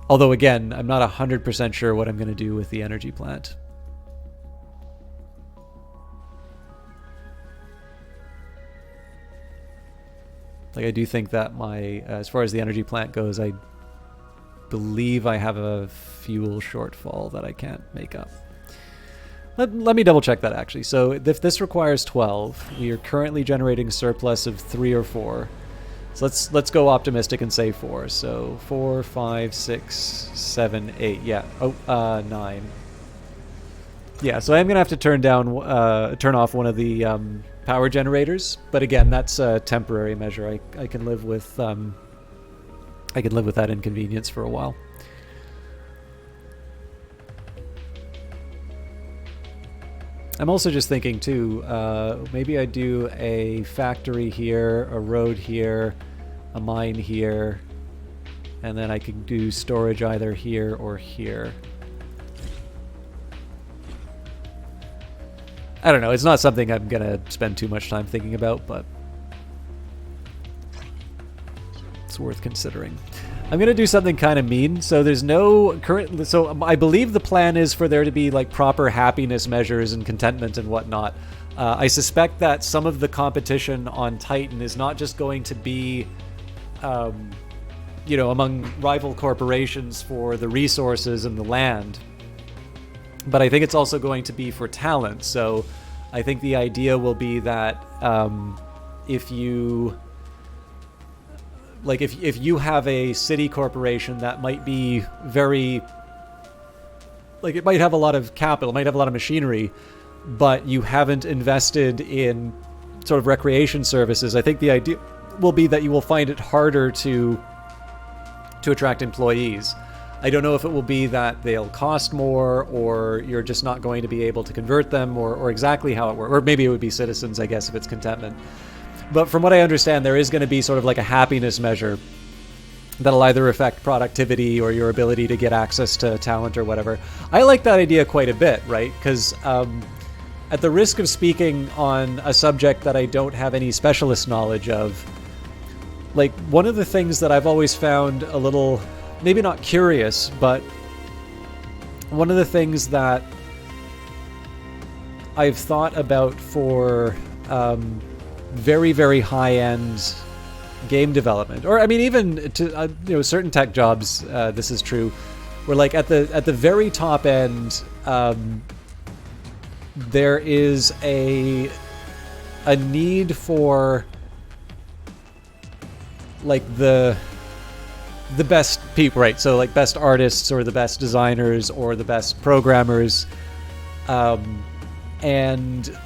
Although, again, I'm not 100% sure what I'm going to do with the energy plant. Like, I do think that as far as the energy plant goes, I believe I have a fuel shortfall that I can't make up. Let me double check that, actually. So if this requires 12, we are currently generating surplus of 3 or 4. So let's go optimistic and say 4. So 4, 5, 6, 7, 8. Yeah. Oh, 9. Yeah. So I'm gonna have to turn off one of the power generators. But again, that's a temporary measure. I can live with that inconvenience for a while. I'm also just thinking too, maybe I do a factory here, a road here, a mine here, and then I can do storage either here or here. I don't know, it's not something I'm gonna spend too much time thinking about, but it's worth considering. I'm going to do something kind of mean. So there's no current... So I believe the plan is for there to be like proper happiness measures and contentment and whatnot. I suspect that some of the competition on Titan is not just going to be, among rival corporations for the resources and the land, but I think it's also going to be for talent. So I think the idea will be that if you... Like, if you have a city corporation that might be very... Like, it might have a lot of capital, might have a lot of machinery, but you haven't invested in sort of recreation services, I think the idea will be that you will find it harder to attract employees. I don't know if it will be that they'll cost more, or you're just not going to be able to convert them, or exactly how it works. Or maybe it would be citizens, I guess, if it's contentment. But from what I understand, there is going to be sort of like a happiness measure that'll either affect productivity or your ability to get access to talent or whatever. I like that idea quite a bit, right? Because at the risk of speaking on a subject that I don't have any specialist knowledge of, like, one of the things that I've always found a little, maybe not curious, but one of the things that I've thought about for very, very high-end game development, or I mean, even to certain tech jobs, this is true. Where like at the very top end, there is a need for like the best people, right? So like best artists or the best designers or the best programmers, and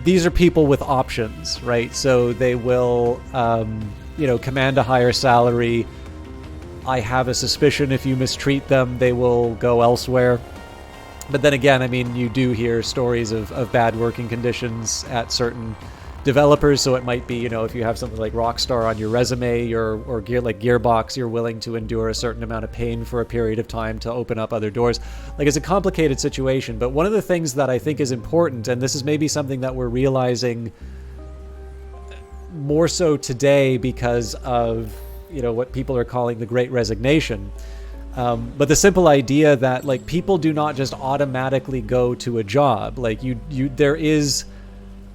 these are people with options, right? So they will, command a higher salary. I have a suspicion if you mistreat them, they will go elsewhere. But then again, I mean, you do hear stories of bad working conditions at certain developers. So it might be, if you have something like Rockstar on your resume, or Gearbox, you're willing to endure a certain amount of pain for a period of time to open up other doors. Like, it's a complicated situation. But one of the things that I think is important, and this is maybe something that we're realizing more so today because of what people are calling the Great Resignation. But the simple idea that like people do not just automatically go to a job. Like there is,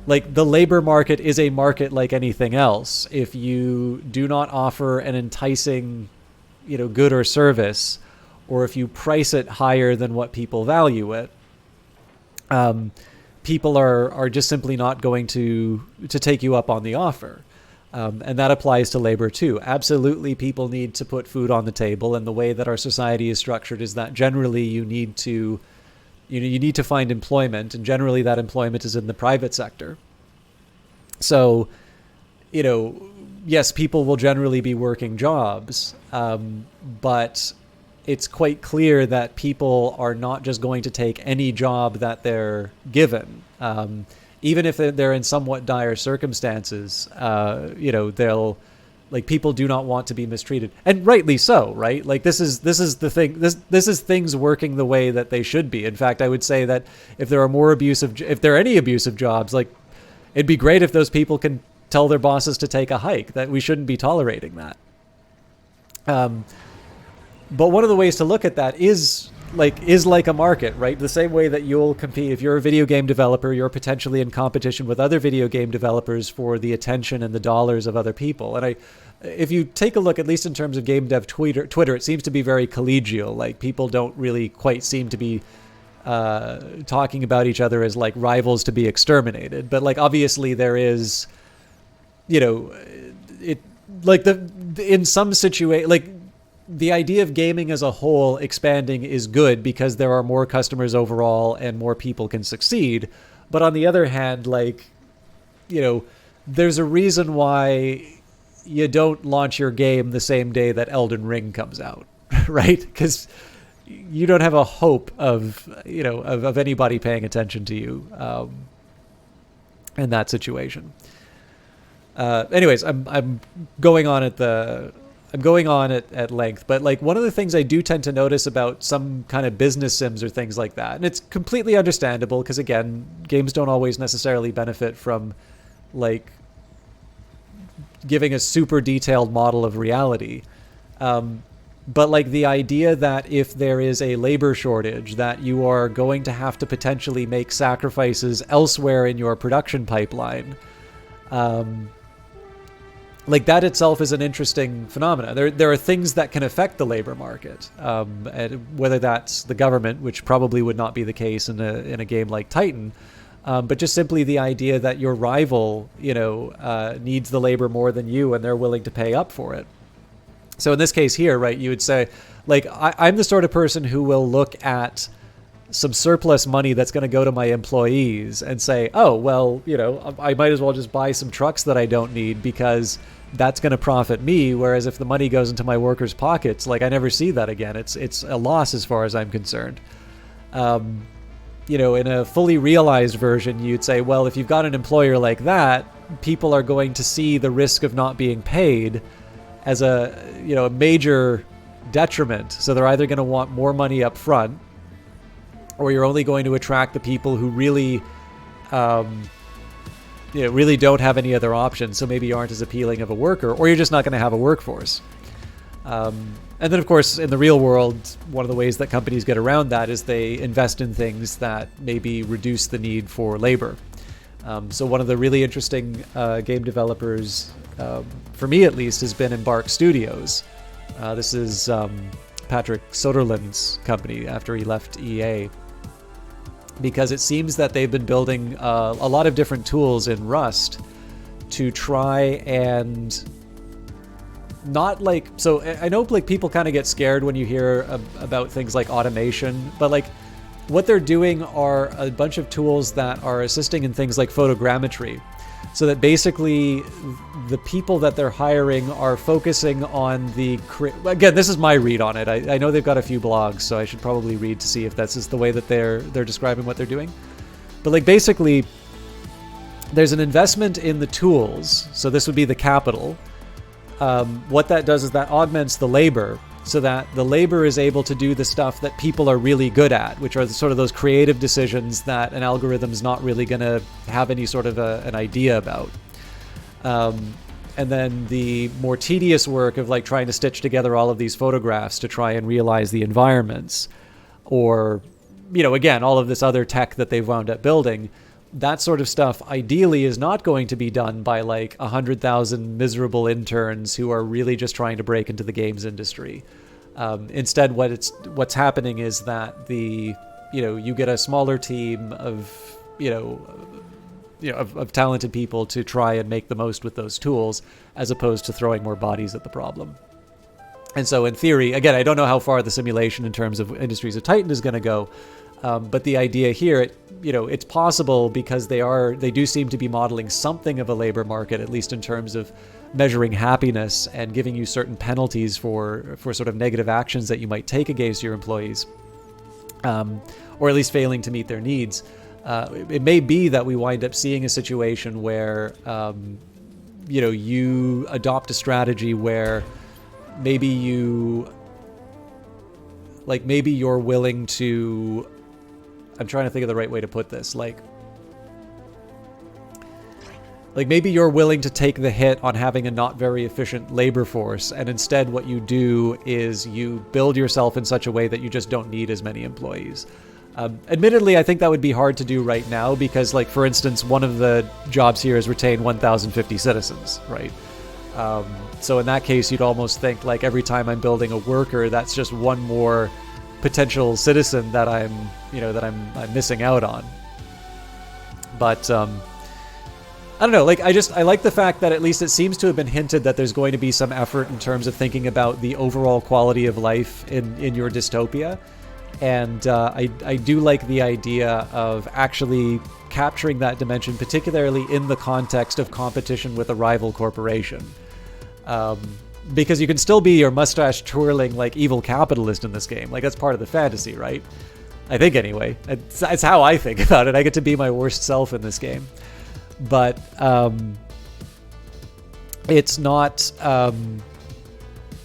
like, the labor market is a market like anything else. If you do not offer an enticing, good or service, or if you price it higher than what people value it, people are just simply not going to take you up on the offer. And that applies to labor too. Absolutely, people need to put food on the table, and the way that our society is structured is that generally you need to find employment, and generally that employment is in the private sector. So, yes, people will generally be working jobs, but it's quite clear that people are not just going to take any job that they're given. Even if they're in somewhat dire circumstances, they'll, like, people do not want to be mistreated, and rightly so, right? Like, this is the thing. This is things working the way that they should be. In fact, I would say that if there are any abusive jobs, like, it'd be great if those people can tell their bosses to take a hike. That we shouldn't be tolerating that. But one of the ways to look at that is like a market, right? The same way that you'll compete. If you're a video game developer, you're potentially in competition with other video game developers for the attention and the dollars of other people. And if you take a look, at least in terms of game dev Twitter, it seems to be very collegial. Like, people don't really quite seem to be talking about each other as like rivals to be exterminated. But like, obviously there is, in some situation, like, the idea of gaming as a whole expanding is good because there are more customers overall and more people can succeed. But on the other hand, like, there's a reason why you don't launch your game the same day that Elden Ring comes out, right? Because you don't have a hope of anybody paying attention to you in that situation. Anyways, I'm going on at length, but like, one of the things I do tend to notice about some kind of business sims or things like that, and it's completely understandable because, again, games don't always necessarily benefit from like giving a super detailed model of reality. But like, the idea that if there is a labor shortage, that you are going to have to potentially make sacrifices elsewhere in your production pipeline, like, that itself is an interesting phenomena. There are things that can affect the labor market, and whether that's the government, which probably would not be the case in a game like Titan, but just simply the idea that your rival, needs the labor more than you, and they're willing to pay up for it. So in this case here, right, you would say, like, I'm the sort of person who will look at some surplus money that's going to go to my employees and say, oh, well, I might as well just buy some trucks that I don't need because that's going to profit me. Whereas if the money goes into my workers' pockets, like, I never see that again. It's a loss as far as I'm concerned. In a fully realized version, you'd say, well, if you've got an employer like that, people are going to see the risk of not being paid as a major detriment. So they're either going to want more money up front, or you're only going to attract the people who really, really don't have any other options, so maybe aren't as appealing of a worker, or you're just not going to have a workforce. And then, of course, in the real world, one of the ways that companies get around that is they invest in things that maybe reduce the need for labor. So one of the really interesting game developers, for me at least, has been Embark Studios. This is Patrick Soderlund's company after he left EA. Because it seems that they've been building a lot of different tools in Rust to try and not like... So I know like people kind of get scared when you hear about things like automation, but like what they're doing are a bunch of tools that are assisting in things like photogrammetry. So that basically the people that they're hiring are focusing on the... Again, this is my read on it. I know they've got a few blogs, so I should probably read to see if that's just the way that they're describing what they're doing. But like basically, there's an investment in the tools. So this would be the capital. What that does is that augments the labor, so that the labor is able to do the stuff that people are really good at, which are sort of those creative decisions that an algorithm's not really going to have any sort of an idea about. And then the more tedious work of like trying to stitch together all of these photographs to try and realize the environments, or, you know, again, all of this other tech that they've wound up building, that sort of stuff ideally is not going to be done by like 100,000 miserable interns who are really just trying to break into the games industry. Instead, what's happening is that you get a smaller team of of talented people to try and make the most with those tools, as opposed to throwing more bodies at the problem. And so in theory, again, I don't know how far the simulation in terms of Industries of Titan is going to go. But the idea here, it's possible because they do seem to be modeling something of a labor market, at least in terms of measuring happiness and giving you certain penalties for sort of negative actions that you might take against your employees, or at least failing to meet their needs. It may be that we wind up seeing a situation where, you adopt a strategy where maybe you're willing to... I'm trying to think of the right way to put this. Like maybe you're willing to take the hit on having a not very efficient labor force, and instead what you do is you build yourself in such a way that you just don't need as many employees. Admittedly, I think that would be hard to do right now because, like, for instance, one of the jobs here is retain 1,050 citizens, right? So in that case, you'd almost think like every time I'm building a worker, that's just one more potential citizen that I'm missing out on. But I don't know. Like I like the fact that at least it seems to have been hinted that there's going to be some effort in terms of thinking about the overall quality of life in your dystopia. And I do like the idea of actually capturing that dimension, particularly in the context of competition with a rival corporation. Because you can still be your mustache twirling like evil capitalist in this game. Like, that's part of the fantasy, right? I think anyway. It's how I think about it. I get to be my worst self in this game. But it's not...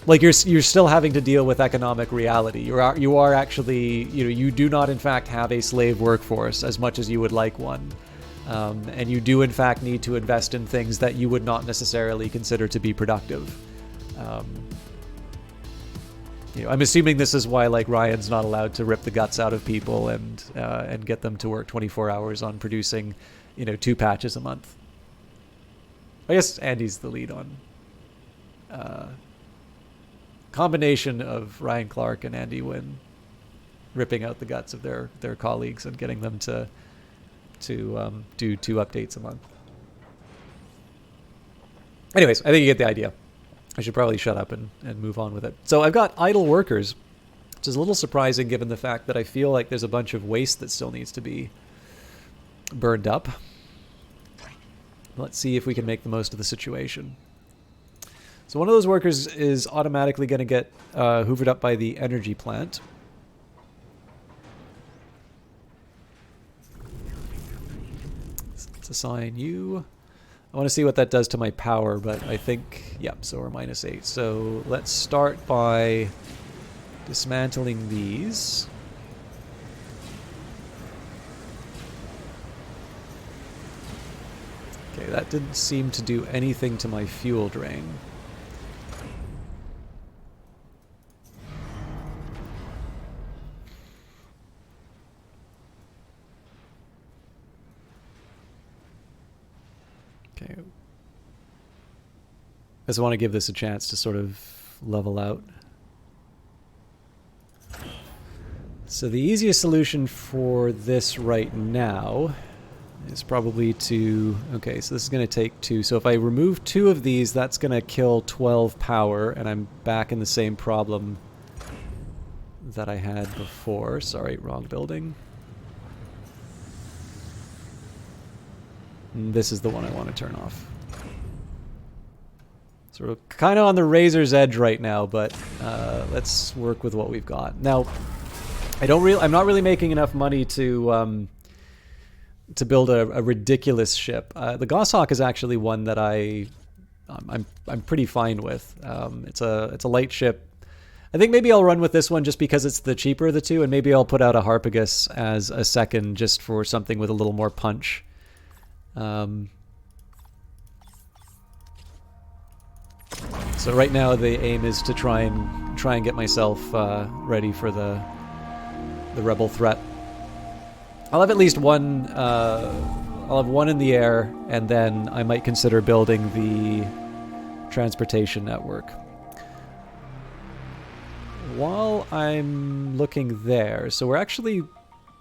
like you're still having to deal with economic reality. You are actually, you do not in fact have a slave workforce as much as you would like one, and you do in fact need to invest in things that you would not necessarily consider to be productive. I'm assuming this is why like Ryan's not allowed to rip the guts out of people and get them to work 24 hours on producing 2 patches a month. I guess Andy's the lead on. Combination of Ryan Clark and Andy Wynn ripping out the guts of their colleagues and getting them to do 2 updates a month. Anyways, I think you get the idea. I should probably shut up and move on with it. So I've got idle workers, which is a little surprising given the fact that I feel like there's a bunch of waste that still needs to be burned up. Let's see if we can make the most of the situation. So one of those workers is automatically going to get hoovered up by the energy plant. Let's assign you. I want to see what that does to my power, but I think, yep, so we're -8. So let's start by dismantling these. Okay, that didn't seem to do anything to my fuel drain. Okay. I just want to give this a chance to sort of level out. So the easiest solution for this right now is probably to... Okay, so this is going to take 2. So if I remove 2 of these, that's going to kill 12 power, and I'm back in the same problem that I had before. Sorry, wrong building. And this is the one I want to turn off. So we're kind of on the razor's edge right now, but let's work with what we've got. Now, I'm not really making enough money to build a ridiculous ship. The Goshawk is actually one that I'm pretty fine with. It's a light ship. I think maybe I'll run with this one just because it's the cheaper of the two, and maybe I'll put out a Harpagus as a second just for something with a little more punch. So right now the aim is to try and get myself ready for the rebel threat. I'll have at least one. I'll have one in the air, and then I might consider building the transportation network. While I'm looking there, so we're actually,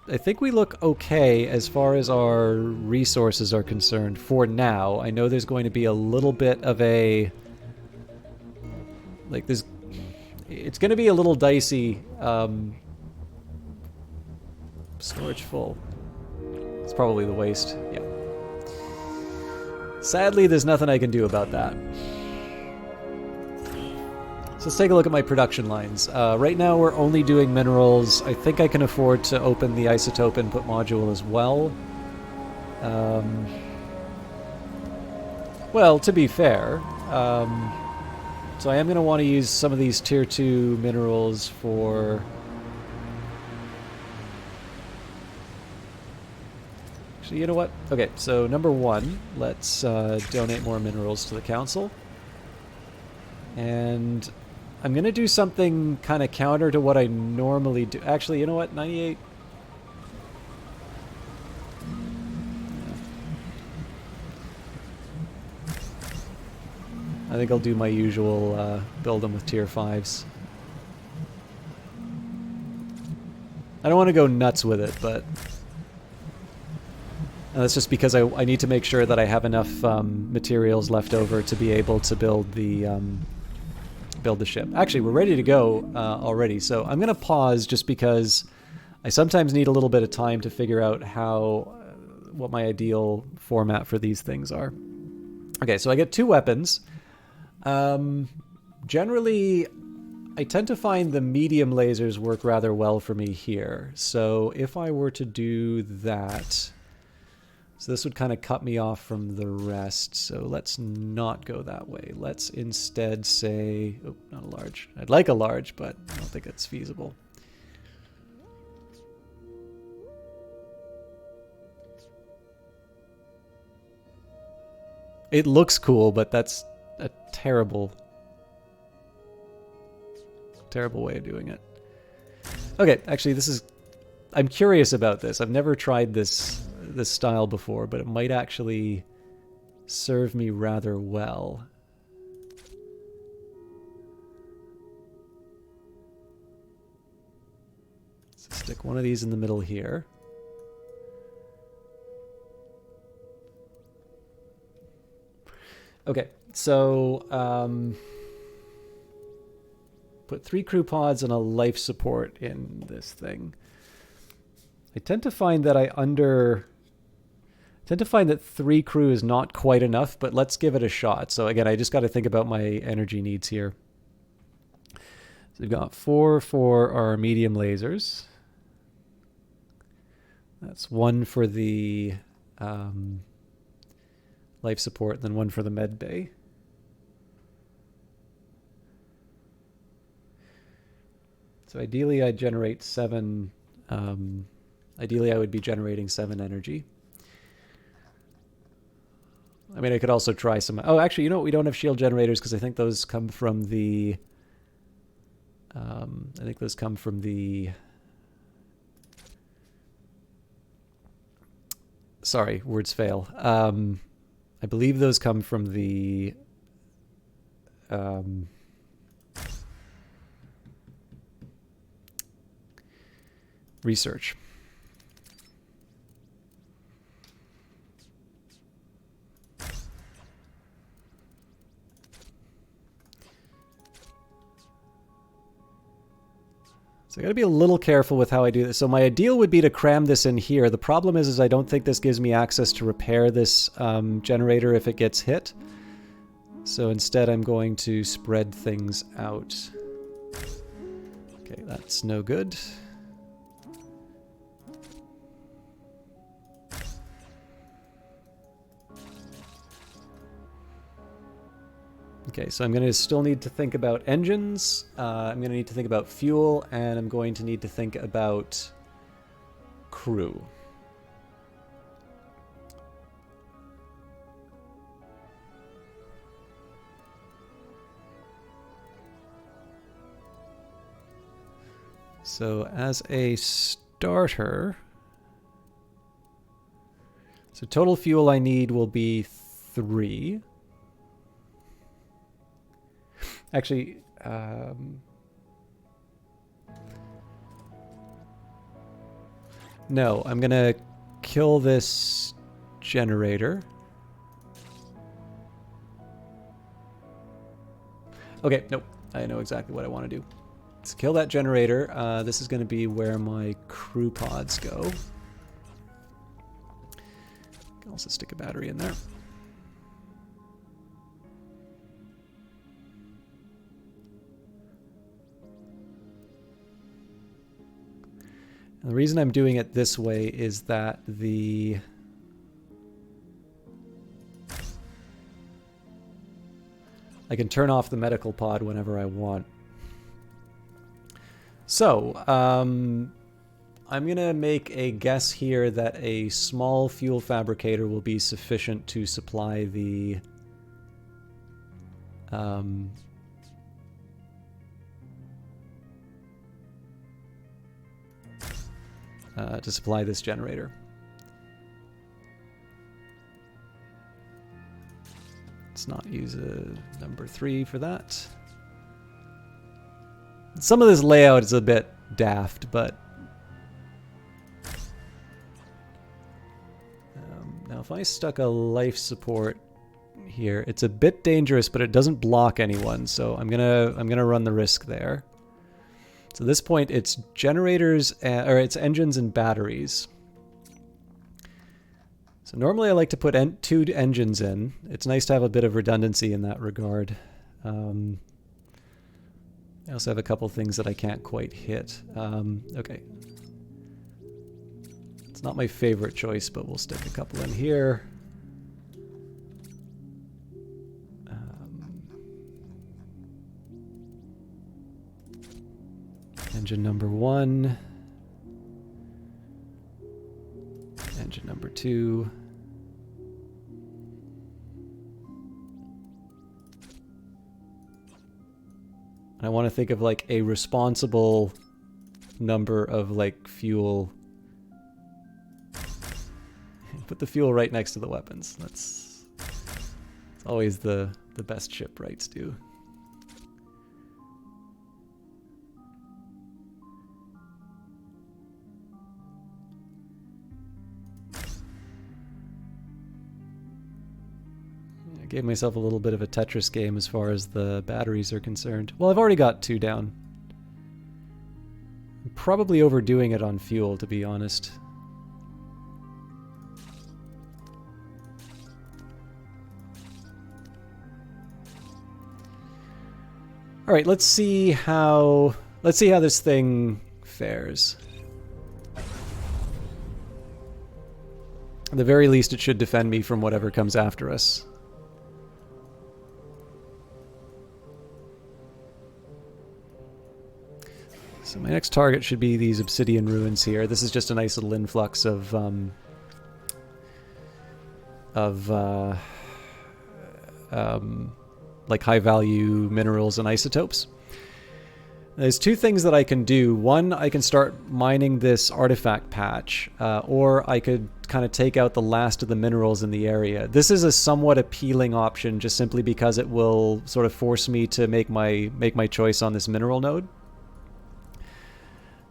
I think we look okay as far as our resources are concerned for now. I know there's going to be a little bit of a, like this, it's going to be a little dicey. Storage full. It's probably the waste. Yeah. Sadly, there's nothing I can do about that. So let's take a look at my production lines. Right now we're only doing minerals. I think I can afford to open the isotope input module as well. Well, to be fair, so I am going to want to use some of these tier 2 minerals for... Actually, you know what? Okay, so number 1, let's donate more minerals to the council. And I'm going to do something kind of counter to what I normally do. Actually, you know what? 98... I think I'll do my usual build them with tier 5s. I don't want to go nuts with it, but... that's just because I need to make sure that I have enough materials left over to be able to build the ship. Actually, we're ready to go already, so I'm going to pause just because I sometimes need a little bit of time to figure out what my ideal format for these things are. Okay, so I get 2 weapons. Generally, I tend to find the medium lasers work rather well for me here. So if I were to do that... So this would kind of cut me off from the rest, so let's not go that way. Let's instead say... Oh, not a large. I'd like a large, but I don't think it's feasible. It looks cool, but that's a terrible way of doing it. Okay, actually this is... I'm curious about this. I've never tried this style before, but it might actually serve me rather well. So stick one of these in the middle here. Okay, so put 3 crew pods and a life support in this thing. I tend to find that that 3 crew is not quite enough, but let's give it a shot. So again, I just got to think about my energy needs here. So we've got 4 for our medium lasers. That's 1 for the life support, and then 1 for the med bay. So ideally I'd generate 7... ideally I would be generating 7 energy. I mean, I could also try some... Oh, actually, you know what? We don't have shield generators because I think those come from the... Sorry, words fail. I believe those come from the research. So I got to be a little careful with how I do this. So my ideal would be to cram this in here. The problem is I don't think this gives me access to repair this generator if it gets hit. So instead I'm going to spread things out. Okay, that's no good. Okay, so I'm going to still need to think about engines, I'm going to need to think about fuel, and I'm going to need to think about crew. So as a starter, so total fuel I need will be 3. Actually, no, I'm gonna kill this generator. Okay, nope, I know exactly what I want to do. Let's kill that generator. This is going to be where my crew pods go. Can also stick a battery in there. And the reason I'm doing it this way is that I can turn off the medical pod whenever I want. So, I'm going to make a guess here that a small fuel fabricator will be sufficient to supply the to supply this generator. Let's not use a number 3 for that. Some of this layout is a bit daft, but now if I stuck a life support here, it's a bit dangerous, but it doesn't block anyone, so I'm gonna run the risk there. So at this point, it's generators, or it's engines and batteries. So normally I like to put 2 engines in. It's nice to have a bit of redundancy in that regard. I also have a couple things that I can't quite hit. Okay. It's not my favorite choice, but we'll stick a couple in here. Engine number 1. Engine number 2. And I want to think of like a responsible number of like fuel. Put the fuel right next to the weapons. That's always the best shipwrights do. I gave myself a little bit of a Tetris game as far as the batteries are concerned. Well, I've already got 2 down. I'm probably overdoing it on fuel, to be honest. All right, let's see how this thing fares. At the very least, it should defend me from whatever comes after us. So my next target should be these Obsidian ruins here. This is just a nice little influx of like high-value minerals and isotopes. There's 2 things that I can do. One, I can start mining this artifact patch, or I could kind of take out the last of the minerals in the area. This is a somewhat appealing option just simply because it will sort of force me to make my choice on this mineral node.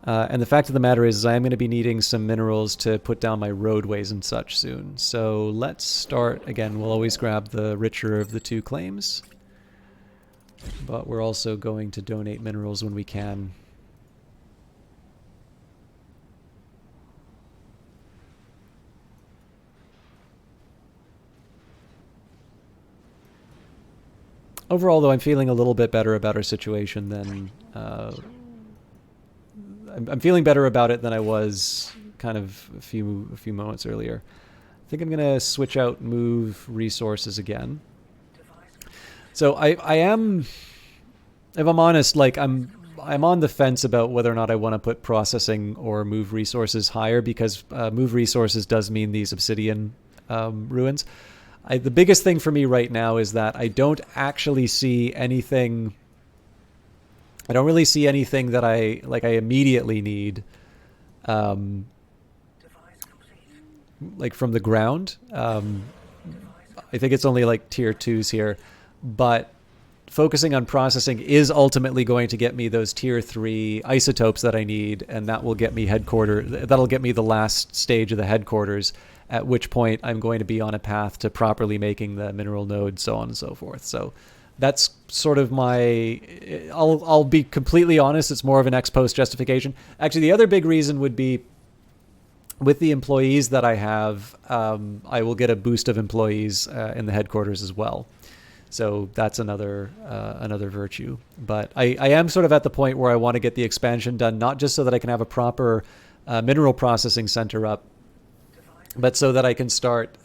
And the fact of the matter is I am going to be needing some minerals to put down my roadways and such soon. So let's start, again, we'll always grab the richer of the two claims. But we're also going to donate minerals when we can. Overall, though, I'm feeling a little bit better about our situation than... I'm feeling better about it than I was kind of a few moments earlier. I think I'm going to switch out move resources again. So I am, if I'm honest, like I'm on the fence about whether or not I want to put processing or move resources higher, because move resources does mean these Obsidian ruins. The biggest thing for me right now is that I don't actually see anything... I don't really see anything that I immediately need, like from the ground. I think it's only like tier 2s here, but focusing on processing is ultimately going to get me those tier 3 isotopes that I need, and that will get me that'll get me the last stage of the headquarters, at which point I'm going to be on a path to properly making the mineral node, so on and so forth. So that's sort of my... I'll be completely honest, it's more of an ex-post justification. Actually, the other big reason would be with the employees that I have, I will get a boost of employees in the headquarters as well. So that's another virtue. But I am sort of at the point where I want to get the expansion done, not just so that I can have a proper mineral processing center up, but so that I can start...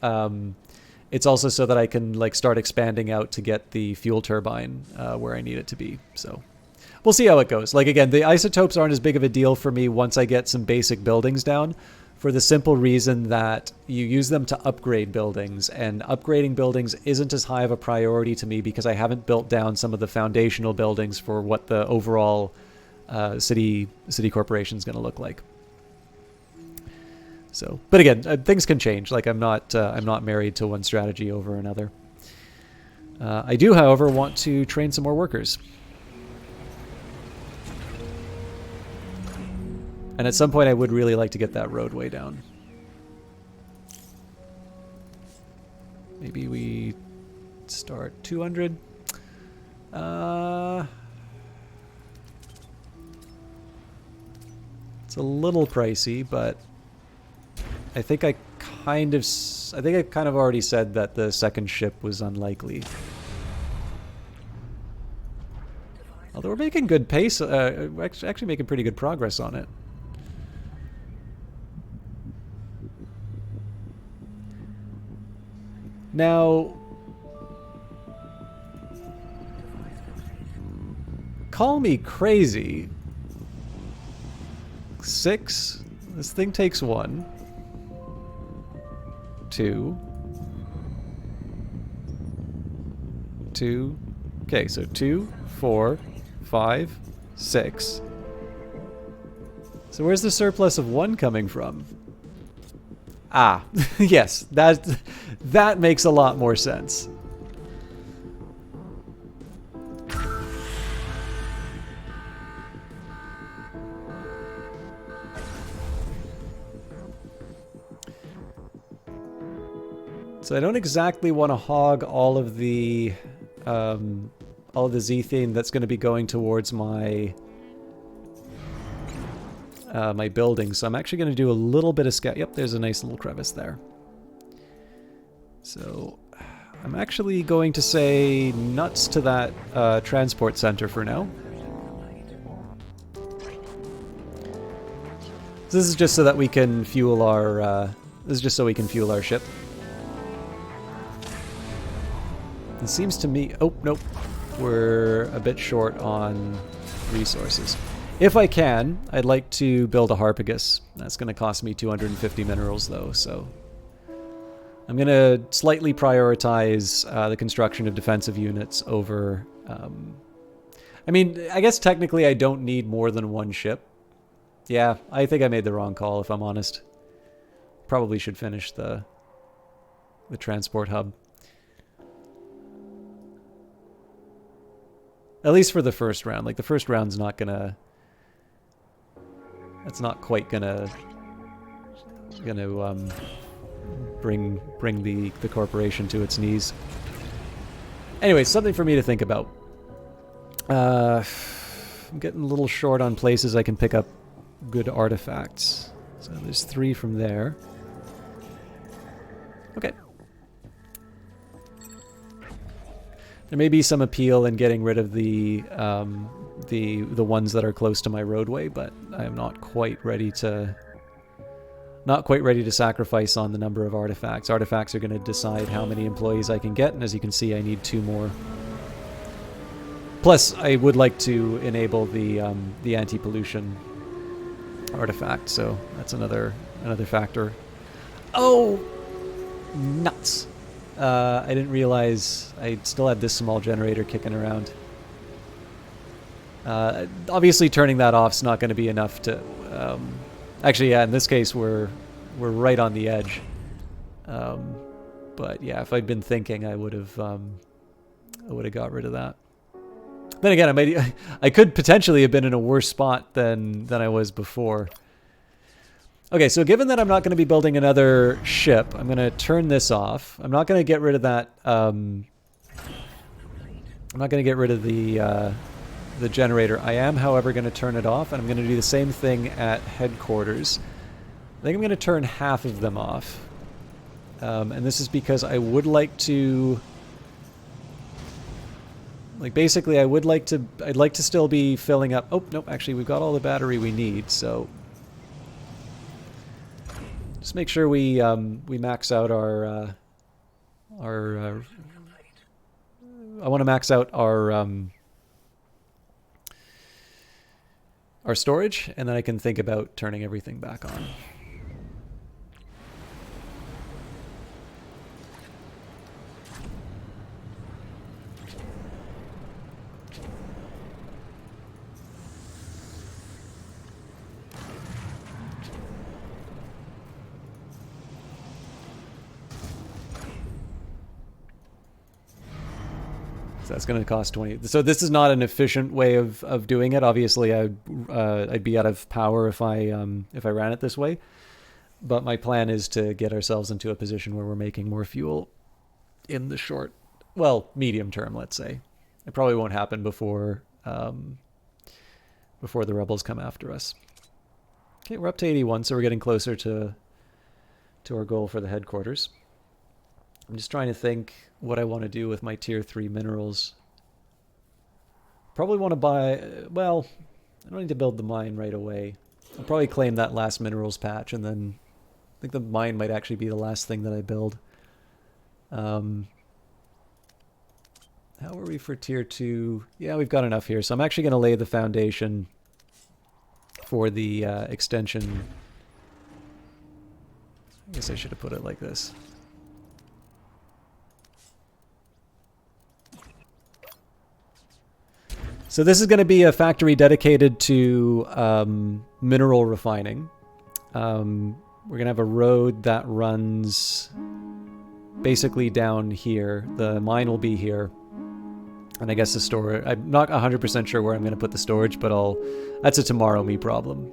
it's also so that I can like start expanding out to get the fuel turbine where I need it to be. So we'll see how it goes. Like, again, the isotopes aren't as big of a deal for me once I get some basic buildings down, for the simple reason that you use them to upgrade buildings, and upgrading buildings isn't as high of a priority to me because I haven't built down some of the foundational buildings for what the overall city corporation is going to look like. So, but again, things can change. Like, I'm not married to one strategy over another. I do, however, want to train some more workers. And at some point, I would really like to get that roadway down. Maybe we start 200. It's a little pricey, but I think I kind of already said that the second ship was unlikely. Although we're making good pace, we're actually making pretty good progress on it. Now, call me crazy. 6. This thing takes 1. 2. 2. Okay, so 2, 4, 5, 6. So where's the surplus of 1 coming from? Ah, yes, that makes a lot more sense. So I don't exactly want to hog all of the zethane that's going to be going towards my my building. So I'm actually going to do a little bit of scout. Yep, there's a nice little crevice there. So I'm actually going to say nuts to that transport center for now. So this is just so that we can fuel our. This is just so we can fuel our ship. It seems to me... Oh, nope. We're a bit short on resources. If I can, I'd like to build a Harpagus. That's going to cost me 250 minerals, though, so... I'm going to slightly prioritize the construction of defensive units over... I mean, I guess technically I don't need more than 1 ship. Yeah, I think I made the wrong call, if I'm honest. probably should finish the transport hub. At least for the first round. Like, the first round's not gonna... That's not quite gonna bring the corporation to its knees. Anyway, something for me to think about. I'm getting a little short on places I can pick up good artifacts. So there's 3 from there. Okay. There may be some appeal in getting rid of the ones that are close to my roadway, but I am not quite ready to sacrifice on the number of artifacts. Artifacts are going to decide how many employees I can get, and as you can see, I need 2 more. Plus, I would like to enable the anti-pollution artifact, so that's another factor. Oh, nuts! I didn't realize I still had this small generator kicking around. Obviously, turning that off is not going to be enough to. Actually, yeah. In this case, we're right on the edge. But yeah, if I'd been thinking, I would have got rid of that. Then again, I could potentially have been in a worse spot than I was before. Okay, so given that I'm not going to be building another ship, I'm going to turn this off. I'm not going to get rid of that. I'm not going to get rid of the generator. I am, however, going to turn it off, and I'm going to do the same thing at headquarters. I think I'm going to turn half of them off, and this is because I would like to. Like, basically, I'd like to still be filling up. Oh, nope, actually, we've got all the battery we need, so just make sure we max out our I want to max out our storage, and then I can think about turning everything back on. That's going to cost 20. So this is not an efficient way of doing it. Obviously, I'd be out of power if I ran it this way. But my plan is to get ourselves into a position where we're making more fuel in the medium term, let's say. It probably won't happen before the rebels come after us. Okay, we're up to 81, so we're getting closer to our goal for the headquarters. I'm just trying to think what I want to do with my tier 3 minerals. Probably want to buy, well, I don't need to build the mine right away. I'll probably claim that last minerals patch, and then I think the mine might actually be the last thing that I build. How are we for tier 2? Yeah, we've got enough here. So I'm actually going to lay the foundation for the extension. I guess I should have put it like this. So this is going to be a factory dedicated to mineral refining. We're going to have a road that runs basically down here. The mine will be here. And I guess the storage... I'm not 100% sure where I'm going to put the storage, but that's a tomorrow me problem.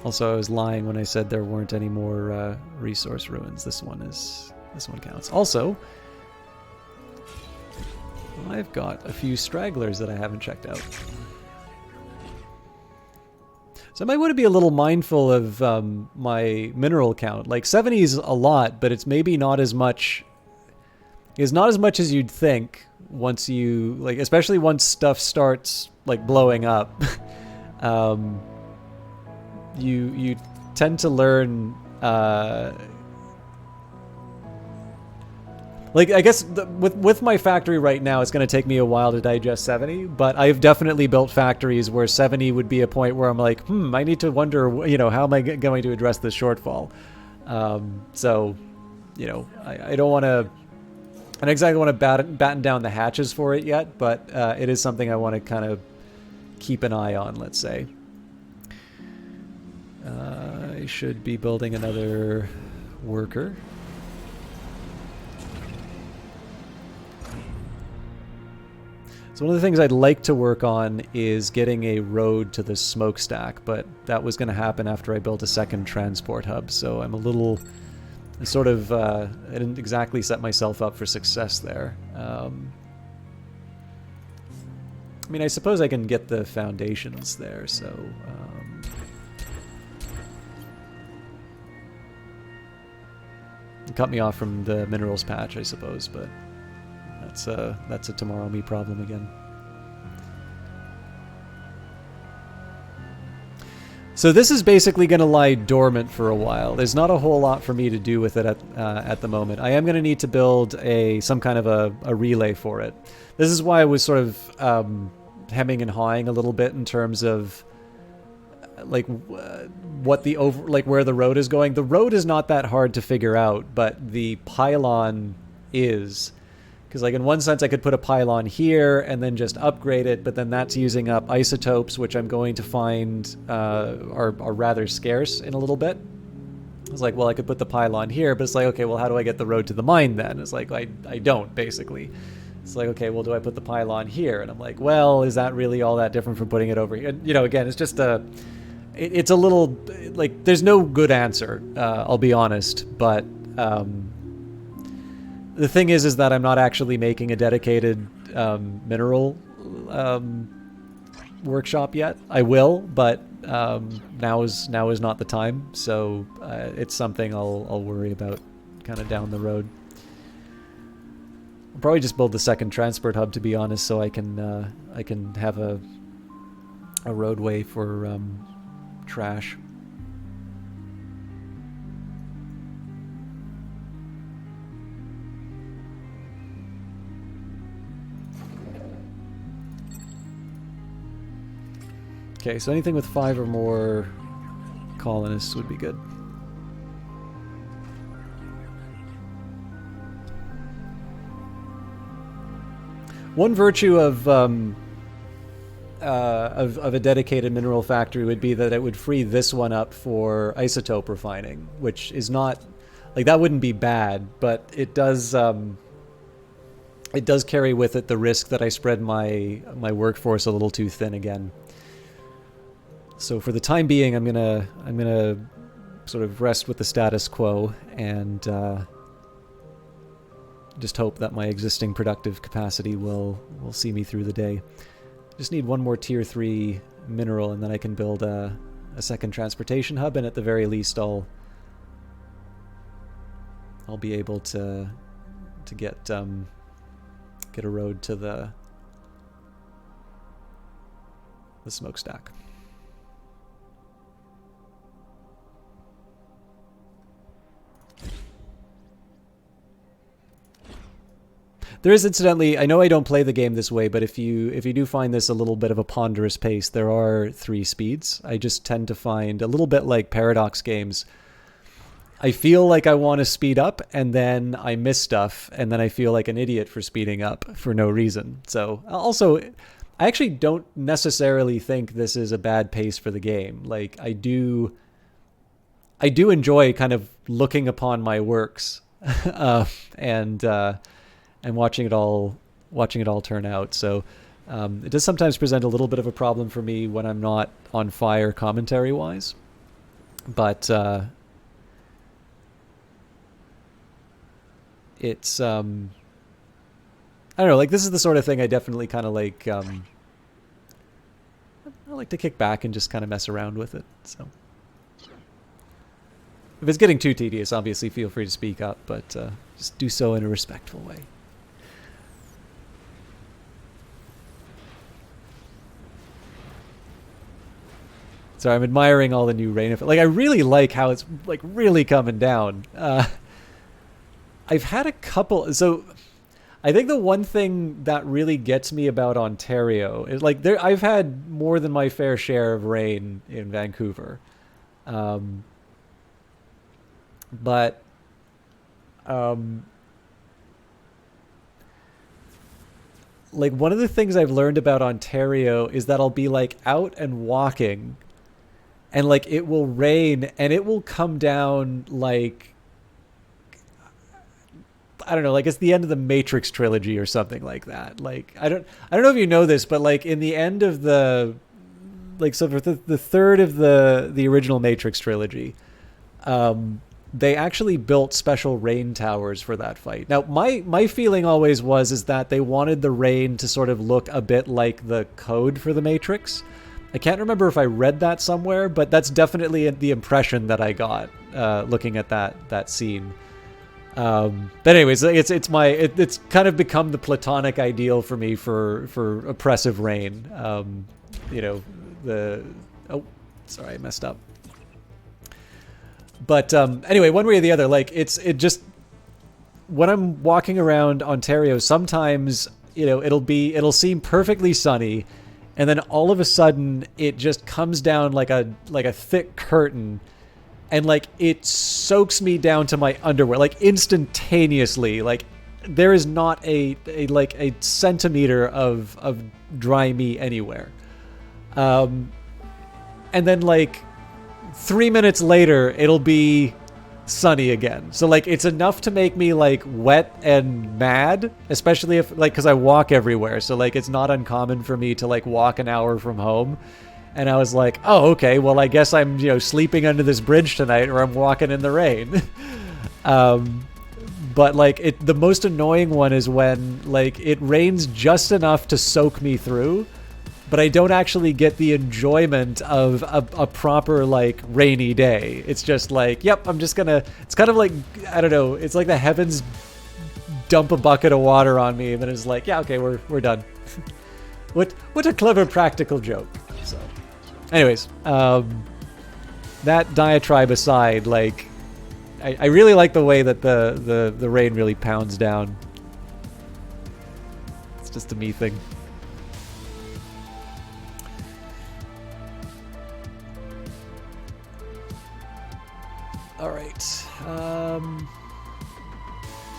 Also, I was lying when I said there weren't any more resource ruins. This one counts. Also, I've got a few stragglers that I haven't checked out. So I might want to be a little mindful of my mineral count. Like 70 is a lot, but it's maybe not as much. It's not as much as you'd think once you especially once stuff starts blowing up. You tend to learn Like, I guess with my factory right now, it's going to take me a while to digest 70, but I've definitely built factories where 70 would be a point where I'm like, I need to wonder, you know, how am I going to address this shortfall? So, you know, I don't want to, I don't exactly want to batten down the hatches for it yet, but it is something I want to kind of keep an eye on, let's say. I should be building another worker. So one of the things I'd like to work on is getting a road to the smokestack, but that was going to happen after I built a second transport hub, so I'm a little sort of, I didn't exactly set myself up for success there. I mean, I suppose I can get the foundations there, so... cut me off from the minerals patch, I suppose, but that's a tomorrow me problem again. So this is basically going to lie dormant for a while. There's not a whole lot for me to do with it at the moment. I am going to need to build some kind of a relay for it. This is why I was sort of hemming and hawing a little bit in terms of like what the where the road is going. The road is not that hard to figure out, but the pylon is. Because like in one sense I could put a pylon here and then just upgrade it, but then that's using up isotopes, which I'm going to find are rather scarce in a little bit. I was like, well, I could put the pylon here, but it's like, okay, well, how do I get the road to the mine then? It's like, I don't, basically. It's like, okay, well, do I put the pylon here? And I'm like, well, is that really all that different from putting it over here? And, you know, again, it's just it's a little, like, there's no good answer, I'll be honest, but the thing is that I'm not actually making a dedicated mineral workshop yet. I will, but now is not the time, so it's something I'll worry about kind of down the road. I'll probably just build the second transport hub, to be honest, so I can have a roadway for trash. Okay, so anything with 5 or more colonists would be good. One virtue of a dedicated mineral factory would be that it would free this one up for isotope refining, which is not, like, that wouldn't be bad, but it does carry with it the risk that I spread my workforce a little too thin again. So for the time being, I'm gonna sort of rest with the status quo and just hope that my existing productive capacity will see me through the day. Just need one more tier 3 mineral, and then I can build a second transportation hub, and at the very least, I'll be able to get a road to the smokestack. There is, incidentally, I know I don't play the game this way, but if you do find this a little bit of a ponderous pace, there are 3 speeds. I just tend to find, a little bit like Paradox games, I feel like I want to speed up, and then I miss stuff, and then I feel like an idiot for speeding up for no reason. So, also, I actually don't necessarily think this is a bad pace for the game. Like, I do enjoy kind of looking upon my works, and watching it all turn out. So it does sometimes present a little bit of a problem for me when I'm not on fire commentary wise, but it's I don't know, like, this is the sort of thing I definitely kind of like. I like to kick back and just kind of mess around with it. So if it's getting too tedious, obviously feel free to speak up, but just do so in a respectful way. So I'm admiring all the new rain effect. Like, I really like how it's like really coming down. I've had a couple. So I think the one thing that really gets me about Ontario is like I've had more than my fair share of rain in Vancouver, but like one of the things I've learned about Ontario is that I'll be like out and walking, and like it will rain and it will come down like, I don't know, like it's the end of the Matrix trilogy or something like that. Like I don't know if you know this, but like in the end of the, like, so for the third of the original Matrix trilogy, they actually built special rain towers for that fight. Now my feeling always is that they wanted the rain to sort of look a bit like the code for the Matrix. I can't remember if I read that somewhere, but that's definitely the impression that I got looking at that scene. But anyways, it's kind of become the platonic ideal for me for oppressive rain. Sorry, I messed up. But anyway, one way or the other, like it just, when I'm walking around Ontario, sometimes it'll seem perfectly sunny, and then all of a sudden it just comes down like a thick curtain. And like it soaks me down to my underwear, like instantaneously. Like there is not a centimeter of dry me anywhere. And then like 3 minutes later, it'll be sunny again. So like it's enough to make me like wet and mad, especially if like, because I walk everywhere. So like it's not uncommon for me to like walk an hour from home. And I was like, oh, okay, well, I guess I'm, sleeping under this bridge tonight, or I'm walking in the rain. But like the most annoying one is when like it rains just enough to soak me through, but I don't actually get the enjoyment of a proper like rainy day. It's just like, yep, I'm just gonna, it's kind of like, I don't know, it's like the heavens dump a bucket of water on me, and then it's like, yeah, okay, we're done. What a clever practical joke. So anyways, that diatribe aside, like I really like the way that the rain really pounds down. It's just a me thing. All right.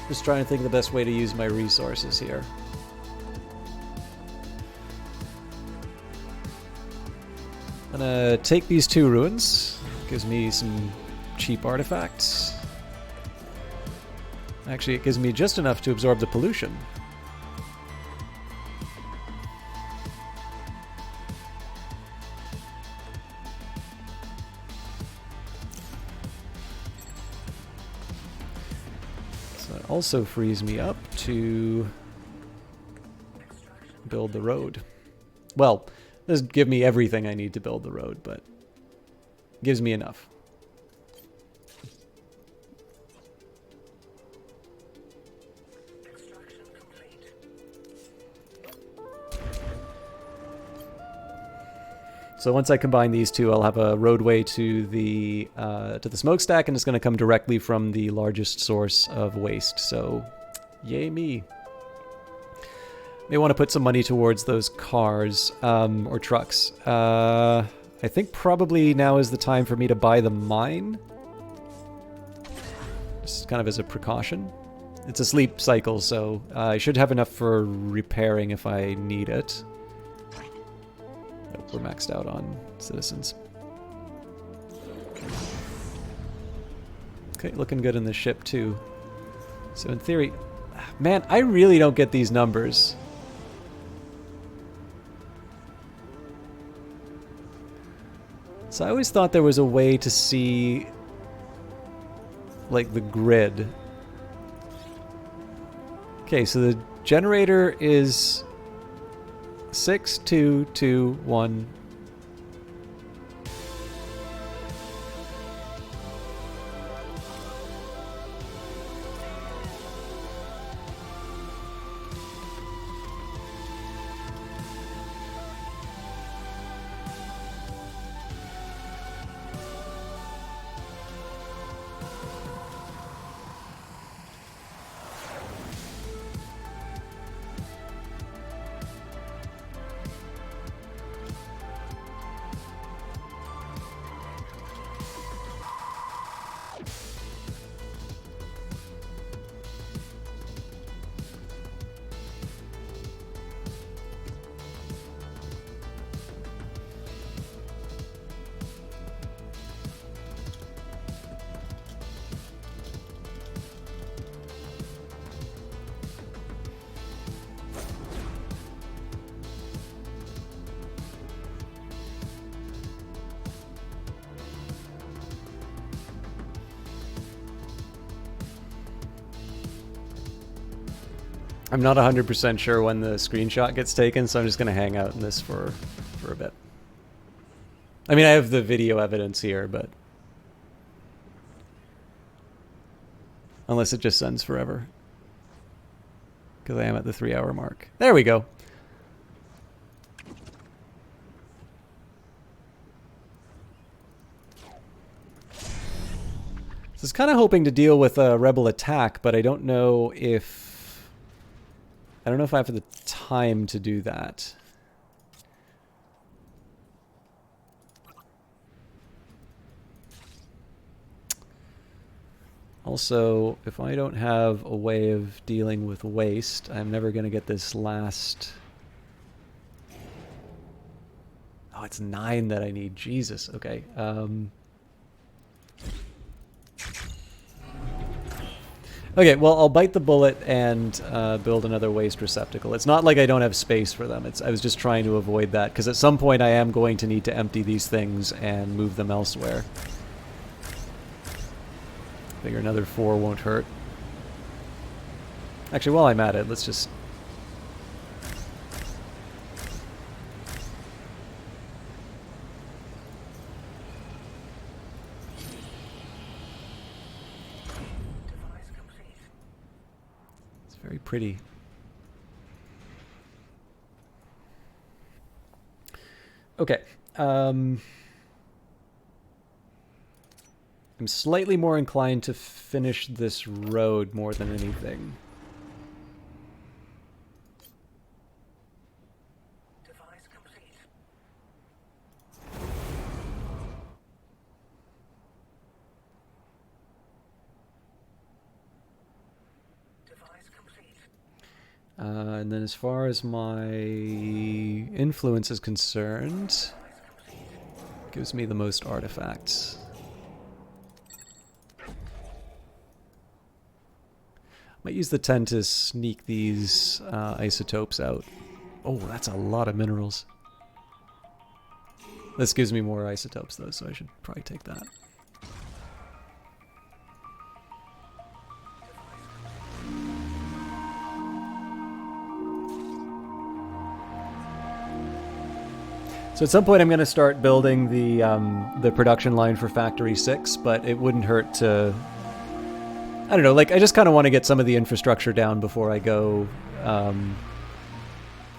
Just trying to think of the best way to use my resources here. I'm gonna take these 2 ruins. Gives me some cheap artifacts. Actually, it gives me just enough to absorb the pollution. So it also frees me up to build the road. Well, doesn't give me everything I need to build the road, but gives me enough. So once I combine these two, I'll have a roadway to the smokestack, and it's going to come directly from the largest source of waste. So, yay me. May want to put some money towards those cars or trucks. I think probably now is the time for me to buy the mine. Just kind of as a precaution. It's a sleep cycle, so I should have enough for repairing if I need it. Nope, we're maxed out on citizens. Okay, looking good in the ship too. So in theory, man, I really don't get these numbers. So I always thought there was a way to see, like, the grid. Okay, so the generator is 6, 2, 2, 1. I'm not 100% sure when the screenshot gets taken, so I'm just going to hang out in this for a bit. I mean, I have the video evidence here, but unless it just sends forever. Because I am at the 3-hour mark. There we go. So I was kind of hoping to deal with a rebel attack, but I don't know if I have the time to do that. Also, if I don't have a way of dealing with waste, I'm never going to get this last... Oh, it's 9 that I need. Jesus. Okay. Okay, well, I'll bite the bullet and build another waste receptacle. It's not like I don't have space for them. I was just trying to avoid that, because at some point I am going to need to empty these things and move them elsewhere. Figure another 4 won't hurt. Actually, while I'm at it, let's just... It's very pretty. Okay. I'm slightly more inclined to finish this road more than anything. Device complete. Device complete. And then as far as my influence is concerned, gives me the most artifacts. Might use the 10 to sneak these isotopes out. Oh, that's a lot of minerals. This gives me more isotopes, though, so I should probably take that. So at some point I'm going to start building the production line for Factory 6, but it wouldn't hurt to... I don't know, like, I just kind of want to get some of the infrastructure down before I go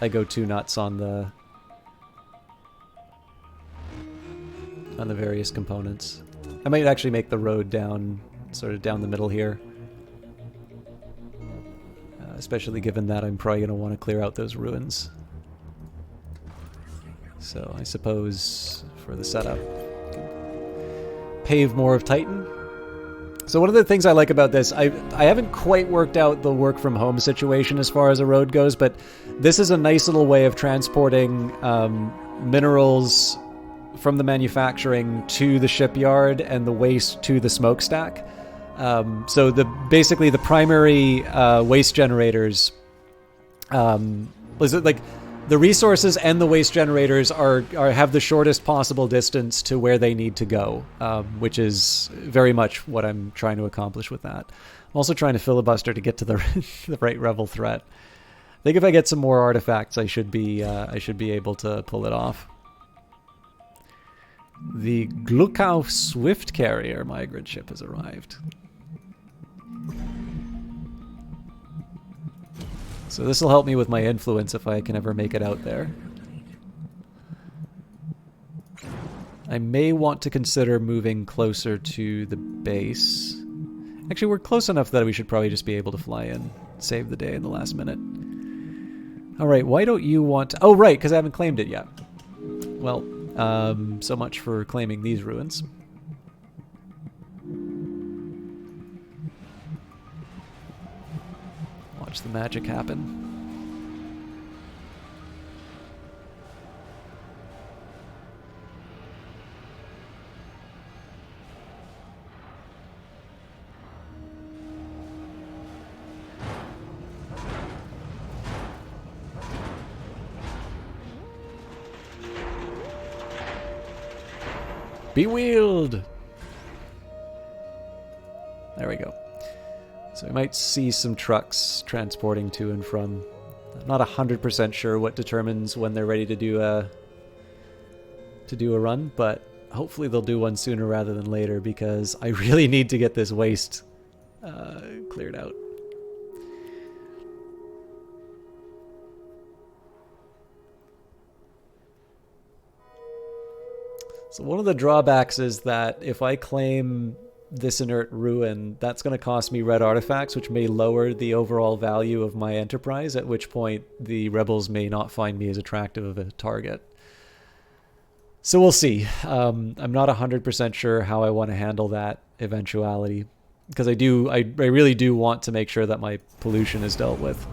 too nuts on the various components. I might actually make the road down, sort of down the middle here. Especially given that I'm probably going to want to clear out those ruins. So I suppose for the setup, pave more of Titan. So one of the things I like about this, I haven't quite worked out the work from home situation as far as a road goes, but this is a nice little way of transporting minerals from the manufacturing to the shipyard and the waste to the smokestack. So basically the primary waste generators, was it like the resources and the waste generators have the shortest possible distance to where they need to go, which is very much what I'm trying to accomplish with that. I'm also trying to filibuster to get to the the right rebel threat. I think if I get some more artifacts, I should be able to pull it off. The Glukow Swift Carrier migrant ship has arrived. So this will help me with my influence if I can ever make it out there. I may want to consider moving closer to the base. Actually, we're close enough that we should probably just be able to fly in, save the day in the last minute. Alright, why don't you want to... Oh, right, because I haven't claimed it yet. Well, so much for claiming these ruins. Watch the magic happen. Be wheeled! There we go. So So we might see some trucks transporting to and from. I'm not 100% sure what determines when they're ready to do a run, but hopefully they'll do one sooner rather than later, because I really need to get this waste cleared out. So one of the drawbacks is that if I claim this inert ruin, that's going to cost me red artifacts, which may lower the overall value of my enterprise, at which point the rebels may not find me as attractive of a target. So we'll see. I'm not 100% sure how I want to handle that eventuality, because I really do want to make sure that my pollution is dealt with.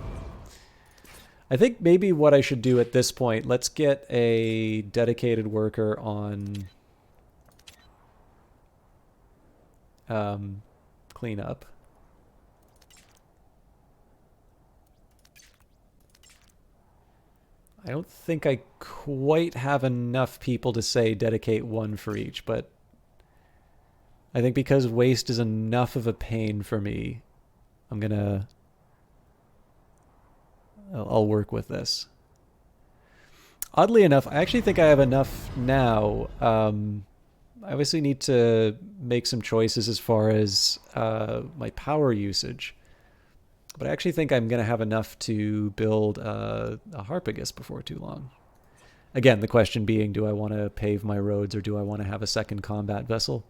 I think maybe what I should do at this point, let's get a dedicated worker on cleanup. I don't think I quite have enough people to say dedicate one for each, but I think because waste is enough of a pain for me, I'll work with this. Oddly enough, I actually think I have enough now. I obviously need to make some choices as far as my power usage. But I actually think I'm going to have enough to build a Harpagus before too long. Again, the question being, do I want to pave my roads or do I want to have a second combat vessel?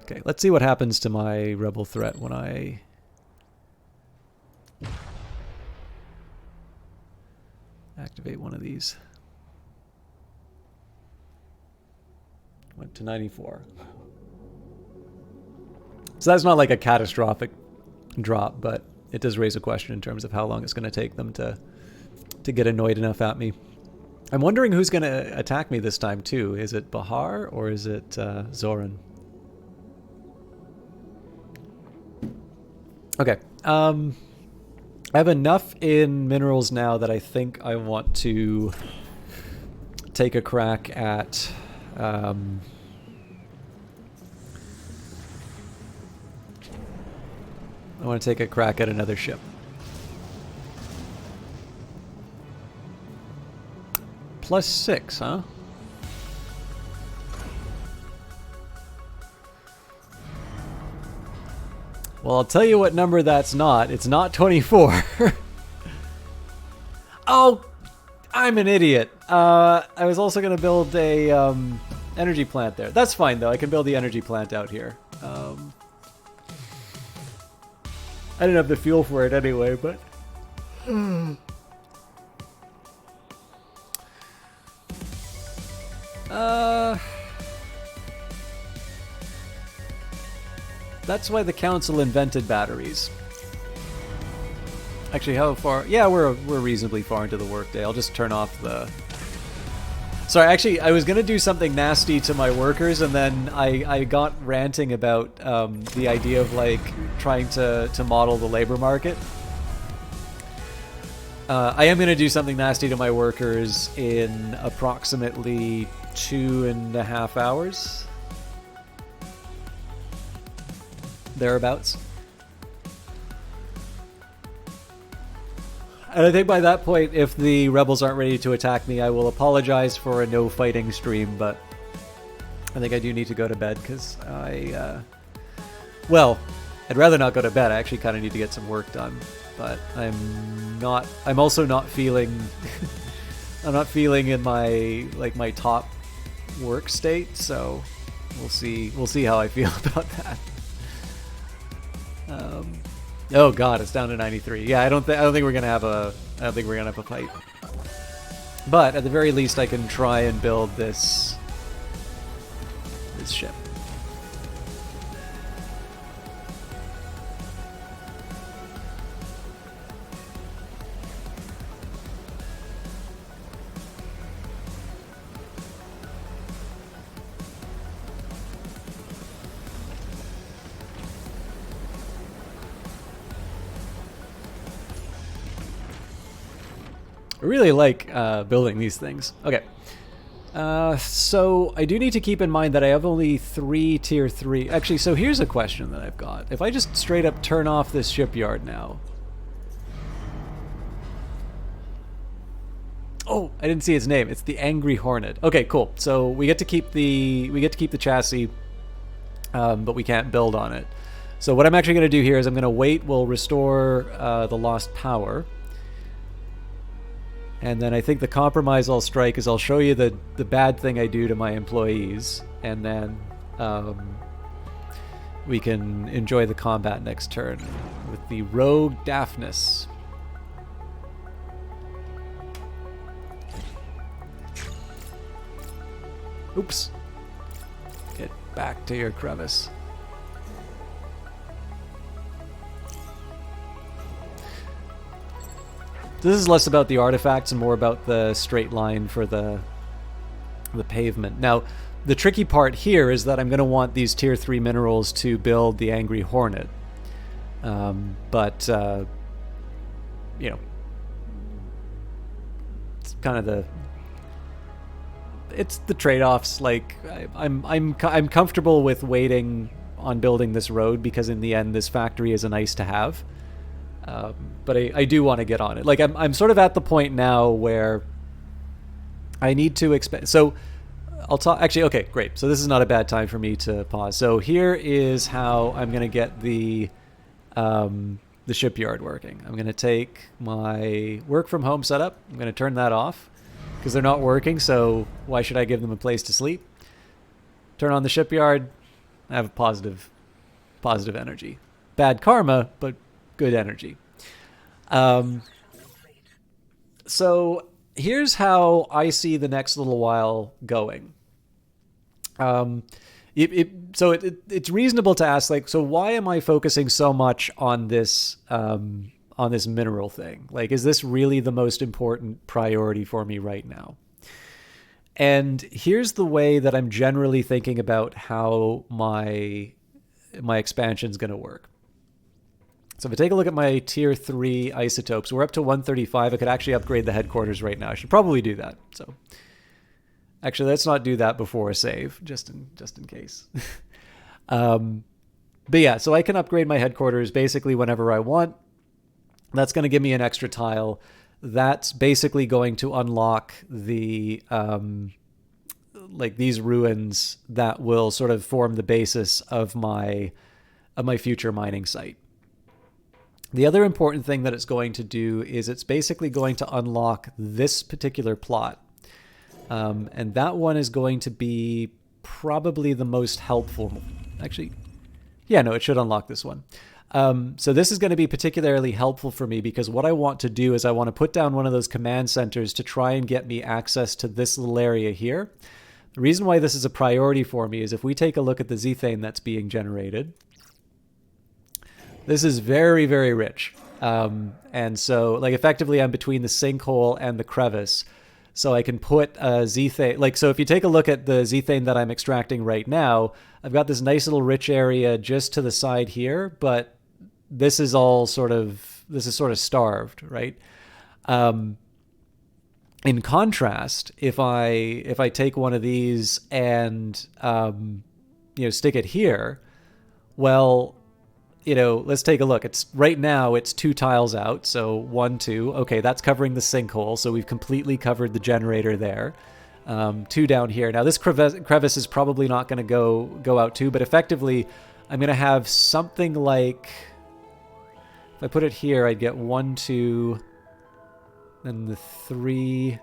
Okay, let's see what happens to my rebel threat when I activate one of these. Went to 94. So that's not like a catastrophic drop, but it does raise a question in terms of how long it's going to take them to get annoyed enough at me. I'm wondering who's going to attack me this time too. Is it Bahar or is it Zoran? Okay. I have enough in minerals now that I think I want to take a crack at I want to take a crack at another ship. +6, huh? Well, I'll tell you what number that's not. It's not 24. Oh, I'm an idiot. I was also going to build a energy plant there. That's fine, though. I can build the energy plant out here. I didn't have the fuel for it anyway, but... That's why the council invented batteries. Actually, how far? Yeah, we're reasonably far into the workday. I'll just turn off the... Sorry, actually, I was going to do something nasty to my workers, and then I got ranting about the idea of, like, trying to model the labor market. I am going to do something nasty to my workers in approximately 2.5 hours. Thereabouts. And I think by that point, if the rebels aren't ready to attack me, I will apologize for a no fighting stream, but I think I do need to go to bed because well, I'd rather not go to bed. I actually kind of need to get some work done, but I'm also not feeling I'm not feeling in my top work state, so we'll see how I feel about that. Oh god, it's down to 93. Yeah, I don't think we're gonna have a fight. But at the very least, I can try and build this ship. I really like building these things. Okay, So I do need to keep in mind that I have only 3 tier 3. Actually, so here's a question that I've got. If I just straight up turn off this shipyard now. Oh, I didn't see its name. It's the Angry Hornet. Okay, cool. So we get to keep the chassis, but we can't build on it. So what I'm actually going to do here is I'm going to wait. We'll restore the lost power. And then I think the compromise I'll strike is I'll show you the bad thing I do to my employees, and then we can enjoy the combat next turn with the Rogue Daphnis. Oops. Get back to your crevice. This is less about the artifacts and more about the straight line for the pavement. Now, the tricky part here is that I'm going to want these tier 3 minerals to build the Angry Hornet. But you know, it's kind of it's the trade-offs. Like I'm comfortable with waiting on building this road because in the end this factory is a nice to have. But I do want to get on it. Like I'm sort of at the point now where I need to expand. So I'll talk. Actually, okay, great. So this is not a bad time for me to pause. So here is how I'm going to get the shipyard working. I'm going to take my work from home setup. I'm going to turn that off because they're not working. So why should I give them a place to sleep? Turn on the shipyard. I have a positive energy. Bad karma, but good energy. So here's how I see the next little while going. It's reasonable to ask, like, so why am I focusing so much on this mineral thing? Like, is this really the most important priority for me right now? And here's the way that I'm generally thinking about how my expansion is going to work. So if I take a look at my tier 3 isotopes, we're up to 135. I could actually upgrade the headquarters right now. I should probably do that. So actually, let's not do that before a save, just in case. But yeah, so I can upgrade my headquarters basically whenever I want. That's going to give me an extra tile. That's basically going to unlock the like these ruins that will sort of form the basis of my future mining site. The other important thing that it's going to do is it's basically going to unlock this particular plot. And that one is going to be probably the most helpful. Actually, yeah, no, it should unlock this one. So this is going to be particularly helpful for me because what I want to do is I want to put down one of those command centers to try and get me access to this little area here. The reason why this is a priority for me is if we take a look at the zethane that's being generated, this is very, very rich. And so, like, effectively I'm between the sinkhole and the crevice. So I can put a zethane, like, so if you take a look at the zethane that I'm extracting right now, I've got this nice little rich area just to the side here, but this is all sort of starved, right? In contrast, if I take one of these and, stick it here, well, let's take a look. It's right now it's 2 tiles out. So 1, 2. Okay, that's covering the sinkhole. So we've completely covered the generator there. 2 down here. Now this crevice is probably not going to go out too, but effectively I'm going to have something like, if I put it here, I'd get 1, 2, then the 3,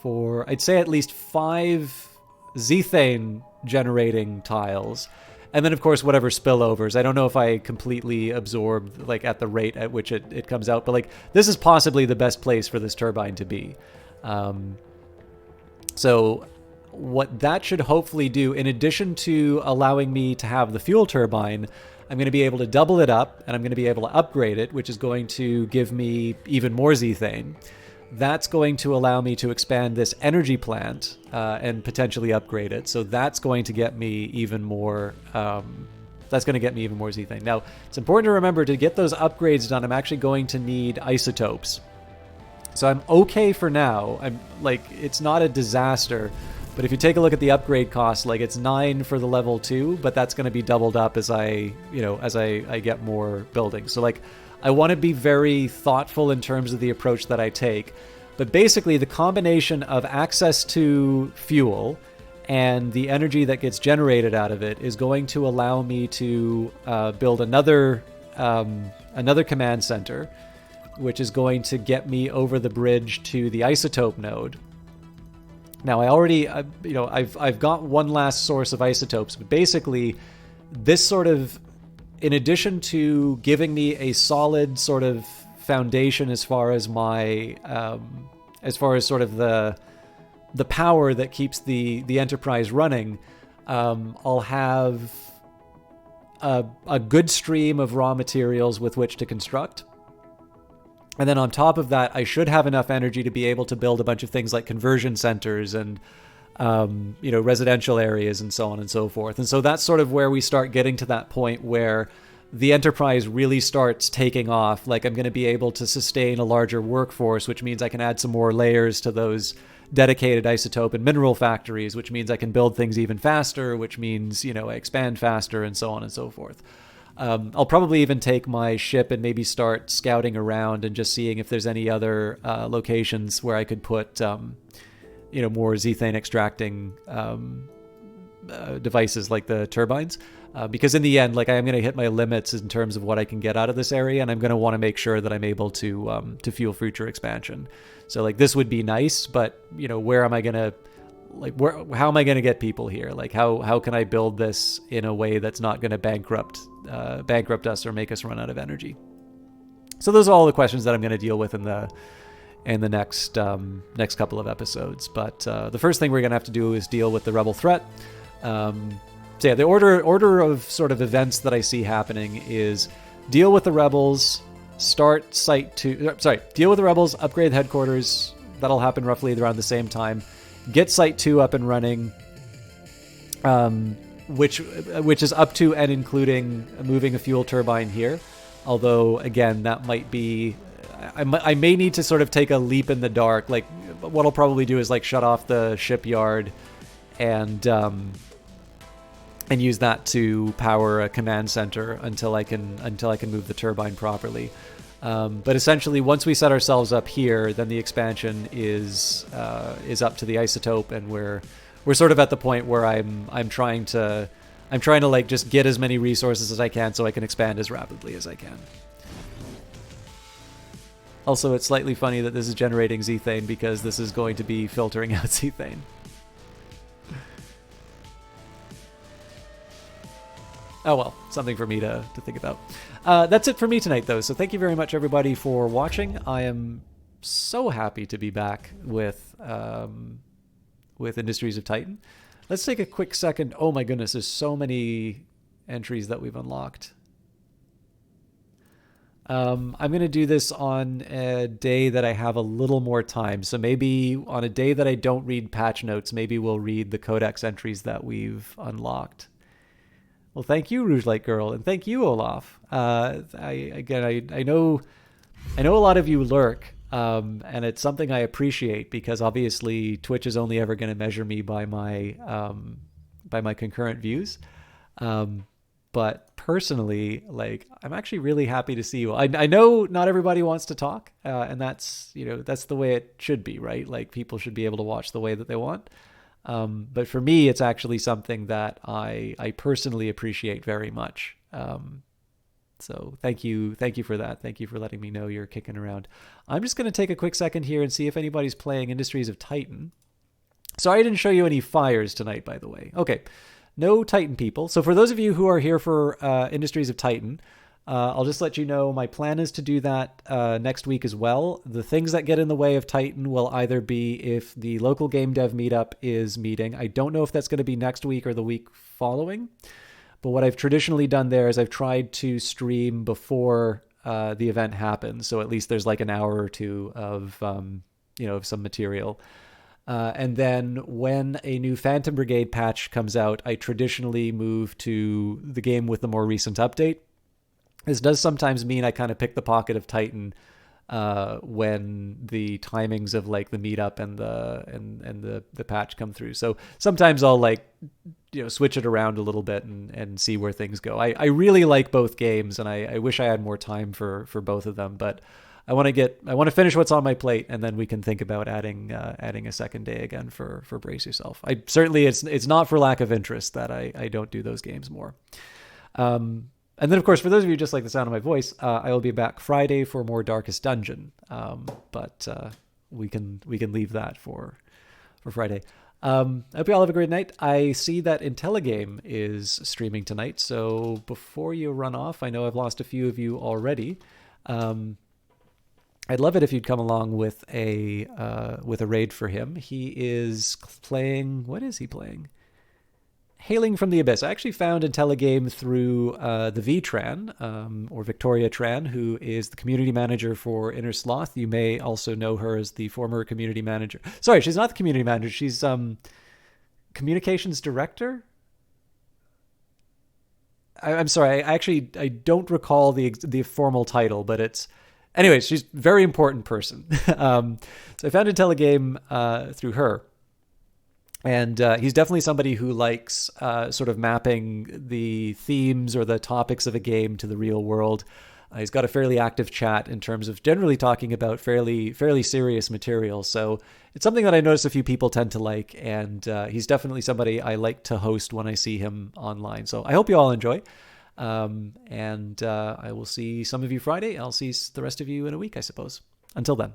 4. I'd say at least 5 zethane generating tiles. And then, of course, whatever spillovers. I don't know if I completely absorbed, like, at the rate at which it comes out. But, like, this is possibly the best place for this turbine to be. So what that should hopefully do, in addition to allowing me to have the fuel turbine, I'm going to be able to double it up, and I'm going to be able to upgrade it, which is going to give me even more zethane. That's going to allow me to expand this energy plant and potentially upgrade it. So that's going to get me even more. That's going to get me even more zethane. Now, it's important to remember to get those upgrades done. I'm actually going to need isotopes. So I'm okay for now. I'm like, it's not a disaster. But if you take a look at the upgrade cost, like it's 9 for the level 2, but that's going to be doubled up as I get more buildings. So like, I want to be very thoughtful in terms of the approach that I take. But basically, the combination of access to fuel and the energy that gets generated out of it is going to allow me to build another command center, which is going to get me over the bridge to the isotope node. Now, I already, I've got one last source of isotopes, but basically, this sort of, in addition to giving me a solid sort of foundation as far as my, sort of the power that keeps the Enterprise running, I'll have a good stream of raw materials with which to construct. And then on top of that, I should have enough energy to be able to build a bunch of things like conversion centers and, residential areas and so on and so forth. And so that's sort of where we start getting to that point where the Enterprise really starts taking off. Like, I'm going to be able to sustain a larger workforce, which means I can add some more layers to those dedicated isotope and mineral factories, which means I can build things even faster, which means, I expand faster and so on and so forth. I'll probably even take my ship and maybe start scouting around and just seeing if there's any other locations where I could put, more zethane extracting devices like the turbines. Because in the end, like, I am going to hit my limits in terms of what I can get out of this area, and I'm going to want to make sure that I'm able to fuel future expansion. So like, this would be nice, but where am I going to, like, how am I going to get people here? Like, how can I build this in a way that's not going to bankrupt us or make us run out of energy? So those are all the questions that I'm going to deal with in the next couple of episodes. But the first thing we're going to have to do is deal with the rebel threat. So yeah, the order of sort of events that I see happening is deal with the rebels, start Site 2. Sorry, deal with the rebels, upgrade the headquarters. That'll happen roughly around the same time. Get Site 2 up and running, which is up to and including moving a fuel turbine here. Although, again, that might be... I may need to sort of take a leap in the dark. Like, what I'll probably do is like shut off the shipyard and use that to power a command center until I can move the turbine properly. But essentially, once we set ourselves up here, then the expansion is up to the isotope, and we're sort of at the point where I'm trying to like just get as many resources as I can so I can expand as rapidly as I can. Also, it's slightly funny that this is generating zethane because this is going to be filtering out zethane. Oh well, something for me to think about. That's it for me tonight, though. So thank you very much, everybody, for watching. I am so happy to be back with Industries of Titan. Let's take a quick second. Oh my goodness, there's so many entries that we've unlocked. I'm going to do this on a day that I have a little more time. So maybe on a day that I don't read patch notes, maybe we'll read the codex entries that we've unlocked. Well, thank you, Rouge Light Girl, and thank you, Olaf. I know a lot of you lurk, and it's something I appreciate because obviously Twitch is only ever going to measure me by my concurrent views. But personally, like, I'm actually really happy to see you. I know not everybody wants to talk, and that's the way it should be, right? Like, people should be able to watch the way that they want. But for me, it's actually something that I personally appreciate very much. So thank you for that. Thank you for letting me know you're kicking around. I'm just going to take a quick second here and see if anybody's playing Industries of Titan. Sorry I didn't show you any fires tonight, by the way. Okay, no Titan people. So for those of you who are here for Industries of Titan, I'll just let you know my plan is to do that next week as well. The things that get in the way of Titan will either be if the local game dev meetup is meeting. I don't know if that's going to be next week or the week following. But what I've traditionally done there is I've tried to stream before the event happens. So at least there's like an hour or two of some material. And then when a new Phantom Brigade patch comes out, I traditionally move to the game with the more recent update. This does sometimes mean I kind of pick the pocket of Titan when the timings of like the meetup and the patch come through. So sometimes I'll like, switch it around a little bit and see where things go. I really like both games, and I wish I had more time for both of them, but I want to finish what's on my plate, and then we can think about adding a second day again for Brace Yourself. I certainly, it's not for lack of interest that I don't do those games more. And then, of course, for those of you just like the sound of my voice, I will be back Friday for more Darkest Dungeon. But we can leave that for Friday. I hope you all have a great night. I see that Intelligame is streaming tonight. So before you run off, I know I've lost a few of you already. I'd love it if you'd come along with a raid for him. He is playing. What is he playing? Hailing from the Abyss. I actually found Intelligame through the VTran, or Victoria Tran, who is the community manager for Inner Sloth. You may also know her as the former community manager. Sorry, she's not the community manager. She's communications director. I'm sorry. I don't recall the formal title, but it's. Anyways, she's a very important person. So I found Intelligame through her. And he's definitely somebody who likes sort of mapping the themes or the topics of a game to the real world. He's got a fairly active chat in terms of generally talking about fairly serious material. So it's something that I notice a few people tend to like, and he's definitely somebody I like to host when I see him online. So I hope you all enjoy. And I will see some of you Friday. I'll see the rest of you in a week, I suppose. Until then.